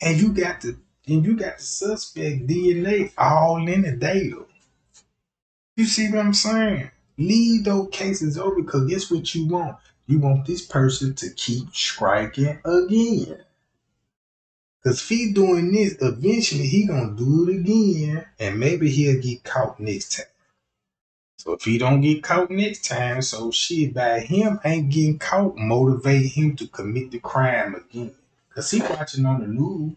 and you got the suspect DNA all in the data. You see what I'm saying? Leave those cases over, because guess what you want? You want this person to keep striking again. Because if he doing this, eventually he gonna do it again, and maybe he'll get caught next time. So if he don't get caught next time, so shit by him ain't getting caught, motivate him to commit the crime again. Cause he watching on the news.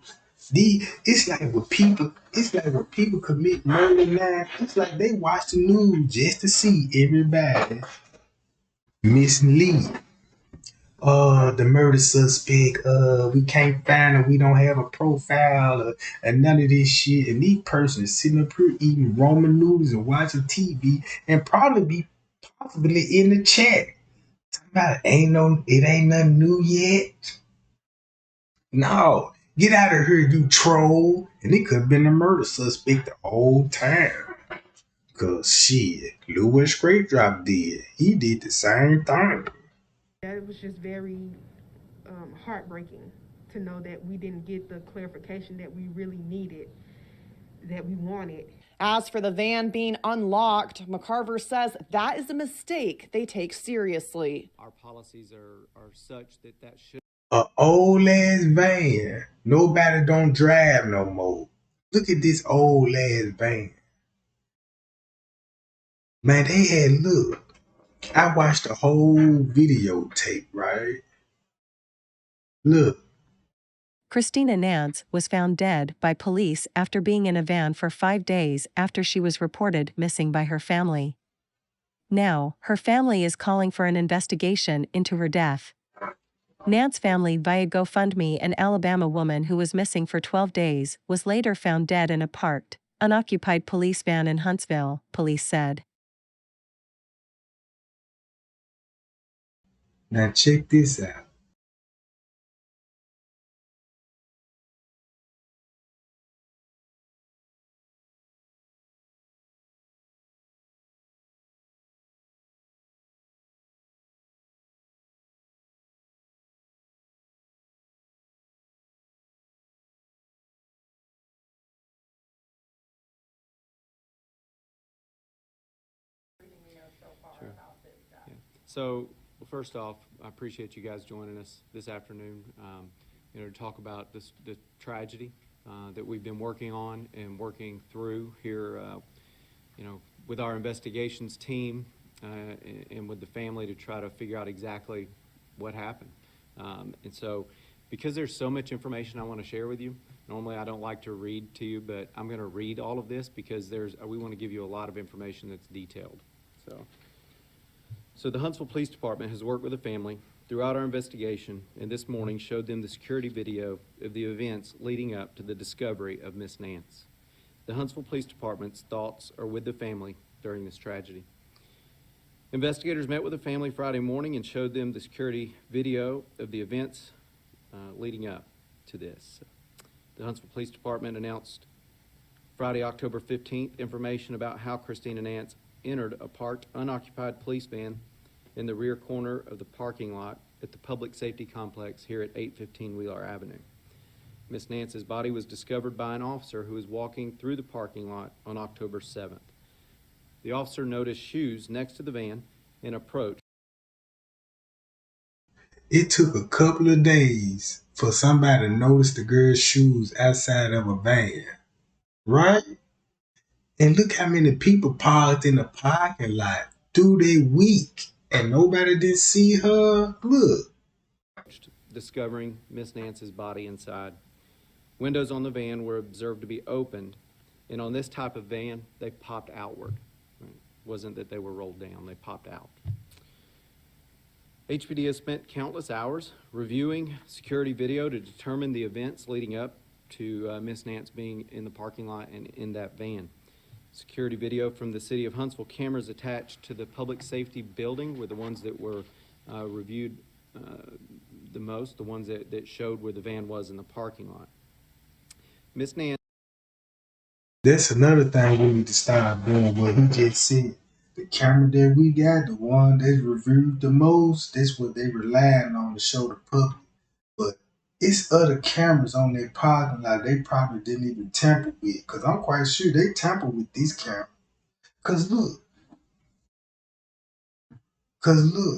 It's like when people commit murder now, it's like they watch the news just to see everybody mislead. The murder suspect, we can't find her, we don't have a profile, and none of this shit. And these persons sitting up here eating Roman noodles and watching TV and possibly in the chat. Talking about it ain't nothing new yet. No, get out of here, you troll. And it could have been a murder suspect the whole time. Cause shit, Louis Straight Drop did. He did the same thing. That was just very heartbreaking to know that we didn't get the clarification that we really needed, that we wanted. As for the van being unlocked, McCarver says that is a mistake they take seriously. Our policies are such that should. A old ass van. Nobody don't drive no more. Look at this old ass van. Man, look. I watched the whole videotape, right? Look. Christina Nance was found dead by police after being in a van for 5 days after she was reported missing by her family. Now, her family is calling for an investigation into her death. Nance family via GoFundMe, an Alabama woman who was missing for 12 days, was later found dead in a parked, unoccupied police van in Huntsville, police said. Now check this out. Sure. Yeah. So, well, first off, I appreciate you guys joining us this afternoon, to talk about the tragedy that we've been working on and working through here, with our investigations team and with the family to try to figure out exactly what happened. And so, because there's so much information I want to share with you, normally I don't like to read to you, but I'm going to read all of this because we want to give you a lot of information that's detailed. So the Huntsville Police Department has worked with the family throughout our investigation, and this morning showed them the security video of the events leading up to the discovery of Miss Nance. The Huntsville Police Department's thoughts are with the family during this tragedy. Investigators met with the family Friday morning and showed them the security video of the events leading up to this. The Huntsville Police Department announced Friday, October 15th, information about how Christina Nance entered a parked, unoccupied police van in the rear corner of the parking lot at the Public Safety Complex here at 815 Wheeler Avenue. Miss Nance's body was discovered by an officer who was walking through the parking lot on October 7th. The officer noticed shoes next to the van and approached. It took a couple of days for somebody to notice the girl's shoes outside of a van, right? And look how many people parked in the parking lot through their week and nobody did see her. Look. Discovering Miss Nance's body inside. Windows on the van were observed to be opened, and on this type of van, they popped outward. Right? It wasn't that they were rolled down, they popped out. HPD has spent countless hours reviewing security video to determine the events leading up to Miss Nance being in the parking lot and in that van. Security video from the City of Huntsville cameras attached to the public safety building were the ones that were reviewed the most, the ones that showed where the van was in the parking lot. Miss Nance. That's another thing we need to start doing. What he just said. The camera that we got, the one that's reviewed the most, that's what they relying on to show the public. But it's other cameras on their parking lot they probably didn't even tamper with. Because I'm quite sure they tampered with this camera. Because look,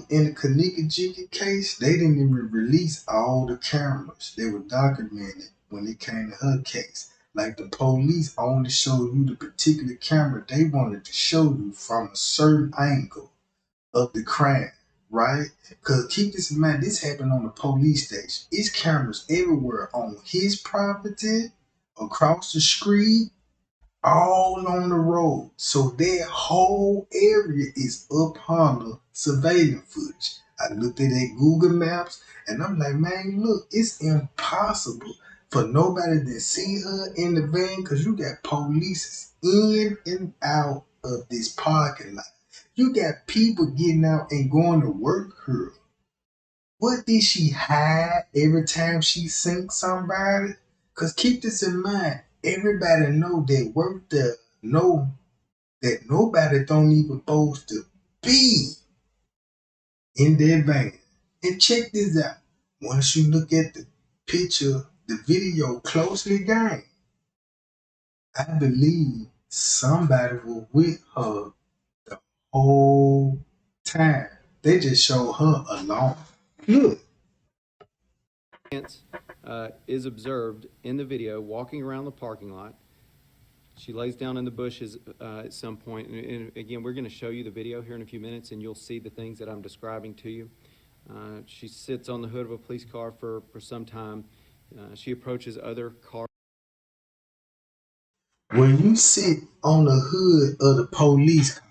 in the Kanika Jiggy case, they didn't even release all the cameras. They were documented when it came to her case. Like the police only showed you the particular camera they wanted to show you from a certain angle of the crime, right? Because keep this in mind, this happened on the police station. It's cameras everywhere on his property, across the street, all on the road. So that whole area is up under surveillance footage. I looked at that Google Maps and I'm like, man, look, it's impossible for nobody to see her in the van because you got police in and out of this parking lot. You got people getting out and going to work her. What did she hide every time she seen somebody? Because keep this in mind, everybody know that work there know that nobody don't even supposed to be in their van. And check this out. Once you look at the picture, the video closely, gang, I believe somebody was with her the whole time. They just show her alone. Look. Nance is observed in the video walking around the parking lot. She lays down in the bushes at some point. And again, we're going to show you the video here in a few minutes, and you'll see the things that I'm describing to you. She sits on the hood of a police car for some time. She approaches other cars. When you sit on the hood of the police car,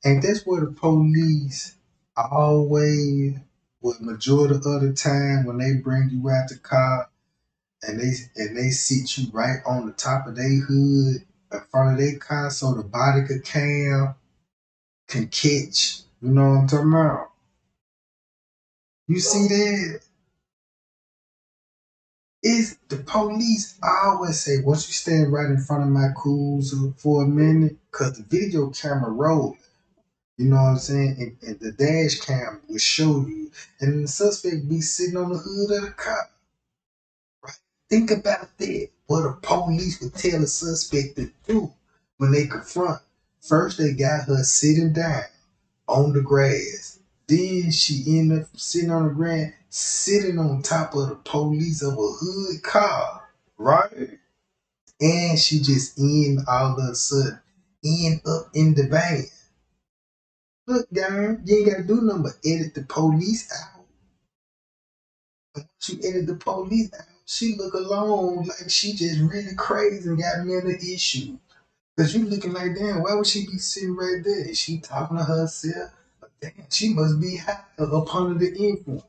and that's where the police always, what majority of the time when they bring you out the car and they sit you right on the top of their hood in front of their car so the body cam can catch. You know what I'm talking about? You see that? It's the police. I always say, once you stand right in front of my cruiser for a minute, because the video camera rolling, you know what I'm saying? And the dash cam will show you. And the suspect be sitting on the hood of the car. Right? Think about that. What the police would tell a suspect to do when they confront. First, they got her sitting down on the grass. Then she ended up sitting on the ground, sitting on top of the police of a hood car, right? And she just all of a sudden end up in the van. Look, guys, you ain't gotta do nothing but edit the police out. Once you edit the police out, she look alone like she just really crazy and got mental issues. Cause you looking like, damn, why would she be sitting right there? Is she talking to herself? Damn, she must be high up under the influence.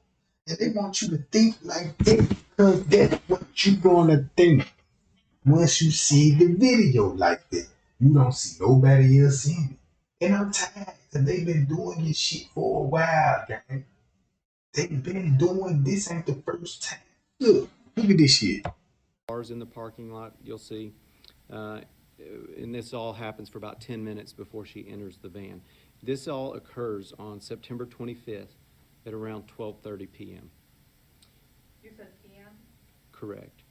And they want you to think like that because that's what you gonna think once you see the video like that. You don't see nobody else in it. And I'm tired because they've been doing this shit for a while, gang. They've been doing this ain't the first time. Look at this shit. Cars in the parking lot, you'll see. And this all happens for about 10 minutes before she enters the van. This all occurs on September 25th at around 12:30 p.m. You said p.m.? Correct.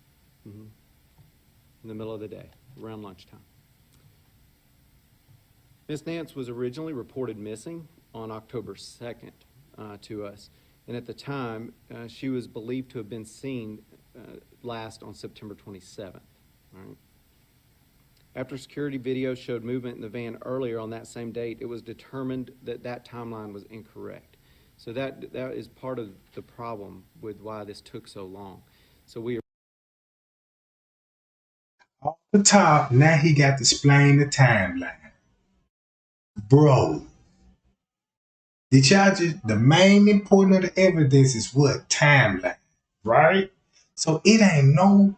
In the middle of the day, around lunchtime. Miss Nance was originally reported missing on October 2nd to us. And at the time, she was believed to have been seen last on September 27th. Right? After security video showed movement in the van earlier on that same date, it was determined that that timeline was incorrect. So that is part of the problem with why this took so long. So we are off the top, now he got to explain the timeline. Bro, The charges, the main important of the evidence is what? Timeline, right? So it ain't no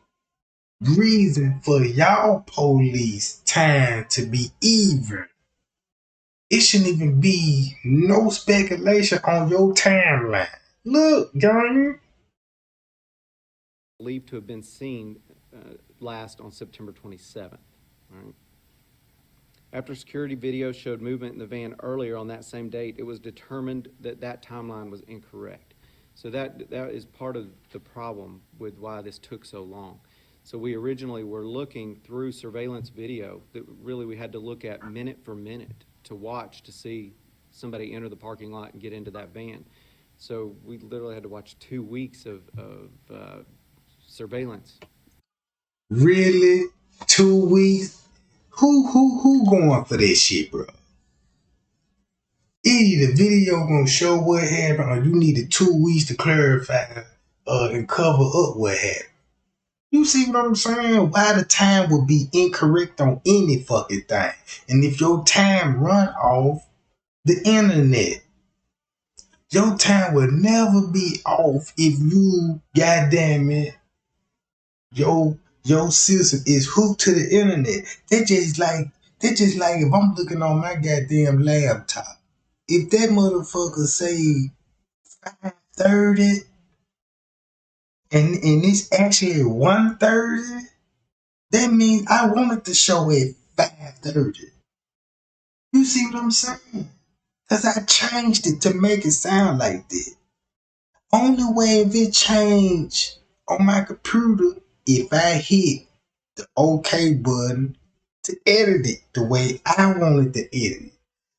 reason for y'all police time to be even. It shouldn't even be no speculation on your timeline. Look, gang. Believed to have been seen last on September 27th. Right? After security video showed movement in the van earlier on that same date, it was determined that that timeline was incorrect. So that is part of the problem with why this took so long. So we originally were looking through surveillance video that really we had to look at minute for minute to watch to see somebody enter the parking lot and get into that van. So we literally had to watch 2 weeks of surveillance. Really? 2 weeks? Who going for this shit, bro? Either the video gonna show what happened, or you needed 2 weeks to clarify and cover up what happened. You see what I'm saying? Why the time would be incorrect on any fucking thing? And if your time run off the internet, your time will never be off if you, goddamn it, your system is hooked to the internet. They just like if I'm looking on my goddamn laptop, if that motherfucker say 5:30 and it's actually 1:30, that means I wanted to show at 5:30. You see what I'm saying? Cause I changed it to make it sound like that. Only way if it changed on my computer if I hit the OK button to edit it the way I wanted to edit it.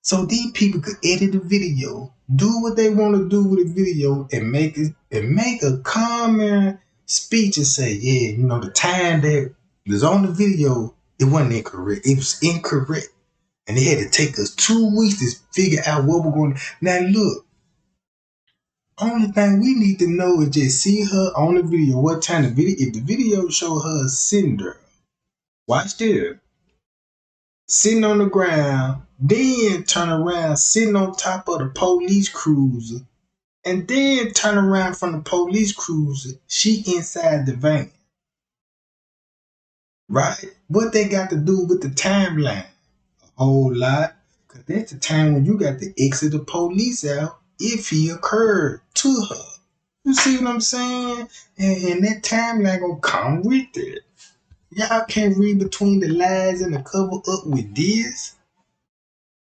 So these people could edit the video, do what they want to do with the video, and make a common speech and say, yeah, you know, the time that was on the video, it wasn't incorrect. It was incorrect. And they had to take us 2 weeks to figure out what we're going to. Now look, only thing we need to know is just see her on the video. What time the video? If the video show her sitting there, watch this, sitting on the ground, then turn around, sitting on top of the police cruiser, and then turn around from the police cruiser, she inside the van. Right? What they got to do with the timeline? A whole lot. Because that's the time when you got to exit the police out if he occurred to her. You see what I'm saying? And that timeline gonna come with it. Y'all can't read between the lines and the cover up with this.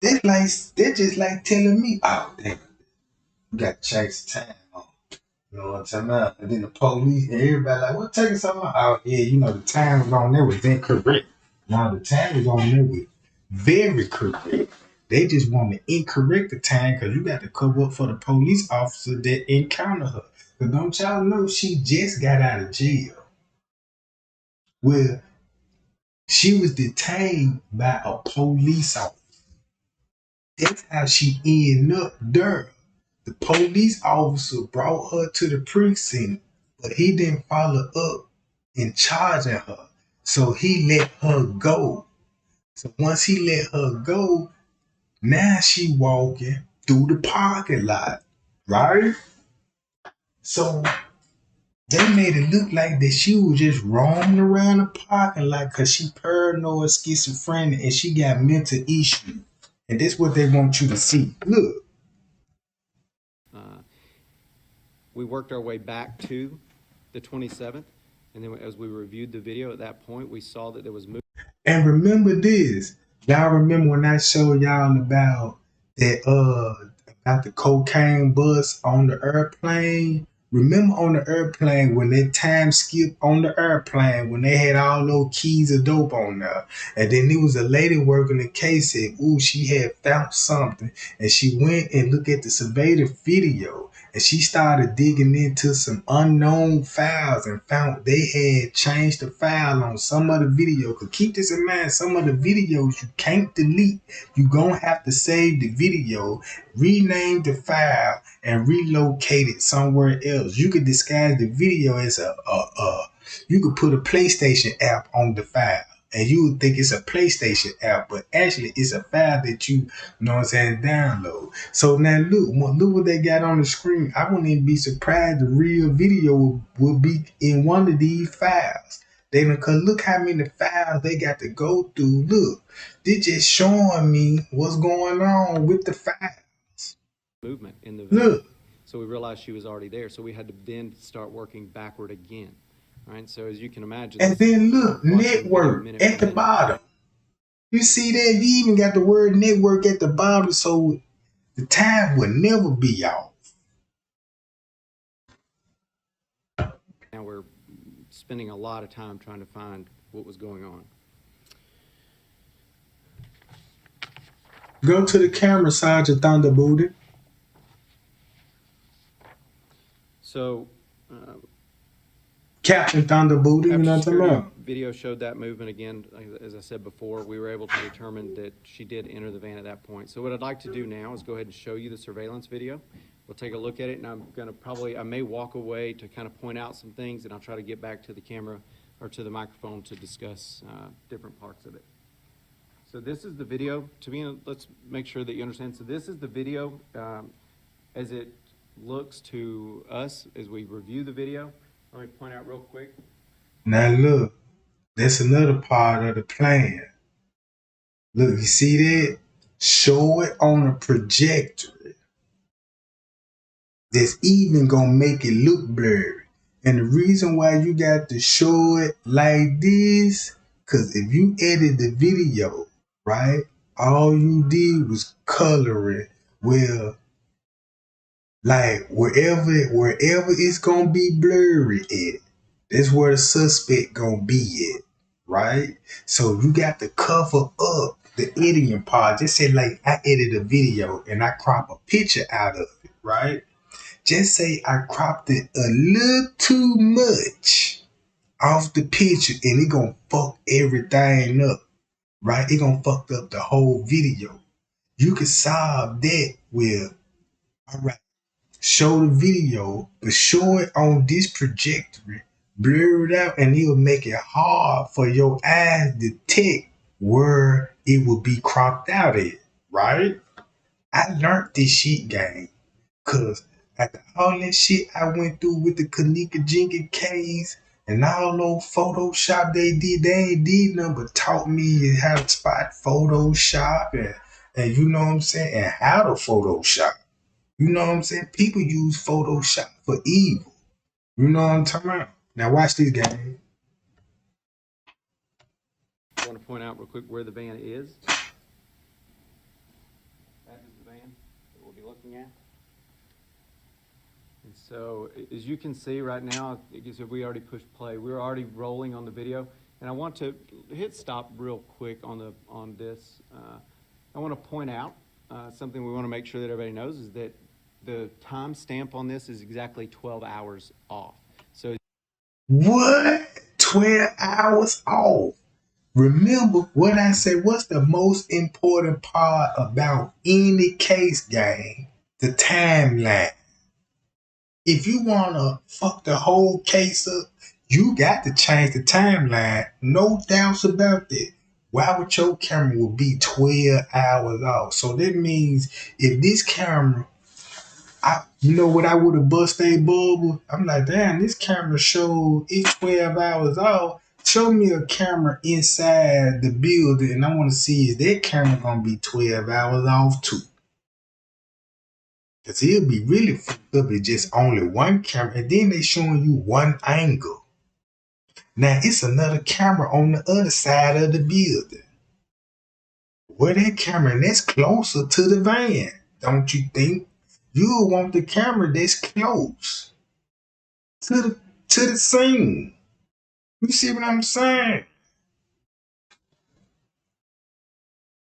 That's just like telling me, oh damn, you got to change the time on. You know what I'm talking about? And then the police, everybody like, what taking so long? Oh yeah, you know the time was on there was incorrect. Now the time was on there was very correct. They just want to incorrect the time because you got to cover up for the police officer that encountered her. But don't y'all know she just got out of jail? Well, she was detained by a police officer. That's how she ended up there. The police officer brought her to the precinct, but he didn't follow up in charging her. So he let her go. So once he let her go, now she walking through the parking lot, right? So they made it look like that she was just roaming around the parking lot because she paranoid, schizophrenic, and she got mental issues. And that's what they want you to see. Look. We worked our way back to the 27th, and then as we reviewed the video at that point, we saw that there was movement. And remember this. Y'all remember when I showed y'all about that about the cocaine bus on the airplane? Remember on the airplane when that time skip on the airplane when they had all those keys of dope on there, and then there was a lady working the case said, "Ooh, she had found something," and she went and looked at the surveillance video, and she started digging into some unknown files and found they had changed the file on some of the video. Cause keep this in mind, some of the videos you can't delete. You gonna have to save the video, rename the file, and relocate it somewhere else. You could disguise the video as you could put a PlayStation app on the file. And you would think it's a PlayStation app, but actually it's a file that you know what I'm saying, download. So now look what they got on the screen. I wouldn't even be surprised the real video will be in one of these files. Cause look how many files they got to go through. Look, they just showing me what's going on with the files. Movement in the van. Look. So we realized she was already there. So we had to then start working backward again. Right, so as you can imagine, and then look, network at the bottom. You see that? You even got the word network at the bottom, so the time will never be off. Now we're spending a lot of time trying to find what was going on. Go to the camera, Sergeant Thunderbooty. So, Captain Thunderbooty, you know what I'm talking about? Video showed that movement again. As I said before, we were able to determine that she did enter the van at that point. So what I'd like to do now is go ahead and show you the surveillance video. We'll take a look at it, and I'm going to I may walk away to kind of point out some things, and I'll try to get back to the camera or to the microphone to discuss different parts of it. So this is the video. Let's make sure that you understand. So this is the video as it looks to us as we review the video. Let me point out real quick. Now look, that's another part of the plan. Look, you see that? Show it on a projector. That's even gonna make it look blurry. And the reason why you got to show it like this, cause if you edit the video, right, all you did was color it. Well, like wherever it's gonna be blurry at, that's where the suspect gonna be at, right? So you got to cover up the editing part. Just say like I edit a video and I crop a picture out of it, right? Just say I cropped it a little too much off the picture and it gonna fuck everything up, right? It gonna fuck up the whole video. You can solve that with, all right, show the video, but show it on this trajectory, blur it out, and it'll make it hard for your eyes to detect where it will be cropped out at, right? I learned this shit game, cause after all that shit I went through with the Kanika Jenkins case and all those Photoshop they ain't did nothing but taught me how to spot Photoshop and you know what I'm saying, and how to Photoshop. You know what I'm saying? People use Photoshop for evil. You know what I'm talking about? Now watch this game. I want to point out real quick where the van is. That is the van that we'll be looking at. And so, as you can see right now, because we already pushed play, we're already rolling on the video. And I want to hit stop real quick on this. I want to point out something we want to make sure that everybody knows is that the time stamp on this is exactly 12 hours off. So what? 12 hours off. Remember what I said, what's the most important part about any case game? The timeline. If you want to fuck the whole case up, you got to change the timeline. No doubts about that. Why would your camera will be 12 hours off? So that means if this camera, you know what I would have bust a bubble? I'm like, damn, this camera showed it's 12 hours off. Show me a camera inside the building and I want to see is that camera going to be 12 hours off too. Because it'll be really fucked up if just only one camera and then they showing you one angle. Now it's another camera on the other side of the building. Where that camera, and that's closer to the van, don't you think? You'll want the camera that's close to the scene. You see what I'm saying?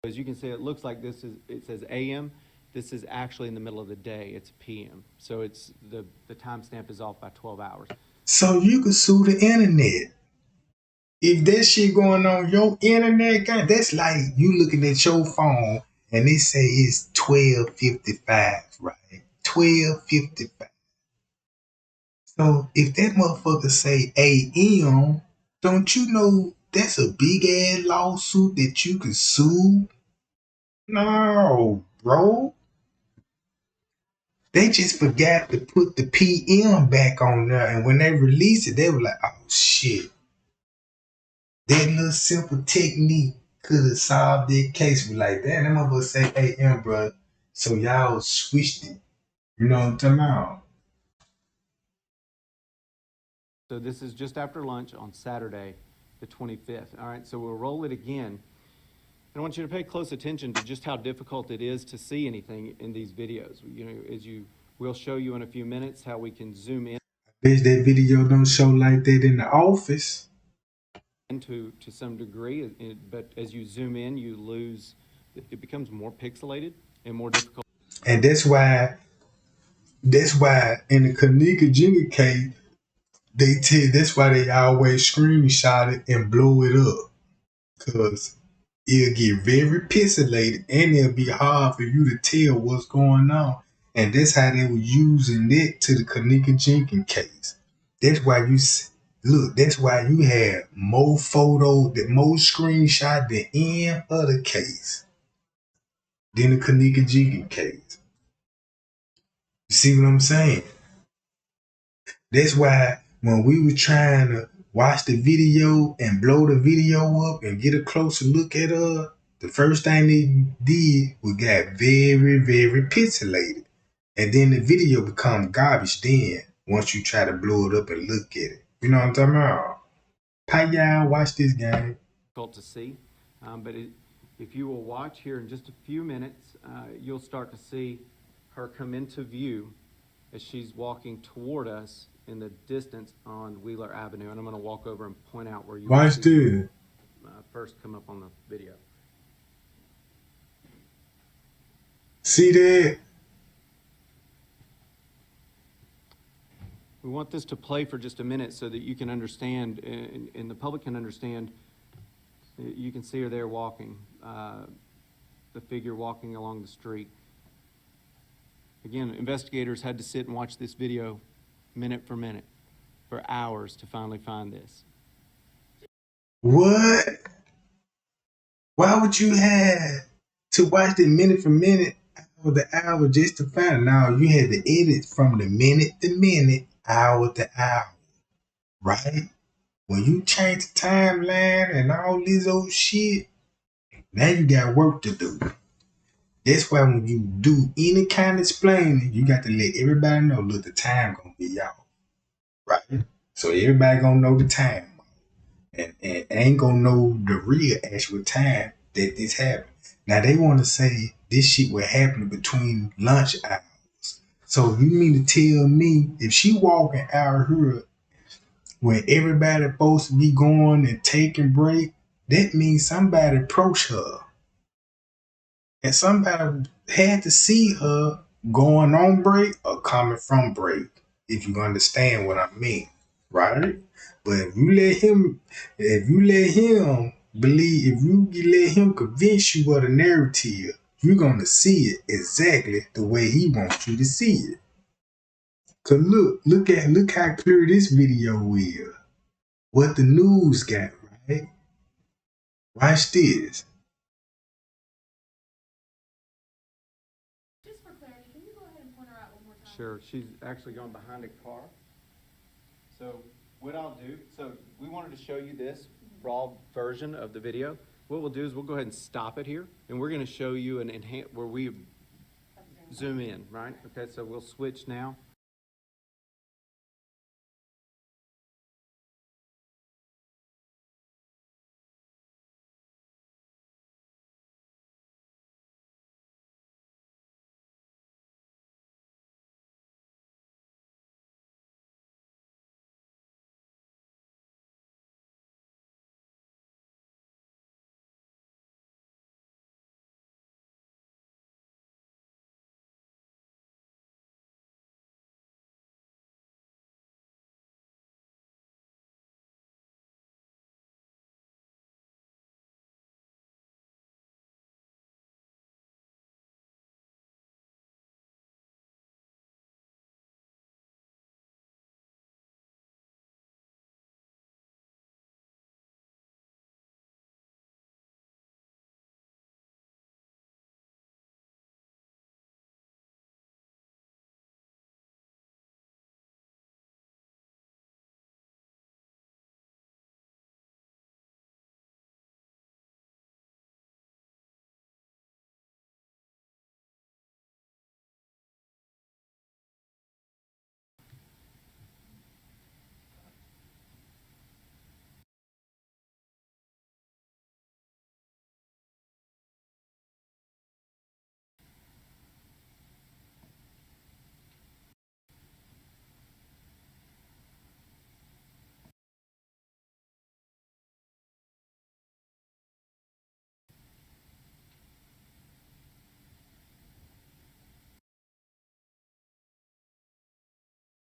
as you can see, it looks like it says AM. This is actually in the middle of the day. It's PM. So it's the timestamp is off by 12 hours. So you could sue the internet. If that shit going on your internet game, that's like you looking at your phone and they say it's 12:55, right? 12:55. So if that motherfucker say AM, don't you know That's a big ass lawsuit that you can sue. No, bro. They just forgot to put the PM back on there, and when they released it, they were like, "Oh shit!" That little simple technique could have solved their case. We like, damn, them motherfuckers say, "Hey, bro, so y'all switched it." You know what I'm talking about? So this is just after lunch on Saturday, the 25th. All right, so we'll roll it again. And I want you to pay close attention to just how difficult it is to see anything in these videos. You know, we'll show you in a few minutes how we can zoom in. Bitch, that video don't show like that in the office. To some degree, but as you zoom in, you lose, it becomes more pixelated and more difficult. And that's why in the Kanika Jigga case, that's why they always screenshot it and blow it up. Cause it'll get very pixelated and it'll be hard for you to tell what's going on. And that's how they were using it to the Kanika Jenkins case. That's why that's why you had more more screenshot than any other case than the Kanika Jenkins case. You see what I'm saying? That's why when we were trying to watch the video and blow the video up and get a closer look at her, the first thing they did was got very, very pixelated. And then the video become garbage then once you try to blow it up and look at it. You know what I'm talking about? How y'all watch this game? Difficult to see, but if you will watch here in just a few minutes, you'll start to see her come into view as she's walking toward us in the distance on Wheeler Avenue. And I'm going to walk over and point out where you watch this. First come up on the video. See that? We want this to play for just a minute so that you can understand, and the public can understand. You can see her there walking, the figure walking along the street. Again, investigators had to sit and watch this video minute for minute for hours to finally find this. What? Why would you have to watch it minute for minute, hour to hour just to find it? Now you had to edit from the minute to minute, hour to hour, right? When you change the timeline and all this old shit, now you got work to do. That's why when you do any kind of explaining, you got to let everybody know, look, the time gonna be y'all, right? So everybody gonna know the time. And ain't gonna know the real actual time that this happened. Now they want to say this shit was happening between lunch hours. So you mean to tell me if she walking out here when everybody supposed to be going and taking break, that means somebody approached her. And somebody had to see her going on break or coming from break, if you understand what I mean, right? But if you let him believe, if you let him convince you of the narrative, you're gonna see it exactly the way he wants you to see it. Cause look how clear this video is. What the news got, right? Watch this. Sure, she's actually gone behind a car. So what I'll do, so we wanted to show you this raw version of the video. What we'll do is we'll go ahead and stop it here, and we're going to show you an where we zoom in, right? Okay, so we'll switch now.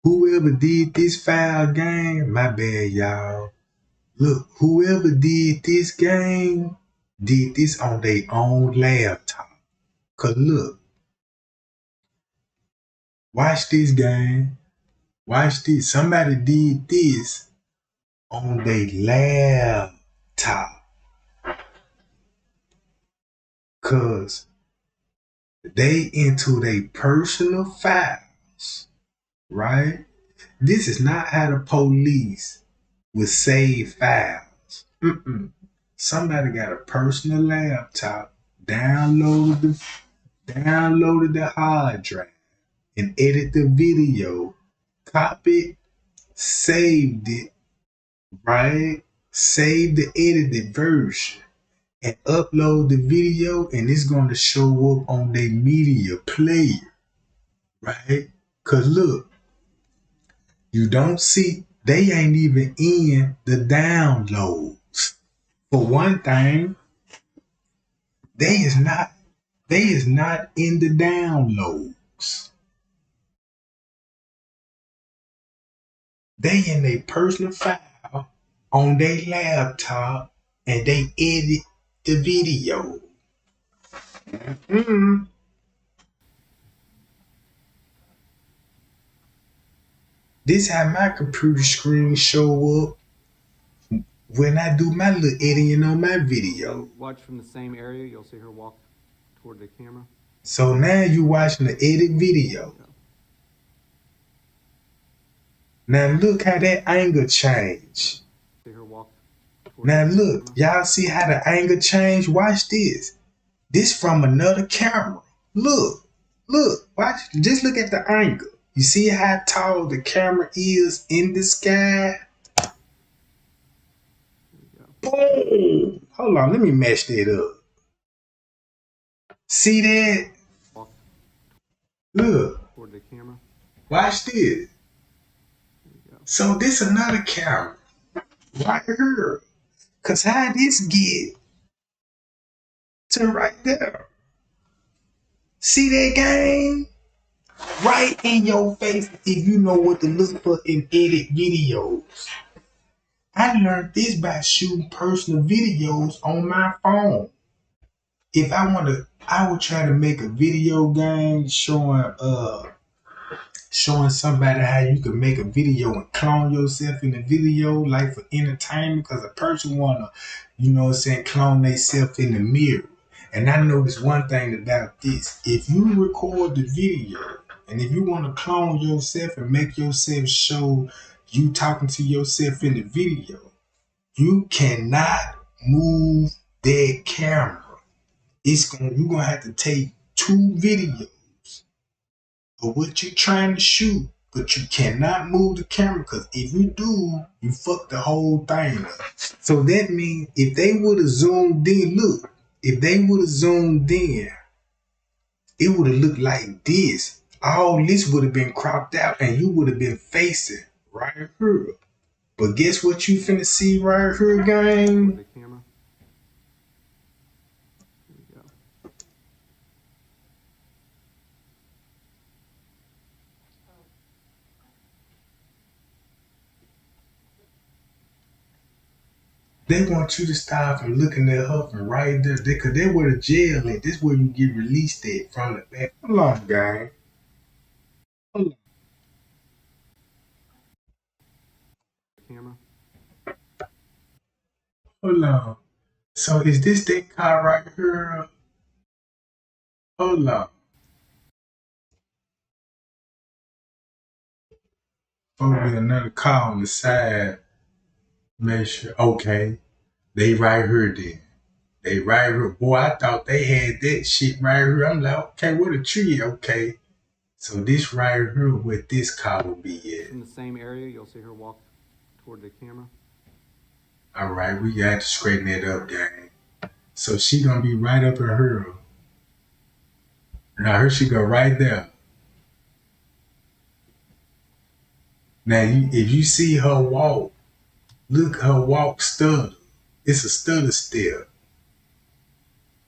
Whoever did this foul game, my bad, y'all. Look, whoever did this game did this on their own laptop. Cause look, watch this game. Watch this. Somebody did this on their laptop. Cause they into their personal files, right? This is not how the police would save files. Somebody got a personal laptop, downloaded the hard drive, and edited the video, copied, saved it, right? Save the edited version and upload the video, and it's going to show up on their media player, right? Cause look, you don't see, they ain't even in the downloads. For one thing, they is not in the downloads. They in their personal file on their laptop, and they edit the video. This how my computer screen show up when I do my little editing on my video. Watch from the same area. You'll see her walk toward the camera. So now you watching the edit video. Now look how that angle change. See her walk. Now look, y'all see how the angle change? Watch this. This from another camera. Look, watch. Just look at the angle. You see how tall the camera is in the sky? Boom! Hold on, let me mesh that up. See that? Look. Toward the camera. Watch this. So this another camera right here. Cause how this get to right there? See that game? Right in your face if you know what to look for in edit videos. I learned this by shooting personal videos on my phone. If I would try to make a video game showing somebody how you can make a video and clone yourself in the video, like for entertainment, because a person wanna, clone themselves in the mirror. And I noticed one thing about this. If you record the video and if you want to clone yourself and make yourself show you talking to yourself in the video, you cannot move that camera. You're gonna have to take 2 videos of what you're trying to shoot, but you cannot move the camera, because if you do, you fuck the whole thing up. So that means if they would have zoomed in, look, if they would have zoomed in, it would have looked like this. All this would have been cropped out and you would have been facing right here. But guess what you finna see right here, gang? They want you to stop from looking at her from right there. Cause they where the jail at. This where you get released at from the back. Hold on, gang. Hold on. Camera. Hold on. So is this that car right here? Hold on. Probably another car on the side. Make sure. Okay. They right here then. They right here. Boy, I thought they had that shit right here. I'm like, okay, what a tree. Okay. So this right here where this car will be at. In the same area, you'll see her walk toward the camera. All right, we got to straighten that up, gang. So she gonna be right up in her. Now here she go right there. Now if you see her walk, look, her walk stutter. It's a stutter step.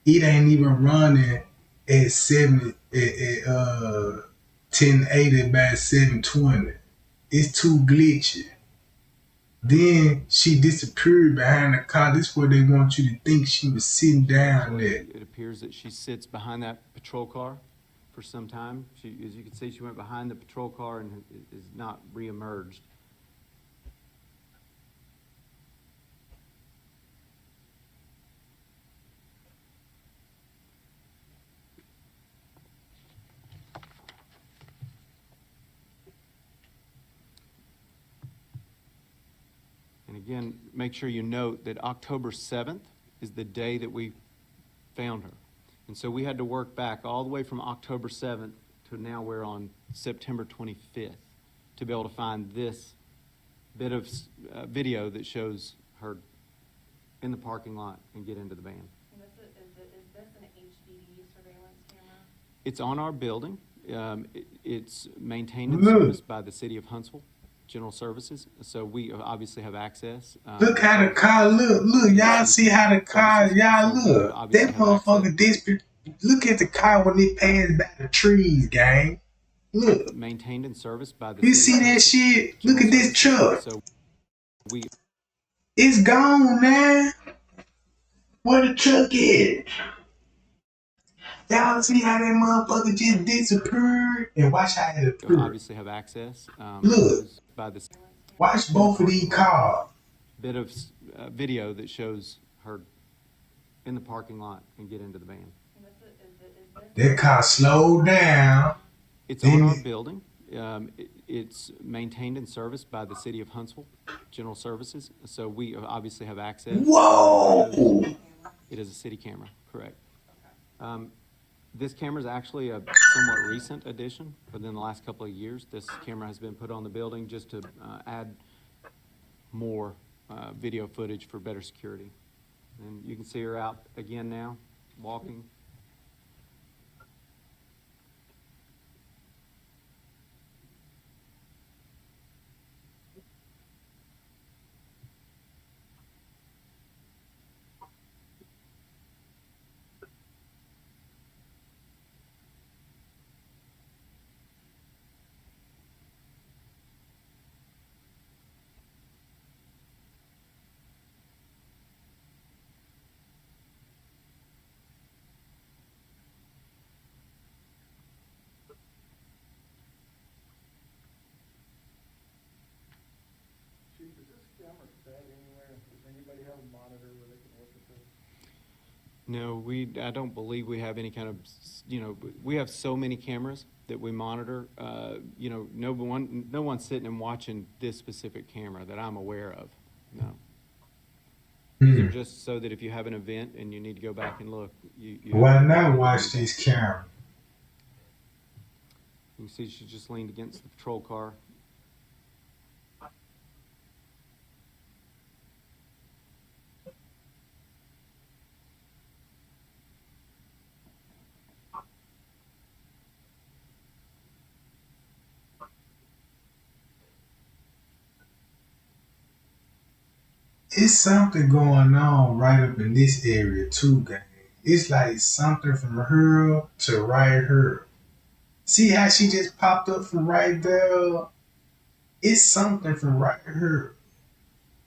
It ain't even running at 1080 by 720. It's too glitchy. Then she disappeared behind the car. This is where they want you to think she was sitting down there. It appears that she sits behind that patrol car for some time. She, as you can see, she went behind the patrol car and is not reemerged. And again, make sure you note that October 7th is the day that we found her. And so we had to work back all the way from October 7th to now we're on September 25th to be able to find this bit of video that shows her in the parking lot and get into the van. And is this an HDD surveillance camera? It's on our building. It's maintained and serviced by the City of Huntsville General Services, so we obviously have access. Look how the car look, y'all see how the car, y'all look. That motherfucker desperate. Look at the car when it passed by the trees, gang. Look. Maintained and serviced by the You see that shit? Look at this truck. So It's gone now. Where the truck is? Y'all see how that motherfucker just disappeared? And watch how it appeared. Obviously have access. Look. By the watch both of these cars. Bit of video that shows her in the parking lot and get into the van. That car slowed down. It's on our building. It's maintained and serviced by the City of Huntsville General Services, so we obviously have access. Whoa! It is a city camera, correct. This camera is actually a somewhat recent addition within the last couple of years. This camera has been put on the building just to add more video footage for better security. And you can see her out again now, walking. No, I don't believe we have any kind of, we have so many cameras that we monitor. No one's sitting and watching this specific camera that I'm aware of. No. These are just so that if you have an event and you need to go back and look, why not watch these cameras? You can see she just leaned against the patrol car. It's something going on right up in this area too, gang. It's like something from her to right here. See how she just popped up from right there? It's something from right here.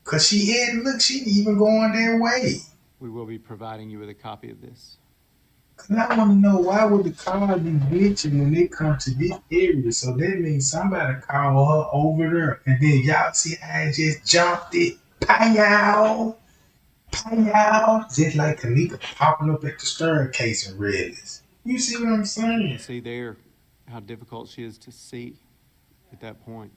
Cause she didn't even going their way. We will be providing you with a copy of this. Cause I want to know, why would the car be glitching when they come to this area? So that means somebody called her over there, and then y'all see how I just jumped it. Pow! Pow! Just like Kanika popping up at the staircase in Redlands. You see what I'm saying? You can see there how difficult she is to see at that point.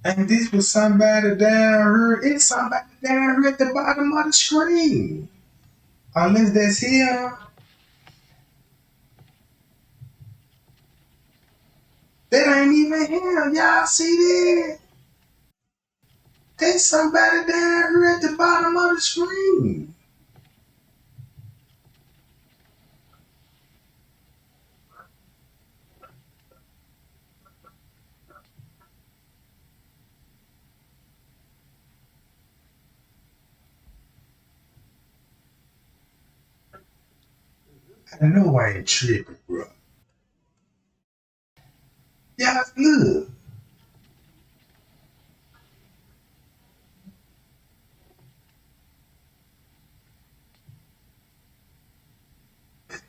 And this was somebody down here. It's somebody down here at the bottom of the screen. Unless that's him. That ain't even him. Y'all see that? There's somebody down here at the bottom of the screen. I know I ain't tripping, bro. Y'all, look.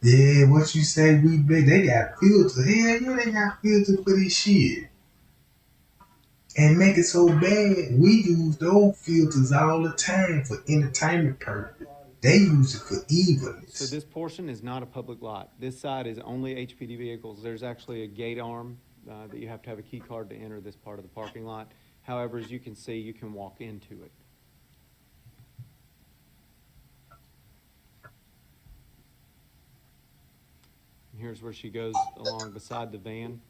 Yeah, what you say, we bet they got filters. Hell yeah, they got filters for this shit. And make it so bad, we use those filters all the time for entertainment purposes. They use it for evilness. So this portion is not a public lot. This side is only HPD vehicles. There's actually a gate arm that you have to have a key card to enter this part of the parking lot. However, as you can see, you can walk into it. And here's where she goes along beside the van.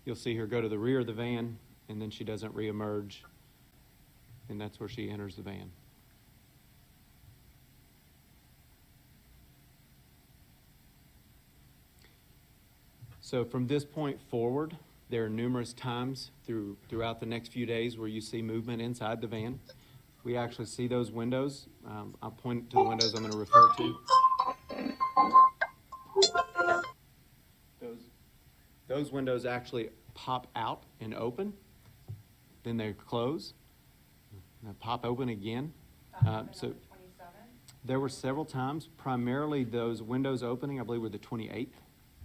You'll see her go to the rear of the van, and then she doesn't reemerge, and that's where she enters the van. So from this point forward, there are numerous times throughout the next few days where you see movement inside the van. We actually see those windows. I'll point to the windows I'm going to refer to. Those windows actually pop out and open, then they close, and they pop open again. So there were several times, primarily those windows opening, I believe were the 28th,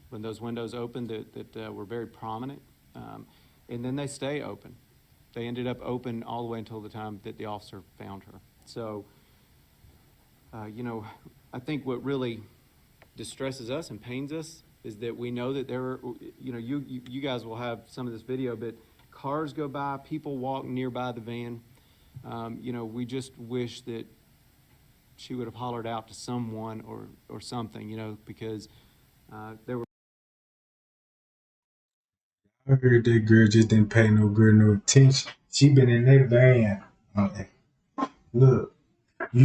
when those windows opened that were very prominent, and then they stay open. They ended up open all the way until the time that the officer found her. So, I think what really distresses us and pains us is that we know that there are, you guys will have some of this video, but cars go by, people walk nearby the van. We just wish that she would have hollered out to someone or something, because there were. I heard that girl just didn't pay no girl no attention. She been in that van. Look,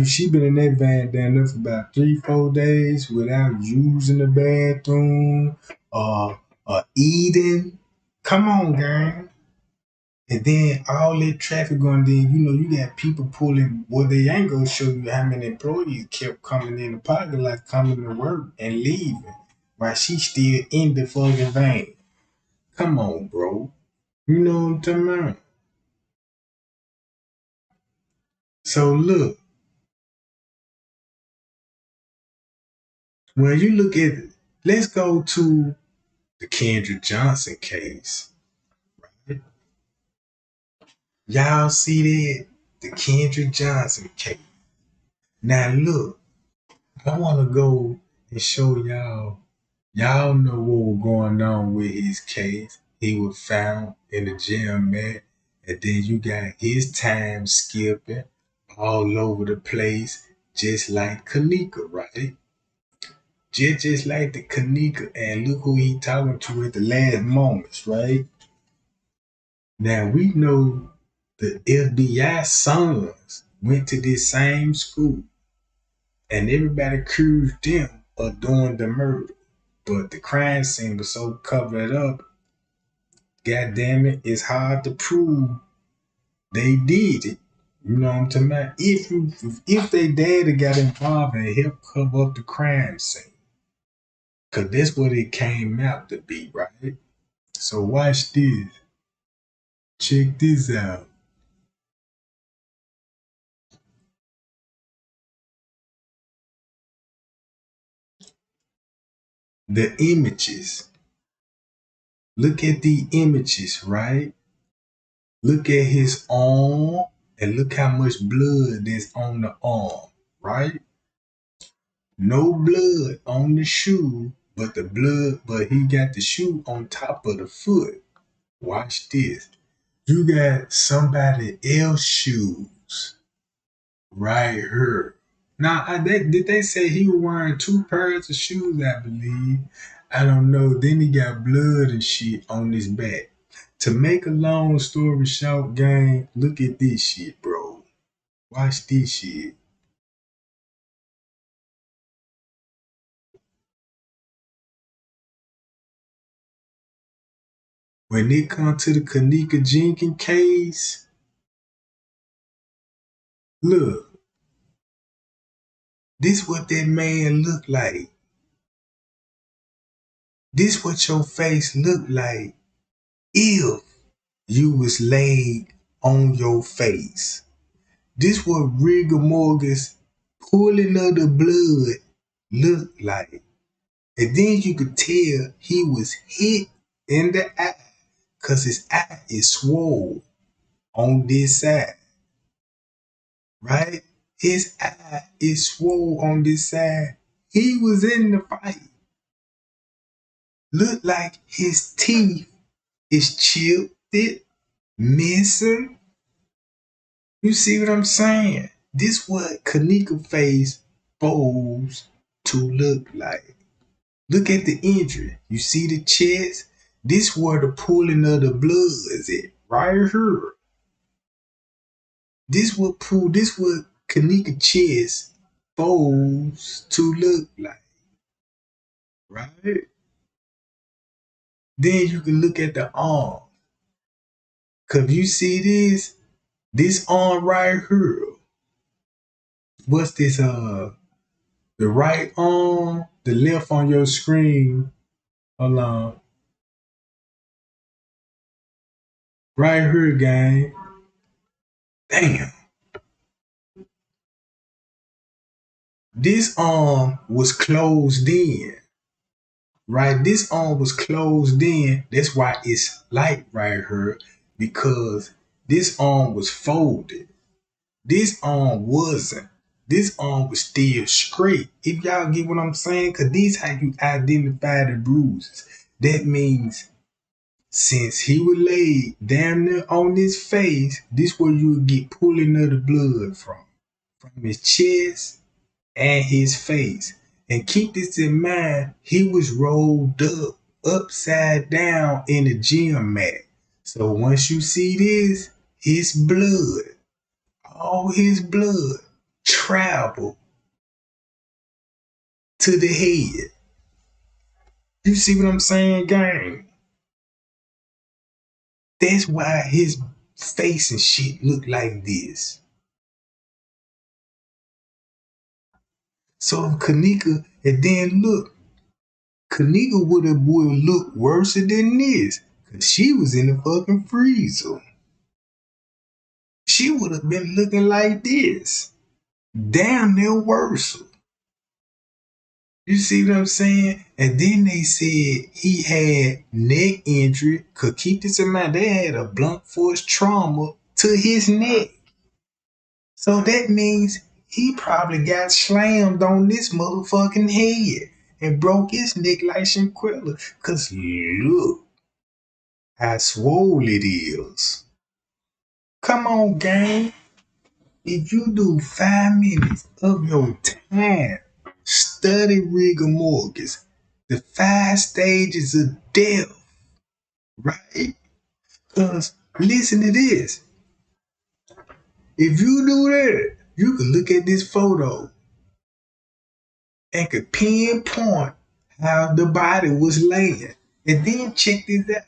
she been in that van down there for about 3-4 days without using the bathroom or eating. Come on, gang. And then all that traffic going, then you got people pulling. Well, they ain't gonna show you how many employees kept coming in the parking lot, coming to work and leaving, while she still in the fucking van. Come on, bro. You know what I'm talking about? So look, when you look at it, let's go to the Kendra Johnson case. Right? Y'all see that? The Kendra Johnson case. Now look, I want to go and show y'all. Y'all know what was going on with his case. He was found in the jail, man. And then you got his time skipping all over the place, just like Kanika, right? Just like the Kanika, and look who he talking to at the last moments, right? Now we know the FBI sons went to this same school, and everybody accused them of doing the murder. But the crime scene was so covered up, god damn it, it's hard to prove they did it. You know what I'm talking about? If they daddy got involved and helped cover up the crime scene. Cause that's what it came out to be, right? So watch this. Check this out. The images. Look at the images, right? Look at his arm and look how much blood that's on the arm, right? No blood on the shoe, but he got the shoe on top of the foot. Watch this. You got somebody else's shoes right here. Now, did they say he was wearing 2 pairs of shoes, I believe? I don't know. Then he got blood and shit on his back. To make a long story short, gang, look at this shit, bro. Watch this shit. When it comes to the Kanika Jenkins case, look, this what that man looked like. This what your face look like if you was laid on your face. This what rigor mortis pulling of the blood look like. And then you could tell he was hit in the eye because his eye is swole on this side, right? His eye is swole on this side. He was in the fight. Look like his teeth is chipped, missing. You see what I'm saying? This what Kanika face supposed to look like. Look at the injury. You see the chest? This where the pooling of the blood is at. Right here. This what Kanika chest supposed to look like. Right? Then you can look at the arm. Cause you see this arm right here. What's this the right arm, the left on your screen. Hold on. Right here, gang. Damn. This arm was closed in. Right? This arm was closed in. That's why it's light right here. Because this arm was folded. This arm wasn't. This arm was still straight. If y'all get what I'm saying, because these how you identify the bruises. That means since he was laid down there on his face, this where you would get pulling of the blood from his chest and his face. And keep this in mind, he was rolled up, upside down in a gym mat. So once you see this, his blood, all his blood travel to the head. You see what I'm saying, gang? That's why his face and shit look like this. So if Kanika, and then look, Kanika would look worse than this. Cause she was in the fucking freezer. She would have been looking like this. Damn near worse. You see what I'm saying? And then they said he had neck injury. Cause keep this in mind, they had a blunt force trauma to his neck. So that means he probably got slammed on this motherfucking head and broke his neck like Shinquella. Cause look how swole it is. Come on, gang. If you do 5 minutes of your time, study rigor mortis, the 5 stages of death, right? Cause listen to this. If you do that, you can look at this photo and could pinpoint how the body was laying. And then check this out.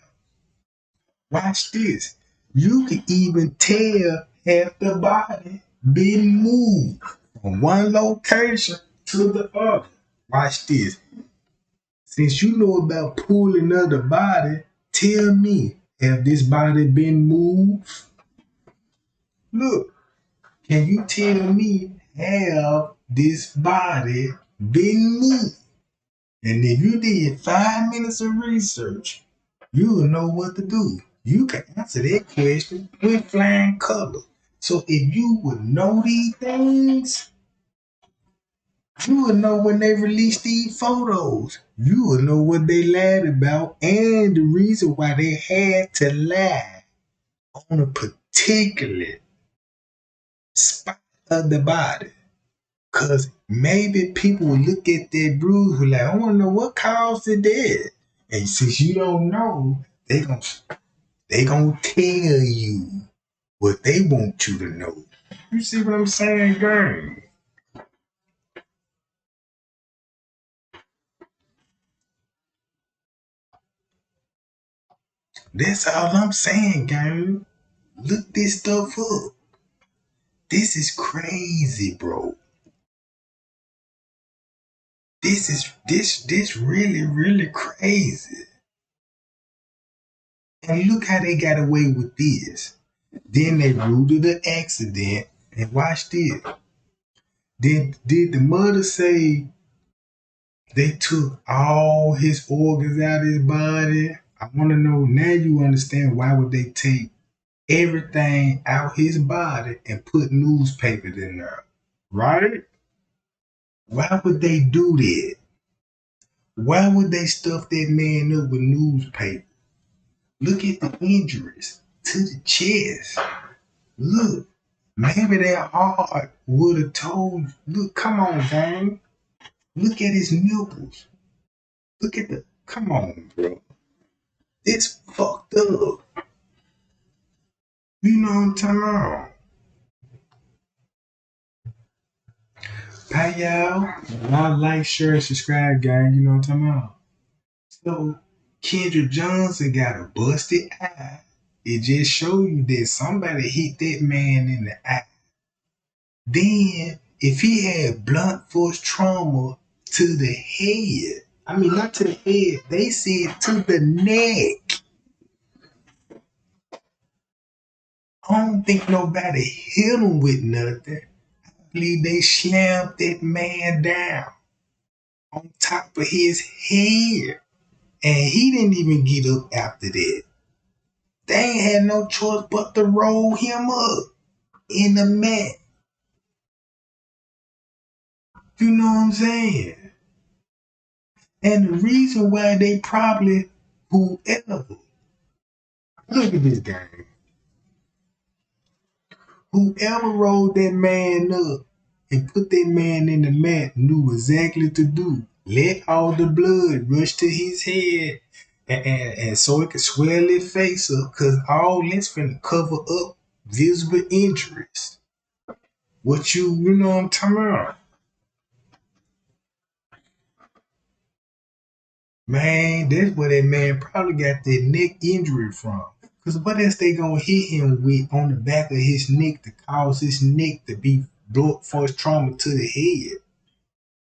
Watch this. You can even tell half the body been moved from one location to the other. Watch this. Since you know about pulling of the body, tell me, have this body been moved? Look, can you tell me, have this body been moved? And if you did 5 minutes of research, you will know what to do. You can answer that question with flying colors. So if you would know these things, you would know when they released these photos. You would know what they lied about and the reason why they had to lie on a particular spot of the body. Cause maybe people will look at that bruise and like, I want to know what caused it dead. And since you don't know, they gonna tell you what they want you to know. You see what I'm saying, gang? That's all I'm saying, gang. Look this stuff up. This is crazy, bro. This really, really crazy. And look how they got away with this. Then they ruled it an accident. And watch this. Did the mother say they took all his organs out of his body? I want to know, now you understand why would they take everything out his body and put newspapers in there, right? Why would they do that? Why would they stuff that man up with newspaper? Look at the injuries to the chest. Look, maybe that heart would have told, look, come on, gang. Look at his nipples. Look at come on, bro. It's fucked up. You know what I'm talking about? Bye, y'all. Like, share, and subscribe, gang. You know what I'm talking about? So, Kendra Johnson got a busted eye. It just showed you that somebody hit that man in the eye. Then, if he had blunt force trauma to the head, I mean, not to the head, they said to the neck. I don't think nobody hit him with nothing. I believe they slammed that man down on top of his head. And he didn't even get up after that. They ain't had no choice but to roll him up in the mat. You know what I'm saying? And the reason why they probably, whoever, look at this game. Whoever rolled that man up and put that man in the mat knew exactly what to do. Let all the blood rush to his head and so it could swell his face up, because all this finna cover up visible injuries. What you know what I'm talking about? Man, that's where that man probably got that neck injury from. Because what else they gonna hit him with on the back of his neck to cause his neck to be blunt force trauma to the head?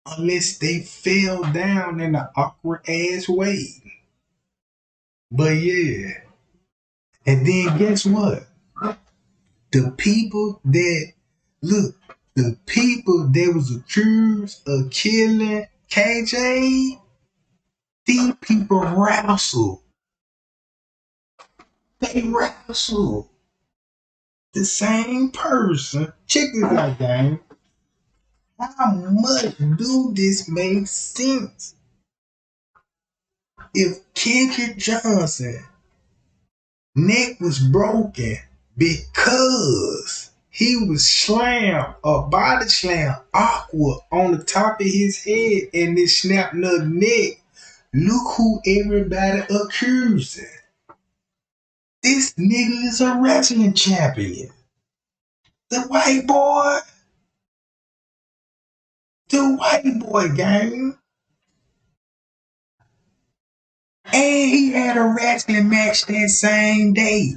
Unless they fell down in an awkward ass way. But yeah. And then guess what? The people that was accused of killing KJ, these people wrestle. They wrestle. The same person. Check this out, gang. How much do this make sense? If Kendrick Johnson neck was broken because he was slammed, a body slam, awkward on the top of his head and it snapped the neck, look who everybody accusing. This nigga is a wrestling champion. The white boy. The white boy, gang. And he had a wrestling match that same day.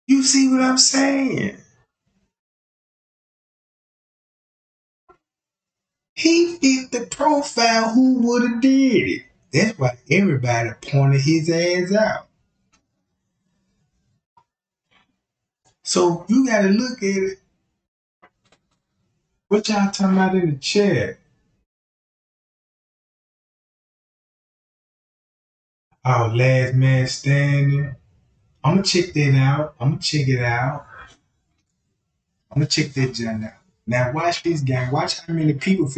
You see what I'm saying? He fit the profile who would have did it. That's why everybody pointed his ass out. So you gotta look at it. What y'all talking about in the chat? Oh, Last Man Standing. I'm gonna check that out. I'm gonna check it out. I'm gonna check that junk out. Now watch this game. Watch how many people it's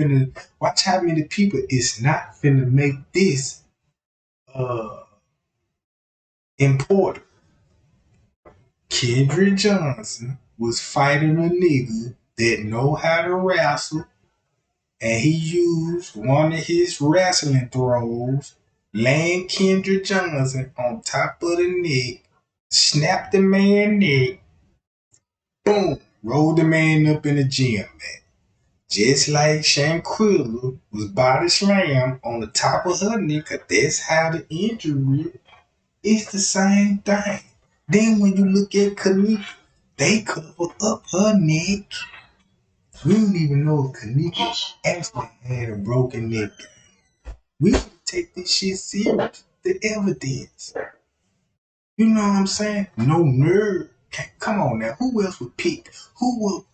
not finna make this important. Kendrick Johnson was fighting a nigga that know how to wrestle, and he used one of his wrestling throws, land Kendrick Johnson on top of the neck, snapped the man neck, boom, rolled the man up in the gym, man. Just like Shanquilla was body slammed on the top of her neck, 'cause that's how the injury. It's the same thing. Then when you look at Kanika, they cover up her neck. We don't even know if Kanika actually had a broken neck. We need to take this shit serious. The evidence. You know what I'm saying? No nerve. Come on now. Who else would pick? Who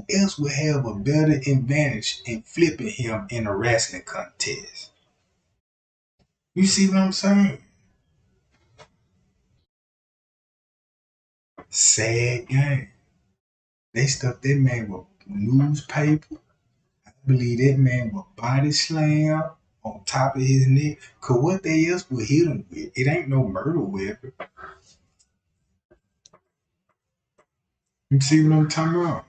else would have a better advantage in flipping him in a wrestling contest? You see what I'm saying? Sad game. They stuffed that man with newspaper. I believe that man with body slam on top of his neck. Cause what they else would hit him with? It ain't no murder weapon. You see what I'm talking about?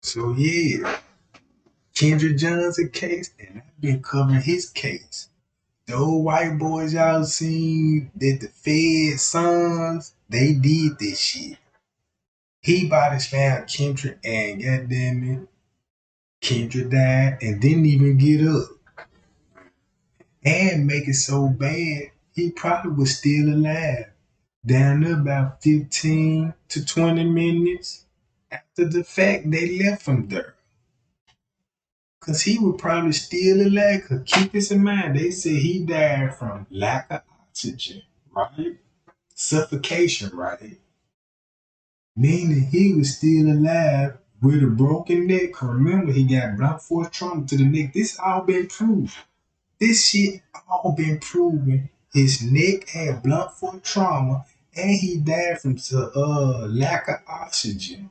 So yeah, Kendrick Johnson case, and I've been covering his case. Those white boys y'all seen that the Fed sons, they did this shit. He body slammed Kendrick and goddamn it, Kendrick died and didn't even get up. And make it so bad, he probably was still alive. Down to about 15 to 20 minutes after the fact they left him there. Cause he was probably still alive. Cause keep this in mind, they said he died from lack of oxygen, right? Suffocation, right? Meaning he was still alive with a broken neck. Cause remember, he got blunt force trauma to the neck. This all been proved. This shit all been proven. His neck had blunt force trauma, and he died from lack of oxygen.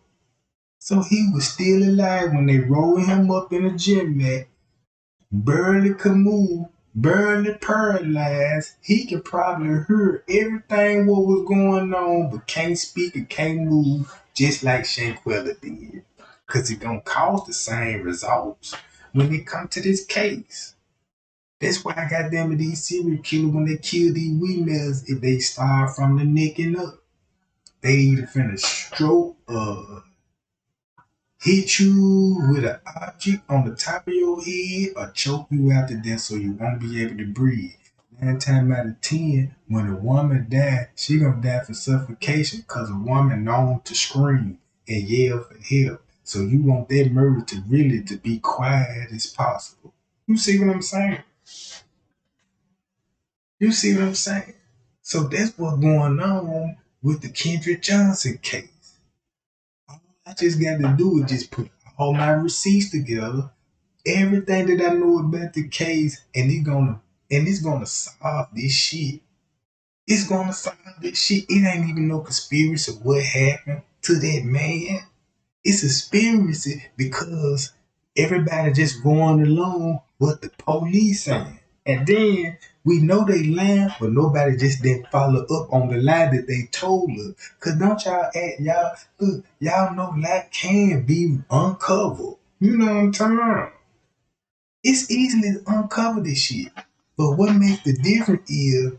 So he was still alive when they rolled him up in a gym mat. Barely could move, barely paralyzed. He could probably hear everything what was going on, but can't speak and can't move, just like Shanquella did. Cause it gonna cause the same results when it come to this case. That's why I got them with these serial killers when they kill these females, if they start from the neck and up. They either finna stroke hit you with an object on the top of your head or choke you out to death so you won't be able to breathe. 9 times out of 10, when a woman die, she gonna die for suffocation because a woman known to scream and yell for help. So you want that murder to really to be quiet as possible. You see what I'm saying? You see what I'm saying? So that's what's going on with the Kendrick Johnson case. All I just got to do is just put all my receipts together, everything that I know about the case, and it's gonna solve this shit. It's gonna solve this shit. It ain't even no conspiracy of what happened to that man. It's a conspiracy because everybody just going along with the police saying. And then we know they lying, but nobody just didn't follow up on the lie that they told us. Cause don't y'all know lie can be uncovered. You know what I'm talking about? It's easily to uncover this shit. But what makes the difference is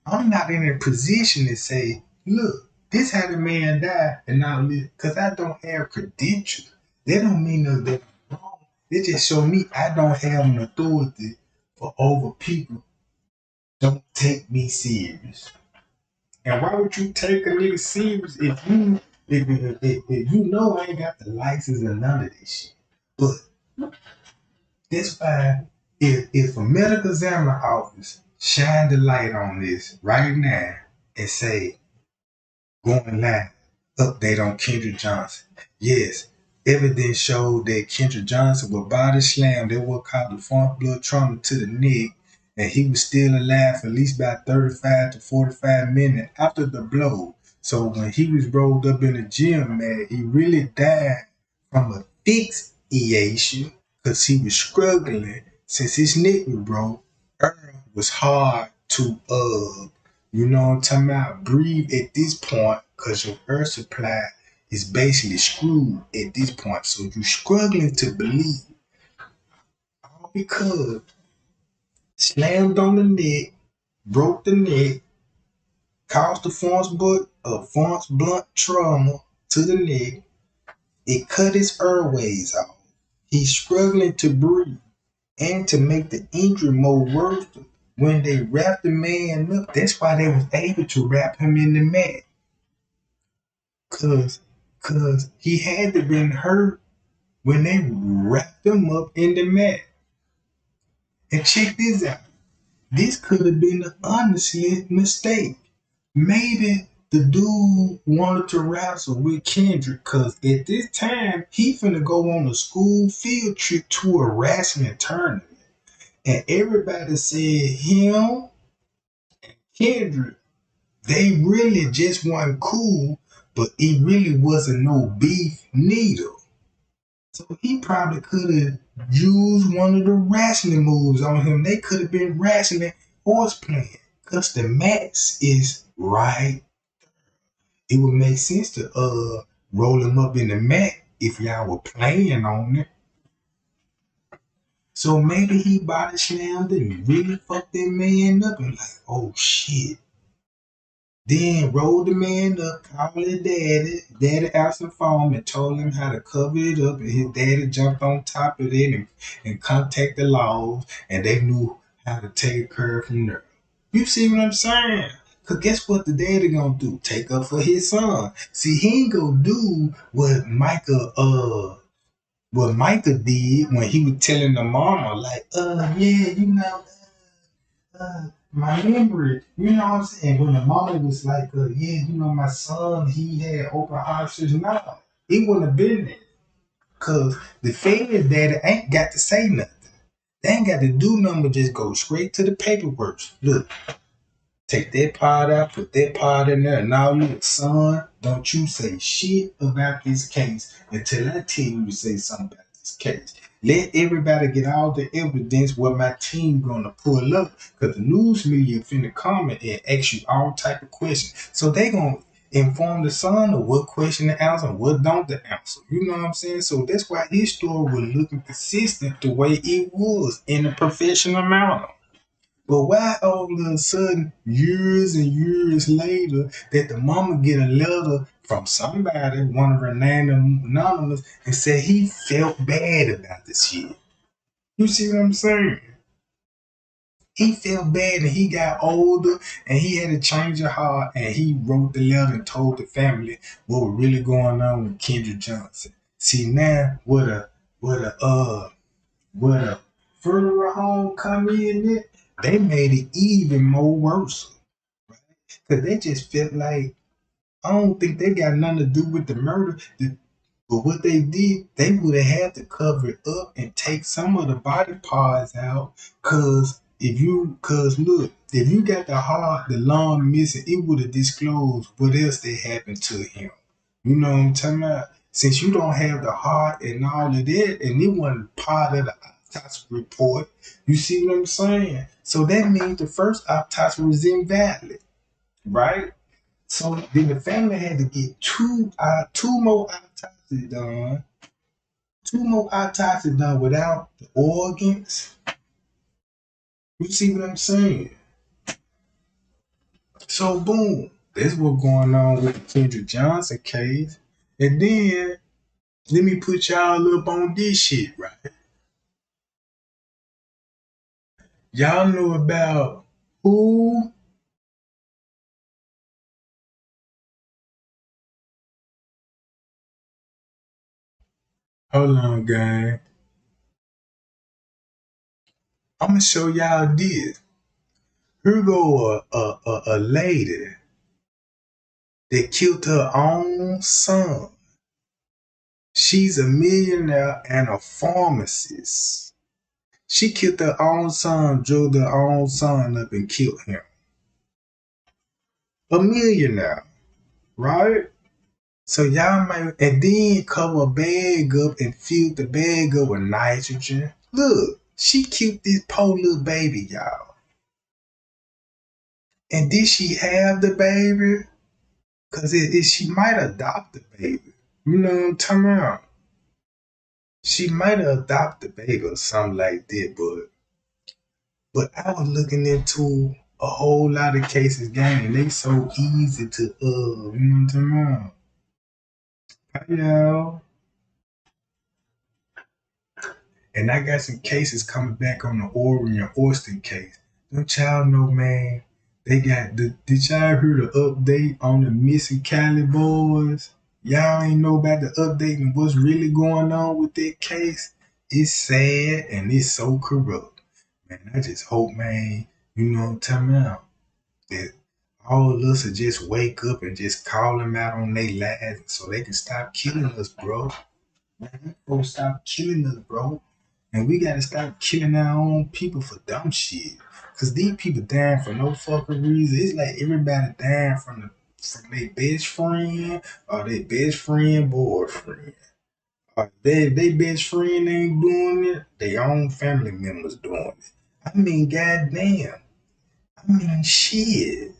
I'm not in a position to say, look, this how the man died and now because I don't have credentials. They don't mean nothing wrong. They just show me I don't have an authority for over people. Don't take me serious. And why would you take a nigga serious if you know I ain't got the license and none of this shit? But that's why if a medical examiner office shine the light on this right now and say going live, update on Kendrick Johnson. Yes, evidence showed that Kendrick Johnson was body slammed. That was called the front blood trauma to the neck, and he was still alive for at least about 35 to 45 minutes after the blow. So when he was rolled up in the gym, man, he really died from asphyxiation because he was struggling since his neck was broke. Earl was hard to you know what I'm talking about, breathe at this point because your air supply is basically screwed at this point. So you're struggling to believe. All because slammed on the neck, broke the neck, caused the force blunt trauma to the neck. It cut his airways off. He's struggling to breathe. And to make the injury more worse, when they wrapped the man up, that's why they was able to wrap him in the mat. Cause, cause he had to been hurt when they wrapped him up in the mat. And check this out. This could have been an honestly mistake. Maybe the dude wanted to wrestle with Kendrick because at this time he finna go on a school field trip to a wrestling tournament. And everybody said him, Kendrick, they really just weren't cool, but it really wasn't no beef neither. So he probably could have used one of the wrestling moves on him. They could have been wrestling horse playing. Because the mats is right. It would make sense to roll him up in the mat if y'all were playing on it. So maybe he body slammed and really fucked that man up and like, oh shit. Then rolled the man up, called his daddy. Daddy answered the phone and told him how to cover it up. And his daddy jumped on top of it and contacted the laws. And they knew how to take care from there. You see what I'm saying? Cause guess what the daddy gonna do? Take up for his son. See, he ain't gonna do what Micah did when he was telling the mama, like, yeah, you know, my memory, you know what I'm saying? When the mama was like, yeah, you know, my son, he had open heart surgery. No, it wouldn't have been there. Cause the feds daddy ain't got to say nothing. They ain't got to do nothing but just go straight to the paperwork. Look, take that part out, put that part in there, and now you, son, don't you say shit about this case until I tell you to say something about this case. Let everybody get all the evidence what my team gonna pull up, because the news media finna comment and ask you all type of questions. So they gonna inform the son of what question to answer and what don't to answer. You know what I'm saying? So that's why his story was looking consistent the way it was in a professional manner. But why all of a sudden, years and years later, that the mama get a letter from somebody, one of her anonymous, and say he felt bad about this shit? You see what I'm saying? He felt bad and he got older and he had to change her heart and he wrote the letter and told the family what was really going on with Kendra Johnson. See now what a further home come in it, they made it even more worse. Cause they just felt like I don't think they got nothing to do with the murder. But what they did, they would have had to cover it up and take some of the body parts out. Cause look, if you got the heart, the lung missing, it would have disclosed what else they happened to him. You know what I'm talking about? Since you don't have the heart and all of that, and it wasn't part of the autopsy report, you see what I'm saying? So that means the first autopsy was invalid, right? So then the family had to get two more autopsies done. Two more autopsies done without the organs. You see what I'm saying? So boom, that's what's going on with the Kendra Johnson case. And then let me put y'all up on this shit, right? Y'all know about who? Hold on, gang. I'm gonna show y'all this. Here go a lady that killed her own son. She's a millionaire and a pharmacist. She killed her own son, drove her own son up and killed him. A millionaire, right? So y'all might, and then cover a bag up and fill the bag up with nitrogen. Look, she killed this poor little baby, y'all. And did she have the baby? Because she might adopt the baby. You know what I'm talking about? She might have adopted the baby or something like that, but I was looking into a whole lot of cases, gang, and they so easy to, you know what I'm talking about? Hi, y'all. And I got some cases coming back on the Oregon Austin case. Don't y'all know, man? They got did y'all hear the update on the missing Cali boys? Y'all ain't know about the update and what's really going on with that case. It's sad and it's so corrupt. Man, I just hope, man, you know what I'm talking about, that all of us will just wake up and just call them out on their lies so they can stop killing us, bro. Man, folks stop killing us, bro. And we gotta stop killing our own people for dumb shit. Cause these people dying for no fucking reason. It's like everybody dying from their best friend or their best friend boyfriend. Or they best friend ain't doing it, their own family members doing it. I mean, goddamn. I mean, shit.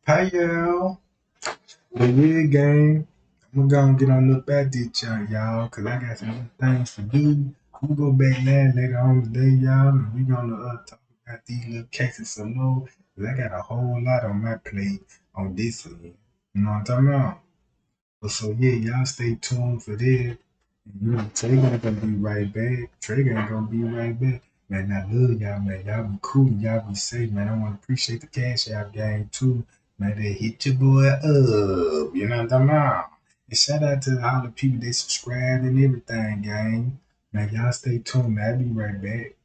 Hi, y'all. The real game. I'm gonna get on up at this junk, y'all, cause I got some other things to do. We'll go back now later on today, y'all, and we gonna talk about these little cases some more. Cause I got a whole lot on my plate on this end. You know what I'm talking about? But so yeah, y'all stay tuned for that. You know, Trey gonna be right back. Trey gonna be right back. Man, I love y'all, man. Y'all be cool. Y'all be safe, man. I want to appreciate the cash out game too. Man, they hit your boy up. You know what I'm talking about? And shout out to all the people that subscribe and everything, gang. Man, y'all stay tuned, man. I'll be right back.